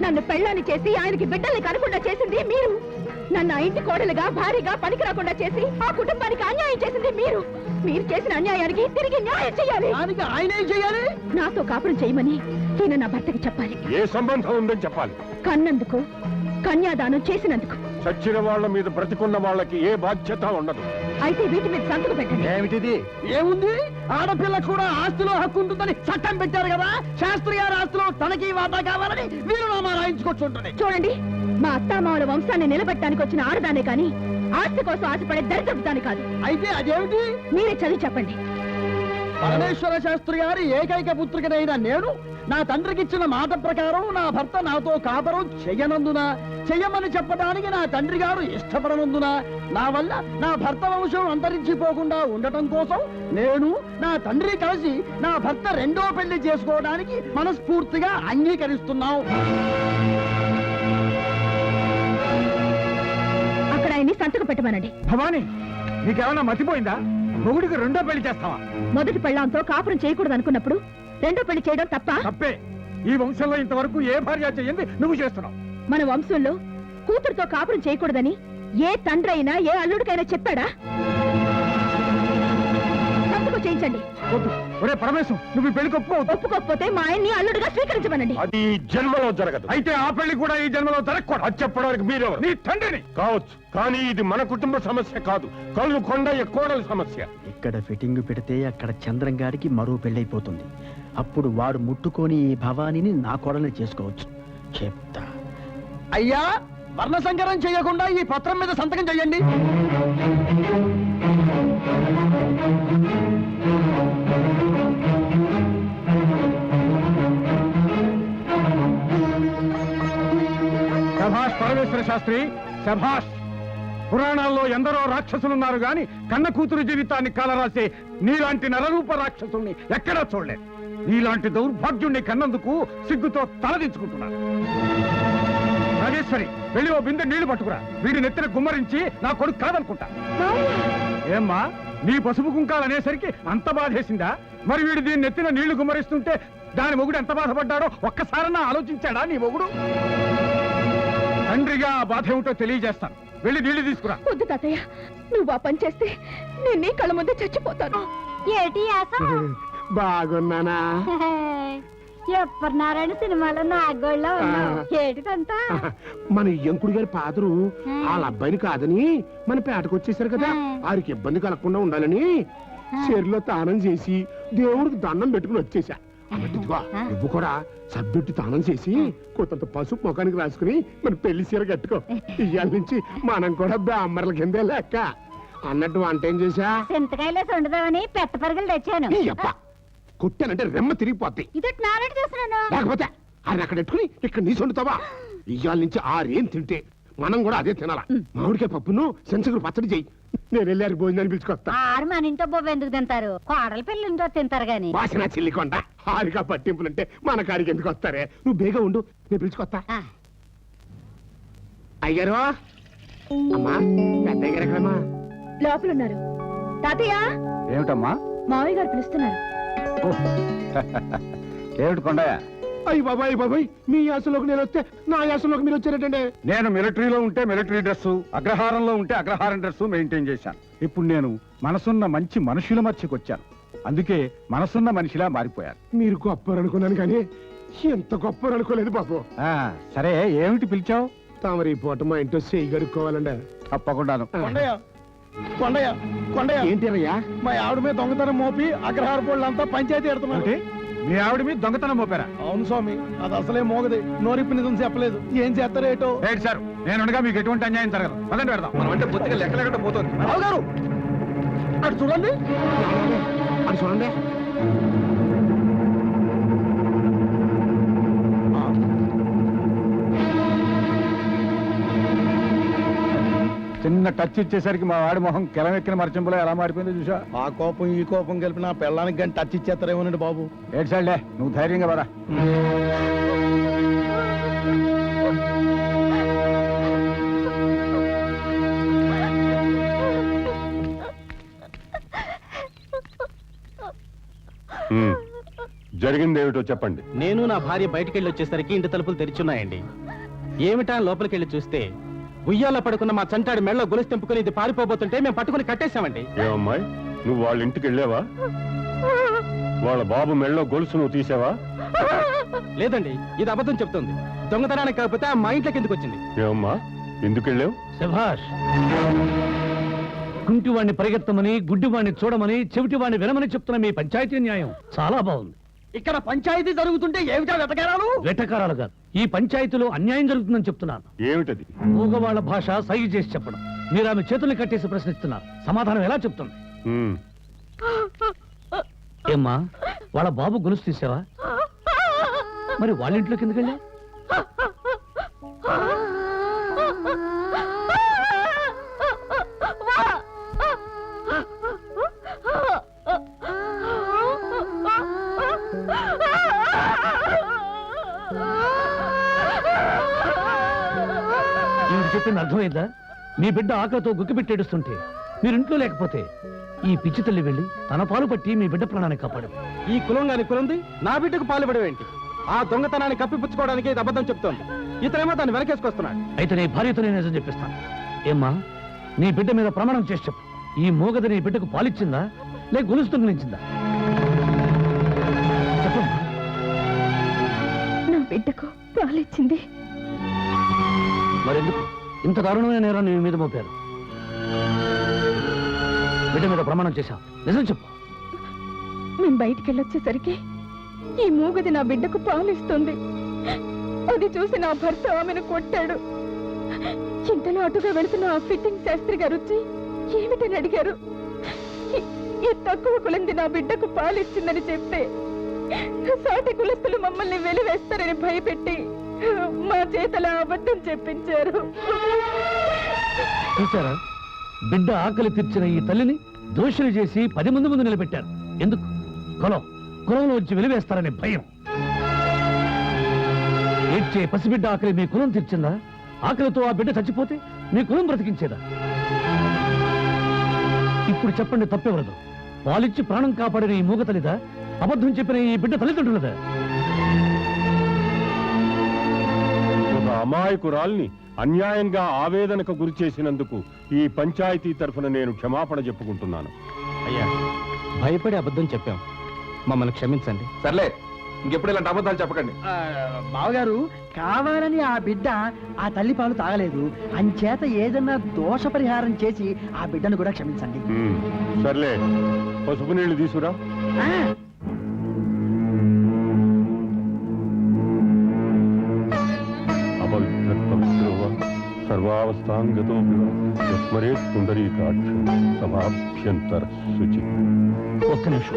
నన్ను పెళ్ళాన్ని చేసి ఆయనకి బిడ్డల్ని కనకుండా చేసింది మీరు. నన్ను ఆ ఇంటి కోడలుగా భారీగా పనికి రాకుండా చేసి ఆ కుటుంబానికి అన్యాయం చేసింది మీరు. మీరు చేసిన అన్యాయానికి తిరిగి న్యాయం చేయాలి. దానికి ఆయన ఏం చేయాలి? నాతో కాపురం చేయమని ఈయన నా భర్తకి చెప్పాలి. ఏ సంబంధం ఉందని చెప్పాలి. కన్నందుకు, కన్యాదానం చేసినందుకు. చచ్చిన వాళ్ళ మీద బ్రతికున్న వాళ్ళకి ఏ బాధ్యత ఉండదు. అయితే వీటి మీద సంతకం పెట్టండి. ఏమిటిది? ఏముంది? ఆడపిల్ల కూడా ఆస్తిలో హక్కు ఉంటుందని చట్టం పెట్టారు కదా. శాస్త్రి గారి ఆస్తిలో తనకి వాటా కావాలని వీరునామా రాయించుకొచ్చుంటుంది. చూడండి, మా అత్తామావుల వంశాన్ని నిలబెట్టడానికి వచ్చిన ఆడదానే కానీ ఆస్తి కోసం ఆశపడే దరిద్రపుదాని కాదు. అయితే అదేమిటి? మీరే చదివి చెప్పండి. పరమేశ్వర శాస్త్రి గారి ఏకైక పుత్రికనైన నేను నా తండ్రికిచ్చిన మాట ప్రకారం నా భర్త నాతో కాపురం చెయ్యమని చెప్పడానికి నా తండ్రి గారు ఇష్టపడనందున నా వల్ల నా భర్త వంశం అంతరించిపోకుండా ఉండటం కోసం నేను నా తండ్రి కలిసి నా భర్త రెండో పెళ్లి చేసుకోవడానికి మనస్ఫూర్తిగా అంగీకరిస్తున్నాం. అక్కడ ఆయన్ని సంతకం పెట్టమనండి. భవానీ, నీకేమన్నా మతిపోయిందా? మొగుడికి రెండో పెళ్లి చేస్తావా? మొదటి పెళ్ళాంతో కాపురం చేయకూడదు అనుకున్నప్పుడు రెండో పెళ్లి చేయడం తప్ప? తప్పే. ఈ వంశంలో ఇంతవరకు ఏ భార్య చెయ్యింది నువ్వు చేస్తున్నావు. మన వంశంలో కూతురుతో కాపురం చేయకూడదని ఏ తండ్రి అయినా ఏ అల్లుడికైనా చెప్పాడా? సంతకం చేయించండి. ఒరే పరమేశం, నువ్వు ఈ పెళ్లికి ఒప్పుకోవద్దు. ఒప్పుకోకపోతే మా ఆయన్ని అల్లుడిగా స్వీకరించమనండి. అది ఈ జన్మలో జరగదు. అయితే ఆ పెళ్లి కూడా ఈ జన్మలో జరగకూడదు. అది చెప్పడానికి మీరెవరు? నీ తండ్రిని కావచ్చు, కానీ ఇది మన కుటుంబ సమస్య కాదు, కళ్ళు కొండయ్య కోడల సమస్య. ఇక్కడ ఫిట్టింగ్ పెడితే అక్కడ చంద్రం గారికి మరో పెళ్ళైపోతుంది. అప్పుడు వాడు ముట్టుకొని ఈ భవానీని నా కోడల్ని చేసుకోవచ్చు. చెప్తా. అయ్యా, వర్ణ సంకరం చేయకుండా ఈ పత్రం మీద సంతకం చేయండి. శభాష్ పరమేశ్వర శాస్త్రి, శభాష్. పురాణాల్లో ఎందరో రాక్షసులున్నారు గాని కన్న కూతురు జీవితాన్ని కాలరాసే నీలాంటి నరరూప రాక్షసుల్ని ఎక్కడా చూడలేదు. నీలాంటి దౌర్భాగ్యుణ్ణి కన్నందుకు సిగ్గుతో తలదించుకుంటున్నాను. రాజేశ్వరి, వెళ్ళి ఓ బిందె నీళ్లు పట్టుకురా. వీడి నెత్తిన గుమ్మరించి నా కొడుకు కాదనుకుంటా. ఏమ్మా, నీ పసుపు కుంకాలు అనేసరికి అంత బాధేసిందా? మరి వీడు దీని నెత్తిన నీళ్లు గుమ్మరిస్తుంటే దాని మొగుడు ఎంత బాధపడ్డాడో ఒక్కసారన్నా ఆలోచించాడా నీ మొగుడు? తండ్రిగా ఆ బాధ ఏమిటో తెలియజేస్తాను. వెళ్ళి నీళ్లు తీసుకురా. వద్దు తాతయ్య, నువ్వు ఆ పని చేస్తే నేను నీ కళ్ళ ముందే చచ్చిపోతాను. ఏటి బాగున్నానా? ఎప్పటి నారాయణ సినిమాలో నాగోళ్ళ ఏటిదంతా మన ఎంకుడు గారి పాదరు వాళ్ళ అబ్బాయిని కాదని మన పేటకు వచ్చేసారు కదా, వారికి ఇబ్బంది కలగకుండా ఉండాలని చెరులో తానం చేసి దేవుడికి దండం పెట్టుకుని వచ్చేసా. అన్నట్టుగా నువ్వు కూడా సబ్బెట్టి తానం చేసి కొంత పసుపు ముఖానికి రాసుకుని మన పెళ్లి చీర కట్టుకో. ఇవాళ నుంచి మనం కూడా బ్రాహ్మణుల కిందే లెక్క. అన్నట్టు వంట ఏం చేశా? చింతకాయలు ఉండదామని పెద్ద పరుగులు తెచ్చాను. కొట్టానంటే రెమ్మ తిరిగిపోద్ది. ఇదొట్టి నారాయణ చేస్తున్నాను. లేకపోతే ఆయన అక్కడ పెట్టుకుని ఇక్కడ నీ సొండుతావా? ఇవాళ నుంచి ఆరేం తింటే మనం కూడా అదే తినాలా. మామిడికాయ పప్పును సెంచగురు పచ్చడి చెయ్యి. నేను వెళ్ళారు భోజనాన్ని పిలుచుకొస్తా. ఆరు మన ఇంట్లో బొబ్బ ఎందుకు తింటారు? కోడల పిల్లలు ఇంట్లో తింటారు గాని. వాసన చిల్లికొండ హారిగా పట్టింపులుంటే మన కాడికి ఎందుకు వస్తారే? నువ్వు బేగా ఉండు, నేను పిలుచుకొస్తా. అయ్యారు అమ్మా, పెద్దయ్య గారు ఎక్కడమ్మా? లోపల ఉన్నారు. తాతయ్య, ఏమిటమ్మా? మావయ్య గారు పిలుస్తున్నారు. ఏమిటి కొండయ్య? అయ్యి బాబాయ్ బాబాయ్, మీ యాసలోకి నేను వస్తే నా యాసలోకి మీరు వచ్చారేటండి. నేను మిలిటరీలో ఉంటే మిలిటరీ డ్రెస్, అగ్రహారంలో ఉంటే అగ్రహారం డ్రెస్ మెయింటైన్ చేశాను. ఇప్పుడు నేను మనసున్న మంచి మనుషుల మధ్యకి వచ్చాను. అందుకే మనసున్న మనిషిలా మారిపోయాను. మీరు గొప్పరు అనుకున్నాను కానీ ఎంత గొప్పరు అనుకోలేదు బాబు. సరే, ఏమిటి పిలిచావు? తామరి పూట మా ఇంట్లో చేయి గడుక్కోవాలండి. తప్పకుండాను. ఏంటయ్యా? మా ఆవిడ మీద దొంగతనం మోపి అగ్రహార పోళ్ళంతా పంచాయతీ ఎడుతున్నాడు. మీ ఆవిడ మీద దొంగతనం మోపారా? అవును స్వామి, అది అసలే మోగది. నోరిప్పి నిజం చెప్పలేదు. ఏం చేస్తారేటో. రైట్ సార్, నేనుండగా మీకు ఎటువంటి అన్యాయం జరగదు. పదండి పెడదాం. మనం అంటే బొత్తిగా లెక్కలేకుండా పోతుంది. రావుగారు, అటు చూడండి. అది చూడండి. చిన్న టచ్ ఇచ్చేసరికి మా వాడి మొహం కెలమెక్కిన మరచింపులో ఎలా మారిపోయిందో చూసా. ఆ కోపం ఈ కోపం కలిపి నా పెళ్ళానికి కానీ టచ్ ఇచ్చేస్తారేమోనండి బాబు. ఏడు సైడ్లే, నువ్వు ధైర్యంగా పదా. జరిగిందేమిటో చెప్పండి. నేను నా భార్య బయటికి వెళ్ళి వచ్చేసరికి ఇంటి తలుపులు తెరిచున్నాయండి. ఏమిటా లోపలికి వెళ్ళి చూస్తే ఉయ్యాల పడుకున్న మా చంటాడి మెళ్ళలో గొలుసు తెంపుకుని ఇది పారిపోబోతుంటే మేము పట్టుకుని కట్టేశామండి. ఏమమ్మాయి, నువ్వు వాళ్ళ ఇంటికి వెళ్ళావా? వాళ్ళ బాబు మెళ్ళో గొలుసు నువ్వు తీసావా? లేదండి, ఇది అబద్ధం చెప్తుంది. దొంగతనానికి కాకపోతే ఆ మా ఇంట్లోకి ఎందుకు వచ్చింది? ఏమమ్మా, ఎందుకు వెళ్ళావు? శభాష్. కుంటివాణ్ణి పరిగెత్తమని, గుడ్డివాణ్ణి చూడమని, చెవిటివాణ్ణి వినమని చెప్తున్న మీ పంచాయతీ న్యాయం చాలా బాగుంది. ఇక్కడ పంచాయతీ జరుగుతుంటే ఏమిటా వెతకారాలు? వెటకారాలు కాదు, ఈ పంచాయతీలో అన్యాయం జరుగుతుందని చెప్తున్నాను. ఏమిటది? మూగవాళ్ల భాష సైగ చేసి చెప్పడం. మీరు ఆమె చేతుల్ని కట్టేసి ప్రశ్నిస్తున్నారు. సమాధానం ఎలా చెప్తుంది? ఏమ్మా, వాళ్ళ బాబు గొలుసు తీసావా? మరి వాళ్ళ ఇంట్లోకి ఎందుకు వెళ్ళా? చెప్పింది అర్థమైందా? మీ బిడ్డ ఆకలితో గుక్కిపెట్టేడుస్తుంటే మీరు ఇంట్లో లేకపోతే ఈ పిచ్చి తల్లి వెళ్ళి తన పాలు పట్టి మీ బిడ్డ ప్రాణాన్ని కాపాడు. ఈ కులంగాని కులంది నా బిడ్డకు పాలు పడవేంటి? ఆ దొంగతనాన్ని కప్పిపుచ్చుకోవడానికి ఇది అబద్ధం చెప్తోంది. ఇతనేమో దాన్ని వెనకేసుకొస్తున్నాడు. అయితే నీ భార్యతో నేను నిజం చెప్పిస్తాను. ఏమ్మా, నీ బిడ్డ మీద ప్రమాణం చేసి చెప్పు. ఈ మూగది నీ బిడ్డకు పాలిచ్చిందా లేక గొలుసు దొంగిలించిందా? చెప్పమ్మా. నా బిడ్డకు పాలిచ్చింది. మరెందుకు ఇంత దారుణమైన నేరాన్ని నీ మీద మోపారు? బిడ్డ మీద ప్రమాణం చేశావు, నిజం చెప్పు. మేము బయటికి వెళ్ళొచ్చేసరికి ఈ మూగది నా బిడ్డకు పాలిస్తుంది. అది చూసి నా భర్త ఆమెను కొట్టాడు. ఇంతలో అటుగా వెళుతున్న ఆ ఫిట్టింగ్ శాస్త్రి గారు వచ్చి ఏమిటని అడిగారు. ఈ తక్కువ కులంది నా బిడ్డకు పాలిచ్చిందని చెప్తే సాటి కులస్తులు మమ్మల్ని వెలివేస్తారని భయపెట్టి మా చేతల అబద్ధం చెప్పించారు. చూసారా, బిడ్డ ఆకలి తీర్చిన ఈ తల్లిని దోషులు చేసి 10 మంది ముందు నిలబెట్టారు. ఎందుకు? కులంలో వచ్చి వెలివేస్తారనే భయం. ఏడ్చే పసిబిడ్డ ఆకలి మీ కులం తీర్చిందా? ఆకలితో ఆ బిడ్డ చచ్చిపోతే మీ కులం బ్రతికించేదా? ఇప్పుడు చెప్పండి, తప్పెవరదు? పాలిచ్చి ప్రాణం కాపాడిన ఈ మూగ తల్లిదా? అబద్ధం చెప్పిన ఈ బిడ్డ తల్లిదండ్రులదా? ఒక అమాయకురాల్ని అన్యాయంగా ఆవేదనకు గురి చేసినందుకు ఈ పంచాయతీ తరఫున నేను క్షమాపణ చెప్పుకుంటున్నాను. అయ్యా, భయపడి అబద్ధం చెప్పాం, మమ్మల్ని క్షమించండి. సర్లే, ఇంకెప్పుడు ఇలాంటి అబద్ధాలు చెప్పకండి. బావగారు, కావాలని ఆ బిడ్డ ఆ తల్లి పాలు తాగలేదు. అంచేత ఏదన్నా దోష పరిహారం చేసి ఆ బిడ్డను కూడా క్షమించండి. సర్లే, పసుపు నీళ్లు తీసుకురా. సర్వావస్థాంగతో స్మరే సుందరీకాక్ష సమాభ్యంతర శుచి. ఒక్క నిమిషం.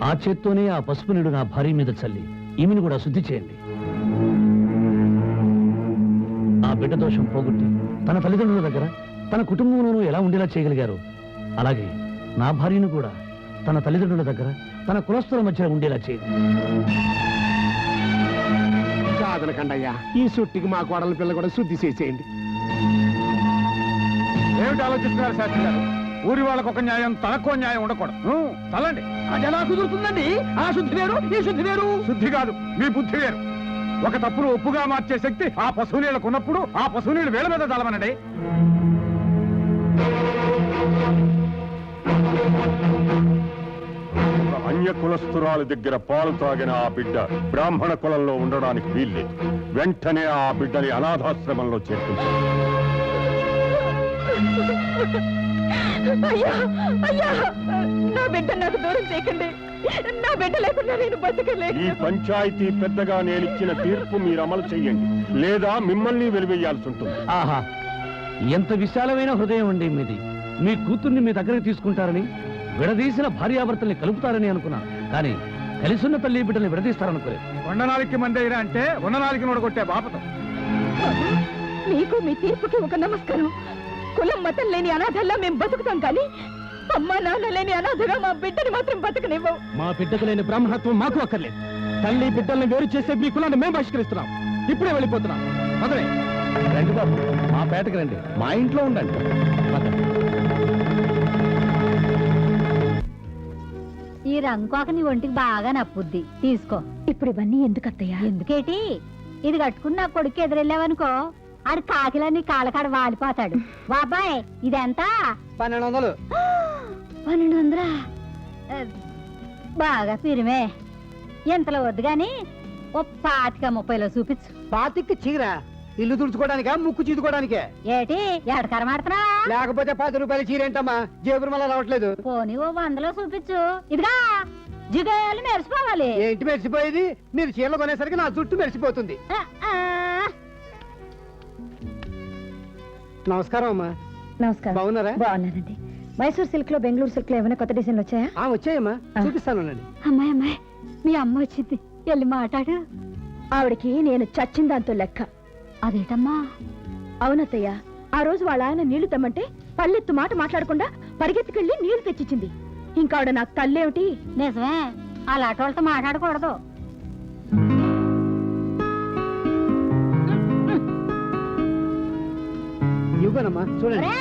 ఆ చేత్తోనే ఆ పసుపు నీడు నా భార్య మీద చల్లి ఈమెను కూడా శుద్ధి చేయండి. ఆ బిడ్డ దోషం పోగొట్టి తన తల్లిదండ్రుల దగ్గర తన కుటుంబంలోనూ ఎలా ఉండేలా చేయగలిగారు, అలాగే నా భార్యను కూడా తన తల్లిదండ్రుల దగ్గర తన కులస్తుల మధ్య ఉండేలా చేయండి. కాదనకండయ్యా, ఈ సుట్టికి మా కోడల పిల్ల కూడా శుద్ధి చేసేయండి. ఏమిటి ఆలోచిస్తున్నారు శాస్త్రి గారు? ఊరి వాళ్ళకు ఒక న్యాయం, తనకో న్యాయం ఉండకూడదు. చల్లండి. అది ఎలా కుదురుతుందండి? ఆ శుద్ధి వేరు, ఈ శుద్ధి వేరు. శుద్ధి కాదు, మీ బుద్ధి వేరు. ఒక తప్పును ఒప్పుగా మార్చే శక్తి ఆ పశువు నీళ్లకు ఉన్నప్పుడు ఆ పశువు నీళ్ళు వేల మీద తలమనండి. అన్య కులస్తురాల దగ్గర పాలు తాగిన ఆ బిడ్డ బ్రాహ్మణ కులంలో ఉండడానికి వీల్లేదు. వెంటనే ఆ బిడ్డని అనాథాశ్రమంలో చేర్పించారు. అయ్యా, అయ్యా, నా బిడ్డ నాకు దూరం చేయకండి. నా బిడ్డ లేకుండా నేను బతకలేను. ఈ పంచాయతీ పెద్దగా నేనిచ్చిన తీర్పు మీరు అమలు చెయ్యండి, లేదా మిమ్మల్ని వెలివేయాల్సి ఉంటుంది. ఆహా, ఎంత విశాలమైన హృదయం అండి మీది. మీ కూతుర్ని మీ దగ్గరికి తీసుకుంటారని, విడదీసిన భార్యాభర్తల్ని కలుపుతారని అనుకున్నాను. కానీ కలిసున్న తల్లి బిడ్డల్ని విడదీస్తారనుకోలేదు. కొండనాలికి మంది అయినా అంటే ఉన్ననాలికి నోడగొట్టే బాపతం. మీకు మీ తీర్పుకి ఒక నమస్కారం. కులం మతం లేని అనాథల్లా మేము బతుకుతాం, కానీ అమ్మా నాన్న లేని అనాథగా మా బిడ్డని మాత్రం బతకనివ్వవు. మా బిడ్డకు లేని బ్రాహ్మణత్వం మాకు అక్కర్లేదు. తల్లి బిడ్డల్ని వేరు చేసే మీ కులాన్ని మేము బహిష్కరిస్తున్నాం. ఇప్పుడే వెళ్ళిపోతున్నాం. మొదలే రండి బాబు, మా పేటకి రండి, మా ఇంట్లో ఉండండి. ఈ రంకోక నీ ఒంటికి బాగా నప్పుద్ది, తీసుకో. ఇప్పుడు ఇవన్నీ ఎందుకు అత్తయ్యా? ఎందుకేటి? ఇది కట్టుకుని నా కొడుకు ఎదురెళ్ళావనుకో, ఆడు కాకిలన్నీ కాళ్ళకాడ వాలిపోతాడు. బాబాయ్ ఇదెంత? 1200. 1200. బాగా పిరిమే. ఎంతలో వద్దు గాని ఓ 25-30లో చూపించు. పాతికి చీర ఇల్లు తుడుచుకోవడానికా, ముక్కు చీదుకోవడానికే? ఏటి ఎడకరమాడుతున్నా? లేకపోతే 10 రూపాయల చీర ఏంటమ్మా, జేబురు మళ్ళా రావట్లేదు. పోనీ ఓ 100లో చూపించు. ఇదిగా జిగేలు మెరిసిపోవాలి. ఏంటి మెరిసిపోయేది? మీరు చీరలు కొనేసరికి నా జుట్టు మెరిసిపోతుంది. నమస్కారం అమ్మా. నమస్కారం. బాగున్నారా? బాగున్నానండి. మైసూర్ సిల్క్ లో, బెంగళూరు సిల్క్ లో ఏమైనా కొత్త డిజైన్లు వచ్చాయా? వచ్చాయమ్మా, ఆ. చూపిస్తాను. అమ్మాయి అమ్మాయి, మీ అమ్మ వచ్చింది, వెళ్ళి మాట్లాడు. ఆవిడకి నేను చచ్చిన దాంతో లెక్క. అదేటమ్మా? అవునత్తయ్య, ఆ రోజు వాళ్ళ ఆయన నీళ్లు తెమ్మంటే పల్లెత్తు మాట మాట్లాడకుండా పరిగెత్తుకెళ్ళి నీళ్లు తెచ్చిచ్చింది. ఇంకా ఆవిడ నాకు తల్లేమిటి? నిజమే, అలాంటి వాళ్ళతో మాట్లాడకూడదు. ఇవ్వనమ్మా, చూడండి.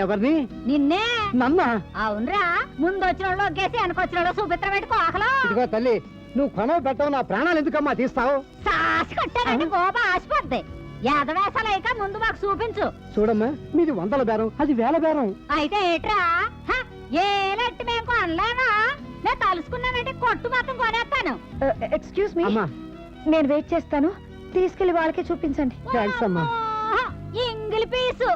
ఎవరిని? నిన్నే. నన్నా? అవునరా, ముందు వచ్చిన వాళ్ళు ఒగ్గేసి వెనకొచ్చిన వాళ్ళు సుభిత్ర పెట్టుకో ఆకలో. ఇదిగో తల్లి, నువ్వు కొనవ పెట్టవు, నా ప్రాణాలు ఎందుకమ్మా తీస్తావు? సాసి కట్టానండి, గోప ఆసిపోద్ది. యాదవేసాలైక ముందు మాకు చూపించు. చూడమ్మా, మీది 100ల బేరం, అది 1000 బేరం. అయితే ఏట్రా, ఏలట్టి మేము కొనలేమా? నేను తలుసుకున్నానంటే కొట్టు మాత్రం కొనేస్తాను. ఎక్స్క్యూజ్ మీ, అమ్మా, నేను వెయిట్ చేస్తాను. తీసుకెళ్లి వాళ్ళకే చూపించండి. థాంక్స్ అమ్మా. ఇంగిలి పీసు.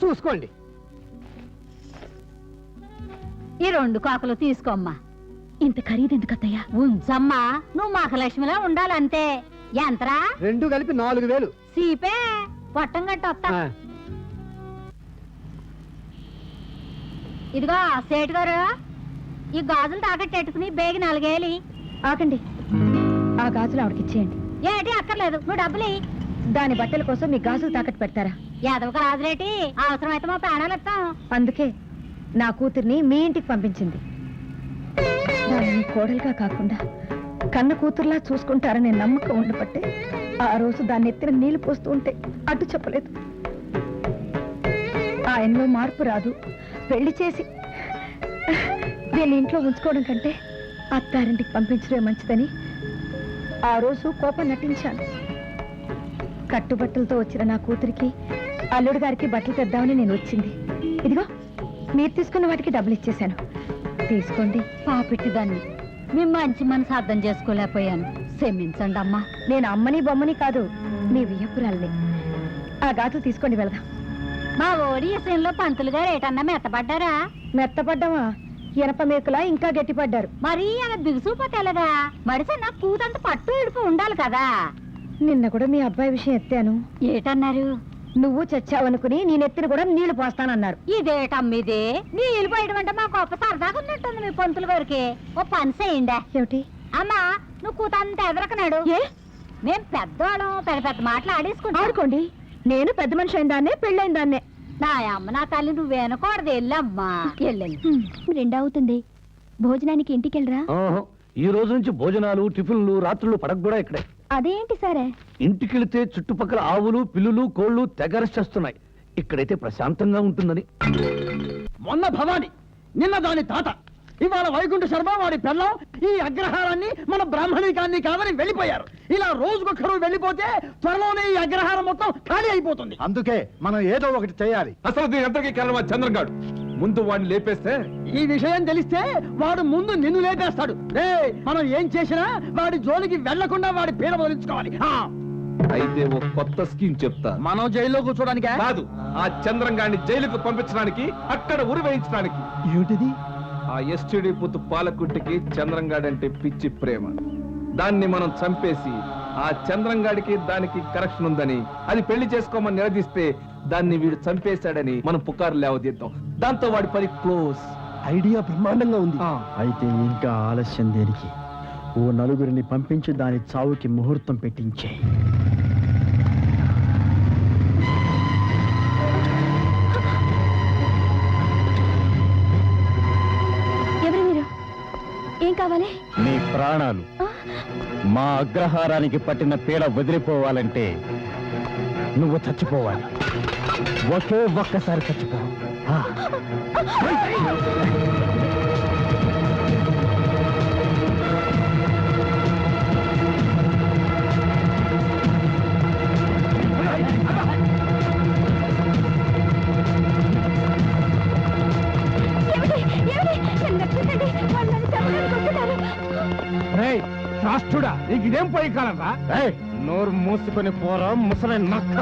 చూసుకోండి. ఈ 2 కాకులు తీసుకోమ్మా. ఇంత ఖరీదు ఎందుకు అత్తయ్య? ఉంచమ్మా, నువ్వు మహాలక్ష్మిలా ఉండాలంతే. ఎంతరా? 2 కలిపి 4000. సీపే పొట్టం గట్టి వస్తా. ఇదిగో సేటు గారు, ఈ గాజులు తాకట్టెట్టుకుని బేగి 4 ఏలి. ఆగండి, ఆ గాజులు ఆవిడకిచ్చేయండి. ఏటి అక్కర్లేదు, నువ్వు డబ్బులు ఇయ్యి. దాని బట్టల కోసం మీ గాజులు తాకట్టు పెడతారా? యాదవక రాజులేటి, అవసరమైతే మా ప్రాణాలు ఇస్తాం. అందుకే నా కూతుర్ని మీ ఇంటికి పంపించింది. దాన్ని కోడలుగా కాకుండా కన్న కూతురులా చూసుకుంటారనే నమ్మకం ఉండబట్టే ఆ రోజు దాన్ని ఎత్తిన నీళ్లు పోస్తూ ఉంటే అడ్డు చెప్పలేదు. ఆయనలో మార్పు రాదు, పెళ్లి చేసి దీన్ని ఇంట్లో ఉంచుకోవడం కంటే అత్తారింటికి పంపించడమే మంచిదని ఆ రోజు కోపం నటించాను. కట్టుబట్టలతో వచ్చిన నా కూతురికి, అల్లుడు గారికి బట్టలు తెద్దామని నేను వచ్చింది. ఇదిగో మీరు తీసుకున్న వాటికి డబ్బులు ఇచ్చేశాను, తీసుకోండి. పాపిట్టిదాన్ని మీ మంచి మనసు అర్థం చేసుకోలేకపోయాను, క్షమించండి అమ్మా. నేను అమ్మని బొమ్మని కాదు, మీ వియ్యపురాల్ని. ఆ గాజులు తీసుకోండి, వెళదాం. మా ఓడి విషయంలో పంతులు గారు ఏటన్నా మెత్తపడ్డారా? మెత్తపడ్డామా? ఇనప మేకులా ఇంకా గట్టిపడ్డారు. మరి అలా బిగుసుపోతేలగా మడిసి నా కూతంత పట్టు ఇడుపు ఉండాలి కదా. నిన్న కూడా మీ అబ్బాయి విషయం ఎత్తాను. ఏటన్నారు? నువ్వు చచ్చావనుకుని నేనెత్తిన కూడా నీళ్లు పోస్తానన్నారు. ఇదేటమ్మిదే, నీళ్ళు పోయడం అంటే మా గొప్ప సరదాగా ఉన్నట్టుంది మీ పంతులు గారికి. ఓ పని చేయండి. ఏమిటి? అమ్మా, నువ్వు కూతంత ఎదరకనాడు. మేం పెద్దవాళ్ళం, పెద్ద పెద్ద మాటలు ఆడేసుకుంటాం. ఆడుకోండి, నేను పెద్ద మనిషి అయిన దాన్నే, పెళ్ళైన దాన్నే. నా అమ్మ నా తల్లి నువ్వేనకూడదు, వెళ్ళమ్మా. వెళ్ళండి. 2 అవుతుంది, భోజనానికి ఇంటికి వెళ్ళరా? ఈ రోజు నుంచి భోజనాలు, టిఫిన్లు, రాత్రులు పడక కూడా ఇక్కడే. అదేంటి సరే? ఇంటికెళితే చుట్టుపక్కల ఆవులు, పిల్లులు, కోళ్లు తెగరచేస్తున్నాయి. ఇక్కడైతే ప్రశాంతంగా ఉంటుందని. మొన్న భవాని, నిన్న దాని తాత, ఇవాళ వైకుంఠ శర్మ వాడి పెళ్ళం ఈ అగ్రహారాన్ని మన బ్రాహ్మణికాన్ని కాదని వెళ్ళిపోయారు. ఇలా రోజుకొక్కరు వెళ్ళిపోతే త్వరలోనే ఈ అగ్రహారం మొత్తం ఖాళీ అయిపోతుంది. అందుకే మనం ఏదో ఒకటి చేయాలి. అసలు దీని అందరికీ కారణం చంద్రంగాడు. ముందు వాడిని లేపేస్తే ఈ విషయం తెలిస్తే వాడు ముందు నిన్ను లేపేస్తాడు. మనం ఏం చేసినా వాడి జోలికి వెళ్లకుండా వాడి పీడ వదిలించుకోవాలి. అయితే ఓ కొత్త స్కీమ్ చెప్తా. మనం జైల్లో కూర్చోడానికి కాదు, ఆ చంద్రంగాడిని జైలుకు పంపించడానికి, అక్కడ ఉరి వేయించడానికి. ఏమిటిది? ఆ ఎస్టీడీ పుత్తు పాలకుట్టికి చంద్రంగాడంటే పిచ్చి ప్రేమ. దాన్ని మనం చంపేసి ఆ చంద్రంగాడికి దానికి కరెక్షన్ ఉందని, అది పెళ్లి చేసుకోమని నిలదీస్తే దాన్ని వీడు చంపేశాడని మనం పుకారు లేవదీద్దాం. దాంతో వాడి పని క్లోజ్. ఐడియా బ్రహ్మాండంగా ఉంది. అయితే ఇంకా ఆలస్యం దేనికి? ఓ 4 పంపించి దాని చావుకి ముహూర్తం పెట్టించే. ఎవరు మీరు? ఏం కావాలి? నీ ప్రాణాలు. మా అగ్రహారానికి పట్టిన పీడ వదిలిపోవాలంటే నువ్వు చచ్చిపోవాలి. ఒకే ఒక్కసారి చచ్చిపో. ఆ. రాష్ట్రుడా నీకు ఇదేం పోయి కాలరా? నోరు మూసుకొని పోరా ముసలి నక్క.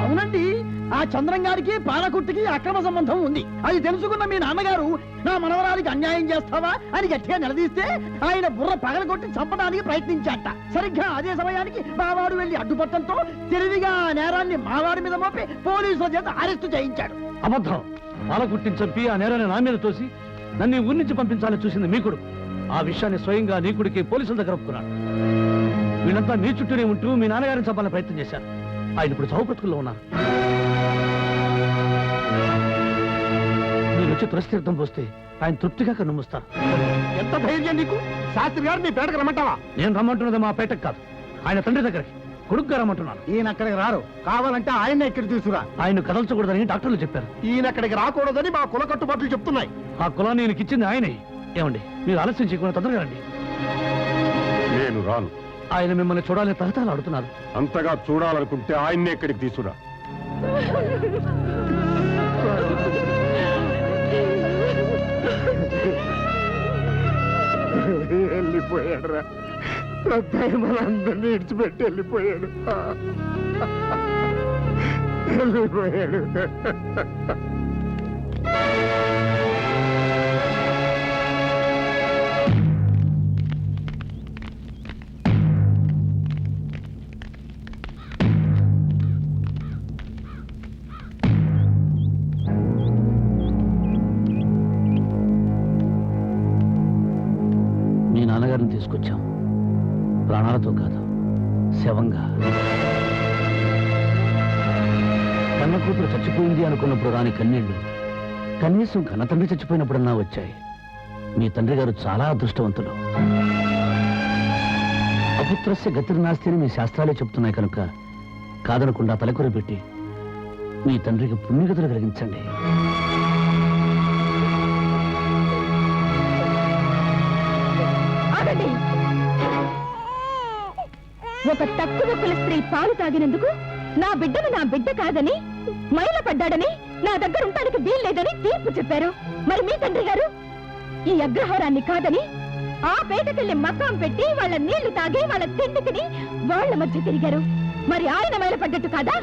అవునండి, ఆ చంద్రం గారికి పాలకుట్టికి అక్రమ సంబంధం ఉంది. అది తెలుసుకున్న మీ నాన్నగారు నా మనవరాలికి అన్యాయం చేస్తావా అని గట్టిగా నిలదీస్తే ఆయన బుర్ర పగలగొట్టి చంపడానికి ప్రయత్నించాట. సరిగ్గా అదే సమయానికి మావాడు వెళ్లి అడ్డుపట్టడంతో తెలివిగా ఆ నేరాన్ని మావాడి మీద మోపి పోలీసుల చేత అరెస్టు చేయించాడు. అబద్ధం. పాలకుట్టిని చంపి ఆ నేరాన్ని నా మీద తోసి నన్ను ఈ ఊరి నుంచి పంపించాలని చూసింది మీ కొడుకు. ఆ విషయాన్ని స్వయంగా నీ కొడుకే పోలీసుల దగ్గర ఒప్పుకున్నాడు. వీళ్ళంతా నీ చుట్టూనే ఉంటూ మీ నాన్నగారిని చంపాలని ప్రయత్నం చేశారు. ఆయన ఇప్పుడు చావు బ్రతుకుల్లో ఉన్నారు. మీరు వచ్చి తులసితీర్థం పోస్తే ఆయన తృప్తిగా కన్నుమూస్తారు. ఎంత ధైర్యం నీకు? శాస్త్రి గారు నీ పేటకు రమ్మంటావా? నేను రమ్మంటున్నది మా పేటకు కాదు, ఆయన తండ్రి దగ్గరికి. కొడుకుగా రమ్మంటున్నాను. ఈయన అక్కడికి రారు. కావాలంటే ఆయన ఇక్కడ తీసుకురా. ఆయన కదల్చకూడదని డాక్టర్లు చెప్పారు. ఈయన అక్కడికి రాకూడదని మా కుల కట్టుబాట్లు చెప్తున్నాయి. ఆ కులాన్ని ఈయనకి ఇచ్చింది ఆయనే. ఏమండి, మీరు ఆలస్యం చేయకుండా తొందరగా రండి. నేను రాను. ఆయన మిమ్మల్ని చూడాలని తహతాలు ఆడుతున్నారు. అంతగా చూడాలనుకుంటే ఆయన్నే ఇక్కడికి తీసుకురా. వెళ్ళిపోయాడు రా. మనందరినీ ఇడిచిపెట్టి వెళ్ళిపోయాడు. వెళ్ళిపోయాడు. మీ నాన్నగారిని తీసుకొచ్చాం, ప్రాణాలతో కాదు, శవంగా. కన్న కూతురు చచ్చిపోయింది అనుకున్నప్పుడు రాని కన్నీళ్లు కనీసం కన్న తండ్రి చచ్చిపోయినప్పుడన్నా వచ్చాయి. మీ తండ్రి గారు చాలా అదృష్టవంతులు. అపుత్రస్య గతిర్నాస్తి అని మీ శాస్త్రాలే చెప్తున్నాయి కనుక కాదనకుండా తలకొరి పెట్టి మీ తండ్రికి పుణ్యగతులు కలిగించండి. ఒక తక్కువ కుల స్త్రీ పాలు తాగినందుకు నా బిడ్డను నా బిడ్డ కాదని, మైల పడ్డాడని, నా దగ్గర ఉండడానికి వీల్లేదని తీర్పు చెప్పారు. మరి మీ తండ్రి గారు ఈ అగ్రహారాన్ని కాదని ఆ పేటకెళ్ళి మకాం పెట్టి వాళ్ళ నీళ్లు తాగి వాళ్ళ తిండి తిని వాళ్ళ మధ్య తిరిగారు. మరి ఆయన మైల పడ్డట్టు కాదా?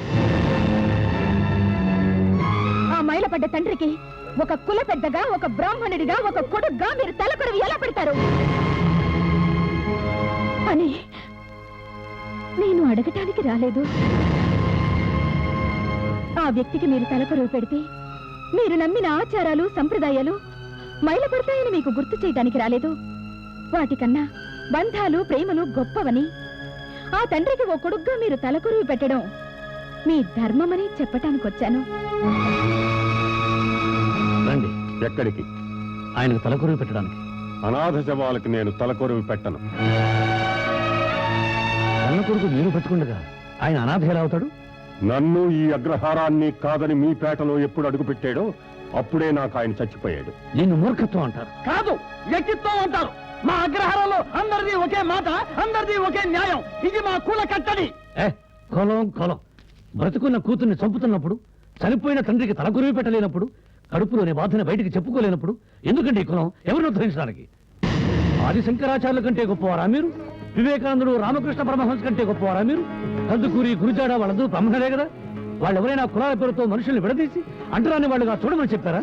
ఆ మైల పడ్డ తండ్రికి ఒక కుల పెద్దగా, ఒక బ్రాహ్మణుడిగా, ఒక కొడుగ్గా మీరు తలకొరవి ఎలా పెడతారు అని నేను అడగటానికి రాలేదు. ఆ వ్యక్తికి మీరు తలకొరువు పెడితే మీరు నమ్మిన ఆచారాలు, సంప్రదాయాలు మైలపడతాయని మీకు గుర్తు చేయడానికి రాలేదు. వాటికన్నా బంధాలు ప్రేమలు గొప్పవని, ఆ తండ్రికి ఓ కొడుగ్గా మీరు తలకొరువు పెట్టడం మీ ధర్మమని చెప్పటానికి వచ్చాను. రండి, ఎక్కడికి? ఆయనకు తలకొరువు పెట్టడానికి. అనాథ శవాలకు నేను తలకొరువు పెట్టను. కన్న కొడుకు మీరు పెట్టుకుండగా ఆయన అనాథ ఎలా అవుతాడు? నన్ను ఈ అగ్రహారాన్ని కాదని మీ పేటలో ఎప్పుడు అడుగుపెట్టాడో అప్పుడే నాకు ఆయన చచ్చిపోయాడు. దీన్ని మూర్ఖత్వం అంటారు. కాదు, వ్యక్తిత్వం అంటారు. మా అగ్రహారంలో అందరిది ఒకే మాట, అందరిది ఒకే న్యాయం. ఇది మా కుల కట్టడి. కొలం బ్రతుకున్న కూతుర్ని చంపుతున్నప్పుడు, చనిపోయిన తండ్రికి తలకొరివి పెట్టలేనప్పుడు, కడుపులోని బాధని బయటికి చెప్పుకోలేనప్పుడు ఎందుకండి ఈ కులం? ఎవరిని ఉద్ధరించడానికి? ఆది శంకరాచార్యుల కంటే గొప్పవారా మీరు? వివేకానందుడు, రామకృష్ణ పరమహంస కంటే గొప్పవారా మీరు? కందుకూరి, గురుజాడ వాళ్ళందరూ బ్రహ్మణులే కదా. వాళ్ళు ఎవరైనా కులాల పేరుతో మనుషుల్ని విడదీసి అంటరాని వాళ్ళుగా చూడమని చెప్పారా?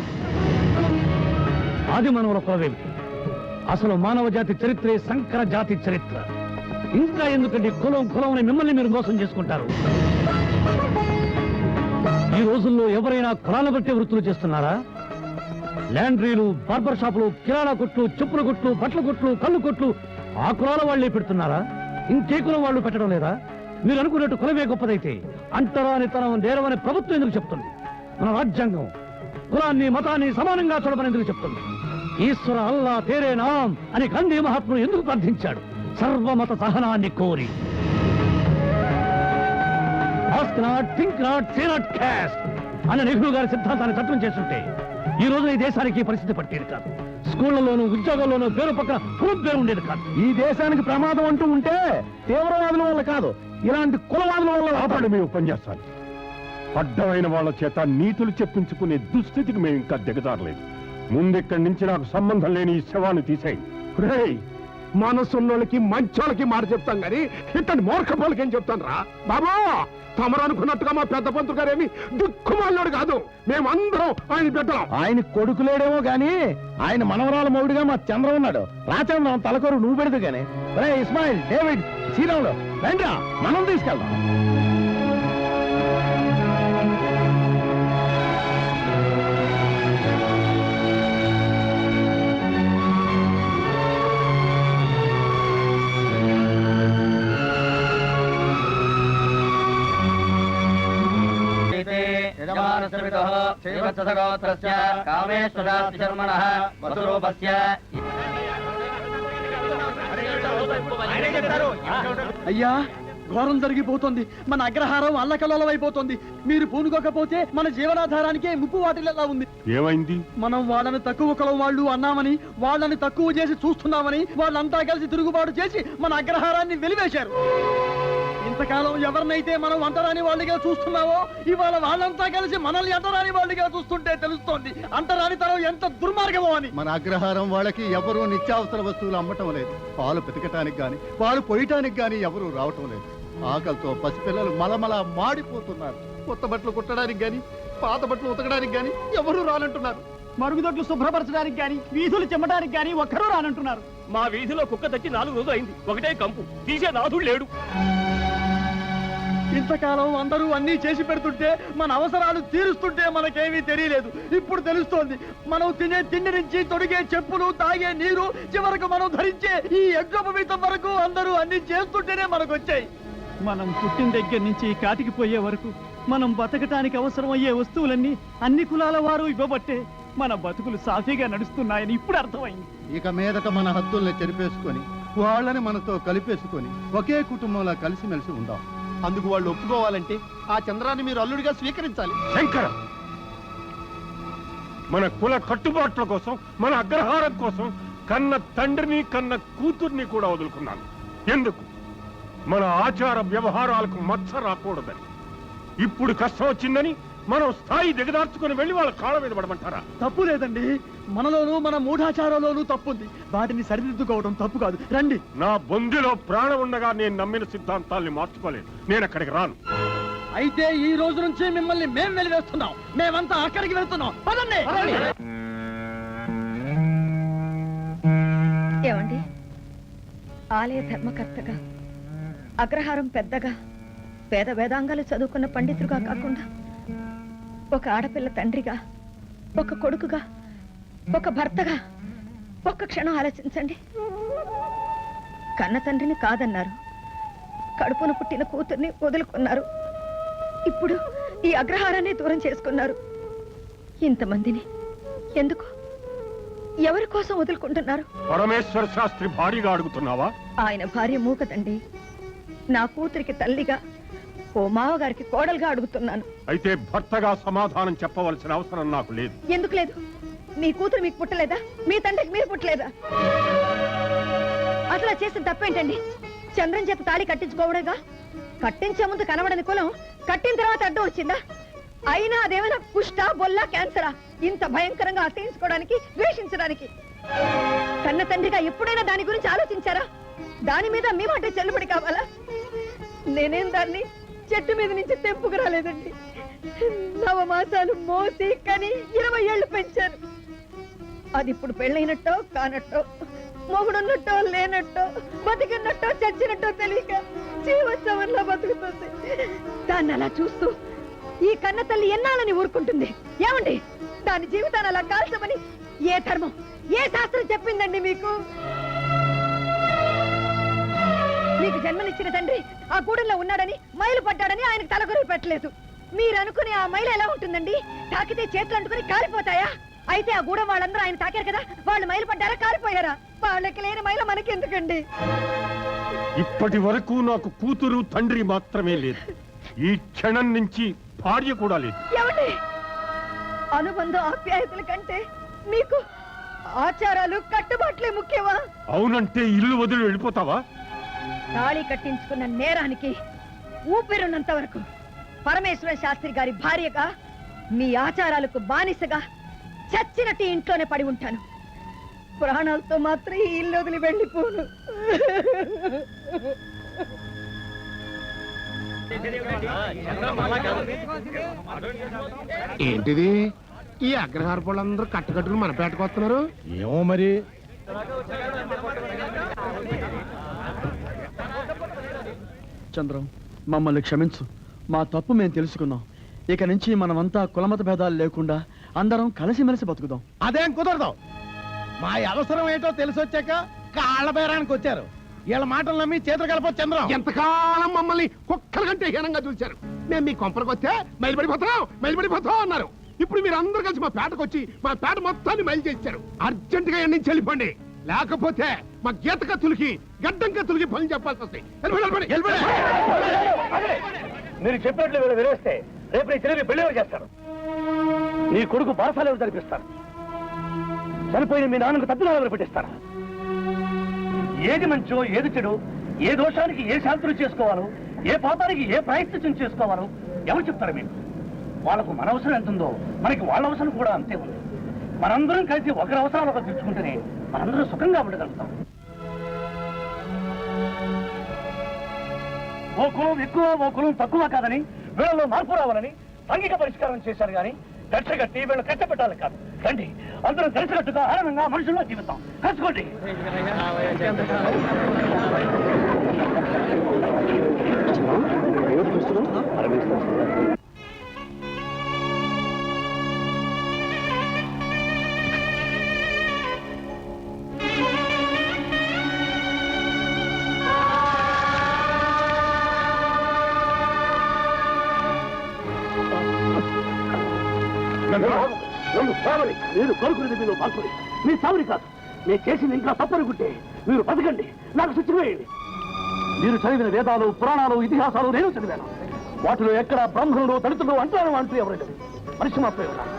ఆది మానవుల కులమేమిటి? అసలు మానవ జాతి చరిత్రే సంకర జాతి చరిత్ర. ఇంకా ఎందుకండి కులం అని మిమ్మల్ని మీరు మోసం చేసుకుంటారు? ఈ రోజుల్లో ఎవరైనా కులాలను బట్టి వృత్తులు చేస్తున్నారా? ల్యాండ్రీలు, బార్బర్ షాపులు, కిరాణా కొట్లు, చెప్పుల కొట్లు, బట్టల కొట్లు, కళ్ళు కొట్లు ఆ కులాల వాళ్లే పెడుతున్నారా? ఇంకే కులం వాళ్ళు పెట్టడం లేదా? మీరు అనుకున్నట్టు కులమే గొప్పదైతే అంటరానితనం నేరమని ప్రభుత్వం ఎందుకు చెప్తుంది? మన రాజ్యాంగం కులాన్ని మతాన్ని సమానంగా చూడమని ఎందుకు చెప్తుంది? ఈశ్వర అల్లా తేరే నాం అని గాంధీ మహాత్ముడు ఎందుకు ప్రార్థించాడు? సర్వమత సహనాన్ని కోరి. Ask not, think not, say not, caste అన్న నెహ్రూ గారి సిద్ధాంతాన్ని తత్వం చేస్తుంటే ఈ రోజున ఈ దేశానికి ఈ పరిస్థితి పట్టేది కాదు. స్కూళ్లలోనూ ఉద్యోగాల్లోనూ పేరు పక్కన కులం పేరు ఉండేది కాదు. ఈ దేశానికి ప్రమాదం అంటూ ఉంటే తీవ్రవాదుల వల్ల కాదు, ఇలాంటి కులవాదుల వల్ల. ఆపండి మీ ఉపన్యాసాలు. అడ్డమైన వాళ్ళ చేత నీతులు చెప్పించుకునే దుస్థితికి మేము ఇంకా దిగజారలేదు. ముందెక్కడి నుంచి నాకు సంబంధం లేని ఈ శవాన్ని తీసేయండి. మనసున్నోళ్ళకి మంచోళ్ళకి మాట చెప్తాం గాని ఇట్టని మూర్ఖపోళ్ళకి ఏం చెప్తాను రా బాబు. తమరు అనుకున్నట్టుగా మా పెద్ద పంతులు గారేమి దిక్కుమాలినాడు కాదు. మేమందరం ఆయన బిడ్డలం. ఆయన కొడుకులేడేమో గాని ఆయన మనవరాల మౌడిగా మా చంద్రం ఉన్నాడు. రాచంద్రం తలకొరు నువ్వు పెడదు గాని. ఇస్మాయిల్, డేవిడ్, శ్రీరాములు రండిరా, మనం తీసుకెళ్దాం. అయ్యా, ఘోరం జరిగిపోతుంది. మన అగ్రహారం అల్లకల్లోలం అయిపోతుంది. మీరు పూనుకోకపోతే మన జీవనాధారానికే ముప్పు వాటిల్లా ఉంది. ఏమైంది? మనం వాళ్ళని తక్కువ కులం వాళ్ళు అన్నామని, వాళ్ళని తక్కువ చేసి చూస్తున్నామని వాళ్ళంతా కలిసి తిరుగుబాటు చేసి మన అగ్రహారాన్ని వెలివేశారు. ఇంతకాలం ఎవరినైతే మనం అంటరాని వాళ్ళుగా చూస్తున్నామో ఇవాళ వాళ్ళంతా కలిసి మనల్ని అంటరాని వాళ్ళుగా చూస్తుంటే తెలుస్తోంది అంటరానితనం ఎంత దుర్మార్గమో అని. మన అగ్రహారం వాళ్ళకి ఎవరూ నిత్యావసర వస్తువులు అమ్మటం లేదు. పాలు పితకటానికి గాని, పాలు పొయ్యటానికి గాని ఎవరూ రావటం లేదు. ఆకలితో పసిపిల్లలు మలమల మాడిపోతున్నారు. కొత్త బట్టలు కుట్టడానికి గాని, పాత బట్టలు ఉతకడానికి గాని ఎవరూ రానంటున్నారు. మరుగుదొడ్లు శుభ్రపరచడానికి గాని, వీధులు చెమ్మడానికి గాని ఒక్కరూ రానంటున్నారు. మా వీధిలో కుక్క తచ్చి 4 రోజులు అయింది. ఒకటే కంపు, తీసే నాథుడు లేడు. ఇంతకాలం అందరూ అన్నీ చేసి పెడుతుంటే, మన అవసరాలు తీరుస్తుంటే మనకేమీ తెలియలేదు. ఇప్పుడు తెలుస్తోంది. మనం తినే తిండి నుంచి తొడిగే చెప్పులు, తాగే నీరు, చివరకు మనం ధరించే ఈ యజ్ఞోపవీతం వరకు అందరూ అన్ని చేస్తుంటేనే మనకు వచ్చాయి. మనం పుట్టిన దగ్గర నుంచి కాటికి పోయే వరకు మనం బతకటానికి అవసరమయ్యే వస్తువులన్నీ అన్ని కులాల వారు ఇవ్వబట్టే మన బతుకులు సాఫీగా నడుస్తున్నాయని ఇప్పుడు అర్థమైంది. ఇక మీదట మన హద్దుల్ని చెరిపేసుకొని వాళ్ళని మనతో కలిపేసుకొని ఒకే కుటుంబంలో కలిసిమెలిసి ఉందాం. అందుకు వాళ్ళు ఒప్పుకోవాలంటే ఆ చంద్రాన్ని మీరు అల్లుడిగా స్వీకరించాలి. శంకర, మన కుల కట్టుబాట్ల కోసం, మన అగ్రహారం కోసం కన్న తండ్రిని కన్న కూతుర్ని కూడా వదులుకున్నాను. ఎందుకు? మన ఆచార వ్యవహారాలకు మచ్చ రాకూడదని. ఇప్పుడు కష్టం వచ్చిందని మనం స్థాయి దిగదార్చుకుని వెళ్ళి వాళ్ళ కాళ్ళ మీద పడమంటారా? తప్పు లేదండి. మనలోనూ మన మూఢాచారంలోనూ తప్పుంది. వాటిని సరిదిద్దుకోవడం తప్పు కాదు. రండి. నా బొందిలో ప్రాణం ఉండగా నేను నమ్మిన సిద్ధాంతాల్ని మార్చుకోలేదు. నేను అక్కడికి రాను. అయితే ఈ రోజు నుంచి మిమ్మల్ని మేం వెలివేస్తున్నాం. మేమంతా అక్కడికి వెళ్తున్నాం. పదండి. ఏమండి, ఆలయ ధర్మకర్తగా, అగ్రహారం పెద్దగా, పేద వేదాంగాలు చదువుకున్న పండితుడుగా కాకుండా ఒక ఆడపిల్ల తండ్రిగా, ఒక కొడుకుగా ఒక భర్తగా ఒక్క క్షణం ఆలోచించండి. కన్న తండ్రిని కాదన్నారు, కడుపున పుట్టిన కూతుర్ని వదులుకున్నారు, ఇప్పుడు ఈ అగ్రహారాన్ని దూరం చేసుకున్నారు. ఇంతమందిని ఎందుకు, ఎవరి కోసం వదులుకుంటున్నారు? పరమేశ్వర శాస్త్రి భారీగా అడుగుతున్నావా? ఆయన భార్య మూకదండి. నా కూతురికి తల్లిగా, ఓ మావగారికి కోడలుగా అడుగుతున్నాను. అయితే భర్తగా సమాధానం చెప్పవలసిన అవసరం నాకు లేదు. ఎందుకు లేదు? మీ కూతురు మీకు పుట్టలేదా? మీ తండ్రికి మీరు పుట్టలేదా? అసలు చేసిన తప్పేంటండి? చంద్రం చేత తాళి కట్టించుకోవడగా? కట్టించే ముందు కనబడని కులం కట్టిన తర్వాత అడ్డం వచ్చిందా? అయినా అదేమైనా కుష్ట, బొల్ల, క్యాన్సరా? ఇంత భయంకరంగా అసహించుకోవడానికి, ద్వేషించడానికి? కన్న తండ్రిగా ఎప్పుడైనా దాని గురించి ఆలోచించారా? దాని మీద మీ మాట చెల్లుబడి కావాలా? నేనేం దాన్ని చెట్టు మీద నుంచి తెంపుకు రాలేదండి. 9 మాసాలు మోసి కని 20 ఏళ్లు పెంచాను. అది ఇప్పుడు పెళ్ళైనట్టో కానట్టో, మొగుడున్నట్టో లేనట్టో, బతికినట్టో చచ్చినట్టో తెలియక జీవోత్సవంలో బతుకుతుంది. దాన్ని అలా చూస్తూ ఈ కన్న తల్లి ఎన్నాళ్ళని ఊరుకుంటుంది? ఏమండి, దాని జీవితాన్ని అలా కాల్చమని ఏ ధర్మం, ఏ శాస్త్రం చెప్పిందండి మీకు? మీకు జన్మనిచ్చిన తండ్రి ఆ గూడెంలో ఉన్నాడని, మైలు పడ్డాడని ఆయనకు తలగొరి పెట్టలేదు. మీరు అనుకునే ఆ మైలు ఎలా ఉంటుందండి? తాకితే చేతులు అంటుకుని కాలిపోతాయా? అయితే ఆ గూడెం వాళ్ళందరూ ఆయన తాకారు కదా, వాళ్ళు మైలు పడ్డారా, కాలిపోయారా? వాళ్ళకి లేని మైలు మనకెందుకండి? ఇప్పటి వరకు నాకు కూతురు తండ్రి మాత్రమే లేదు. ఈ క్షణం నుంచి భార్య కూడా లేదు. ఏమండి, అనుబంధం ఆప్యాయతల కంటే మీకు ఆచారాలు కట్టుబాట్లే ముఖ్యమా? అవునంటే ఇల్లు వదిలి వెళ్ళిపోతావా? తాళి కట్టించుకున్న నేరానికి ఊపిరున్నంత వరకు పరమేశ్వర శాస్త్రి గారి భార్యగా, మీ ఆచారాలకు బానిసగా చచ్చినట్టు ఇంట్లోనే పడి ఉంటాను. ప్రాణాలతో మాత్రం ఈ ఇల్లు వదిలి వెళ్ళిపోను. ఏంటిది? ఈ అగ్రహార వాళ్ళందరూ కట్టుకట్టుకుని మన పేటకు వస్తున్నారు. ఏమో మరి. చంద్రం, మమ్మల్ని క్షమించు. మా తప్పు మేము తెలుసుకున్నాం. ఇక నుంచి మనమంతా కులమత భేదాలు లేకుండా అందరం కలిసిమెలిసి బతుకుదాం. అదేం కుదరదు. మా అవసరం ఏంటో తెలిసొచ్చాక కాళ్ళ బేరానికి వచ్చారు. వీళ్ళ మాటలు నమ్మి చేతులు కలపొచ్చు చంద్రం. ఎంతకాలం మమ్మల్ని కుక్కల కంటే హీనంగా చూశారు. మేము మీ కొంపరకు వస్తే మైలుపడిపోతాం అన్నారు. ఇప్పుడు మీరు అందరూ కలిసి మా పేటకు వచ్చి మా పేట మొత్తాన్ని మైలు చేశారు. అర్జెంటుగా ఎన్ని నుంచి వెళ్ళిపోండి, లేకపోతే మా గీత కత్తులకి గడ్డం కత్తులకి పని చెప్పాల్సి వస్తాయి. మీరు చెప్పినట్లు వీళ్ళు విరేస్తే రేపు నీ చెల్లి పెళ్లి ఎవరు చేస్తారు? నీ కొడుకు బారసాలు ఎవరు జరిపిస్తారు? చనిపోయిన మీ నాన్నకు తప్పిదాలు ఎవరు పెట్టిస్తారా? ఏది మంచో ఏది చెడు, ఏ దోషానికి ఏ శాంతులు చేసుకోవాలో, ఏ పాపానికి ఏ ప్రాయశ్చిత్తం చేసుకోవాలో ఎవరు చెప్తారు? మీకు వాళ్ళకు మన అవసరం ఎంత ఉందో మనకి వాళ్ళ అవసరం కూడా అంతే ఉంది. మనందరం కలిసి ఒకరి అవసరాలు ఒకరు తెచ్చుకుంటేనే మనందరం సుఖంగా ఉండగలుగుతాం. ఓ కులం ఎక్కువ ఓ కులం తక్కువ కాదని, వీళ్ళలో మార్పు రావాలని సాంఘిక పరిష్కారం చేశారు కానీ కట్టగట్టి వీళ్ళు కట్టబెట్టాలి కాదు. రండి, అందరం కలిసికట్టుగా ఆనందంగా మనుషుల్లో జీవితాం. కలుసుకోండి. మీరు కోరుకునేది మీరు పాల్గొని మీ సావుని కాదు. మీరు చేసింది ఇంకా తప్పనుకుంటే మీరు బతకండి, నాకు శిక్ష వేయండి. మీరు చదివిన వేదాలు, పురాణాలు, ఇతిహాసాలు నేను చదివాను. వాటిలో ఎక్కడ బ్రాహ్మణుడు, దళితుడు అంటారు అంటూ ఎవరండి? మనిషి మాత్రమే ఉన్నారు.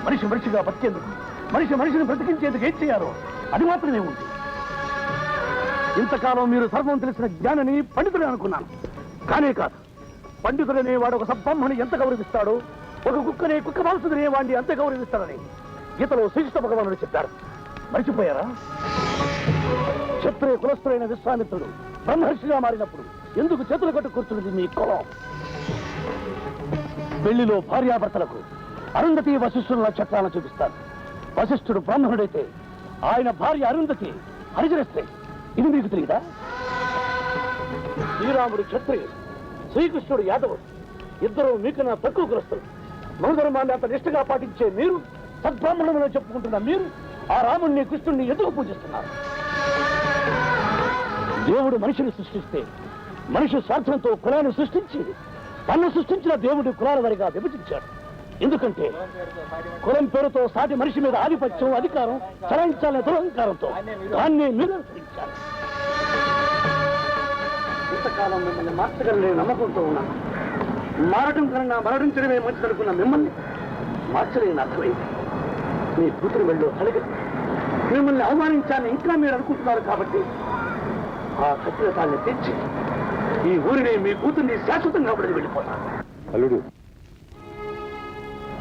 మనిషిగా బతికేందుకు, మనిషిని బ్రతికించేందుకు ఏం చేయాలో అది మాత్రమే ఉంది. ఇంతకాలం మీరు సర్వం తెలిసిన జ్ఞానిని పండితుడే అనుకున్నాను. కానే కాదు. పండితుడనే వాడు ఒక సబ్బ్రాహ్మణి ఎంత గౌరవిస్తాడో, ఒక కుక్కనే కుక్క మాంసుదనే వాడిని అంతే గౌరవిస్తాడని గీతలో శ్రీకృష్ణ భగవానుడు చెప్పారు. మర్చిపోయారా? క్షత్రియ కులస్థులైన విశ్వామిత్రుడు బ్రహ్మర్షిగా మారినప్పుడు ఎందుకు చేతులు కట్టు కూర్చున్నది మీ కులం? పెళ్లిలో భార్యాభర్తలకు అరుంధతి వశిష్ఠుల నక్షత్రాలను చూపిస్తారు. వశిష్ఠుడు బ్రాహ్మణుడైతే ఆయన భార్య అరుంధతి హరిజనస్తే ఇది మీకు తెలియదా? శ్రీరాముడు క్షత్రియుడు, శ్రీకృష్ణుడు యాదవుడు. ఇద్దరు మీకన్నా తక్కువ కులస్తులు. మనోధర్మాన్ని అంత నిష్ఠగా పాటించే మీరు, సద్బ్రాహ్మణులను చెప్పుకుంటున్న మీరు ఆ రాముణ్ణి కృష్ణుణ్ణి ఎందుకు పూజిస్తున్నారు? దేవుడు మనిషిని సృష్టిస్తే మనిషి స్వార్థంతో కులాన్ని సృష్టించి తన్ను సృష్టించిన దేవుడి కులాల వారిగా విభజించాడు. ఎందుకంటే కులం పేరుతో సాటి మనిషి మీద ఆధిపత్యం, అధికారం చలాయించాలనే దురహంకారంతో దాన్ని నిరంతరించారు. ఇంతకాలం మిమ్మల్ని మార్చగలనే నమ్మకంతో ఉన్నాను. మారటం కన్నా మరణించడమే మంచిదనుకున్న మిమ్మల్ని మార్చలేని అర్థమైంది. మీ కూతురు వెళ్ళో తలగతి మిమ్మల్ని అవమానించాలని ఇంకా మీరు అనుకుంటున్నారు కాబట్టి ఆ కఠినతాన్ని తెచ్చి ఈ ఊరిని మీ కూతుర్ని శాశ్వతంగా పడి వెళ్ళిపోతాను. అల్లుడు,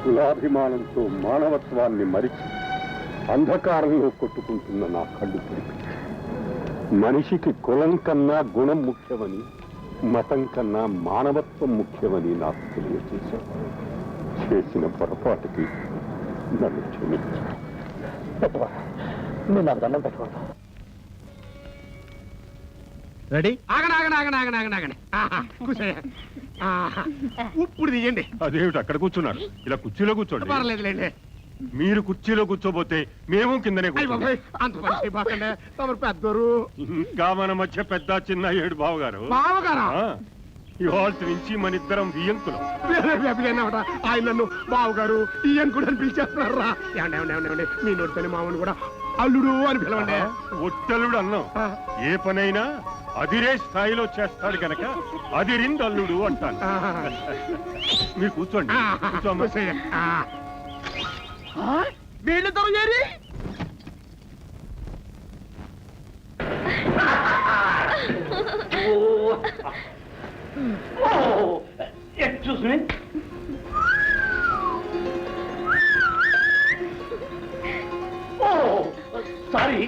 కులాభిమానంతో మానవత్వాన్ని మరిచి అంధకారంలో కొట్టుకుంటున్న నా కళ్ళు తెరిపి మనిషికి కులం కన్నా గుణం ముఖ్యమని, మతం కన్నా మానవత్వం ముఖ్యమని నాకు తెలియజేశాను. చేసిన పొరపాటుకి నన్ను క్షమించు. పెట్టవా, నువ్వు నాకు దండం పెట్టవా. రెడీ? ఆగండి. కూర్చోండి. ఇప్పుడు తీయండి. అదేమిటి అక్కడ కూర్చున్నారు? ఇలా కుర్చీలో కూర్చోండి. పర్లేదులేండి. మీరు కుర్చీలో కూర్చోబోతే మేము కిందనే కూర్చోండి. అంత పని చేయబాకండి. తమరు పెద్దరు. ఇంకా మన మధ్య పెద్ద చిన్న ఏడు బావగారు. బావగారా? ఇవాళ నుంచి మన ఇద్దరం వియ్యంకులం. ఆయన నన్ను బావగారు ఈయన కూడా అని పిలిచేస్తున్నారా? ఏమండి మీ నోటితోని మామూలు కూడా అల్లుడు అని పిలవండి. ఒట్టల్లుడు అన్నాం. ఏ పనైనా అదిరే స్థాయిలో చేస్తాడు కనుక అదిరింది అల్లుడు అంటాను. మీరు కూర్చోండి. వీళ్ళిద్దరు చేరి ఎక్స్క్యూజ్ మీ. సారీ,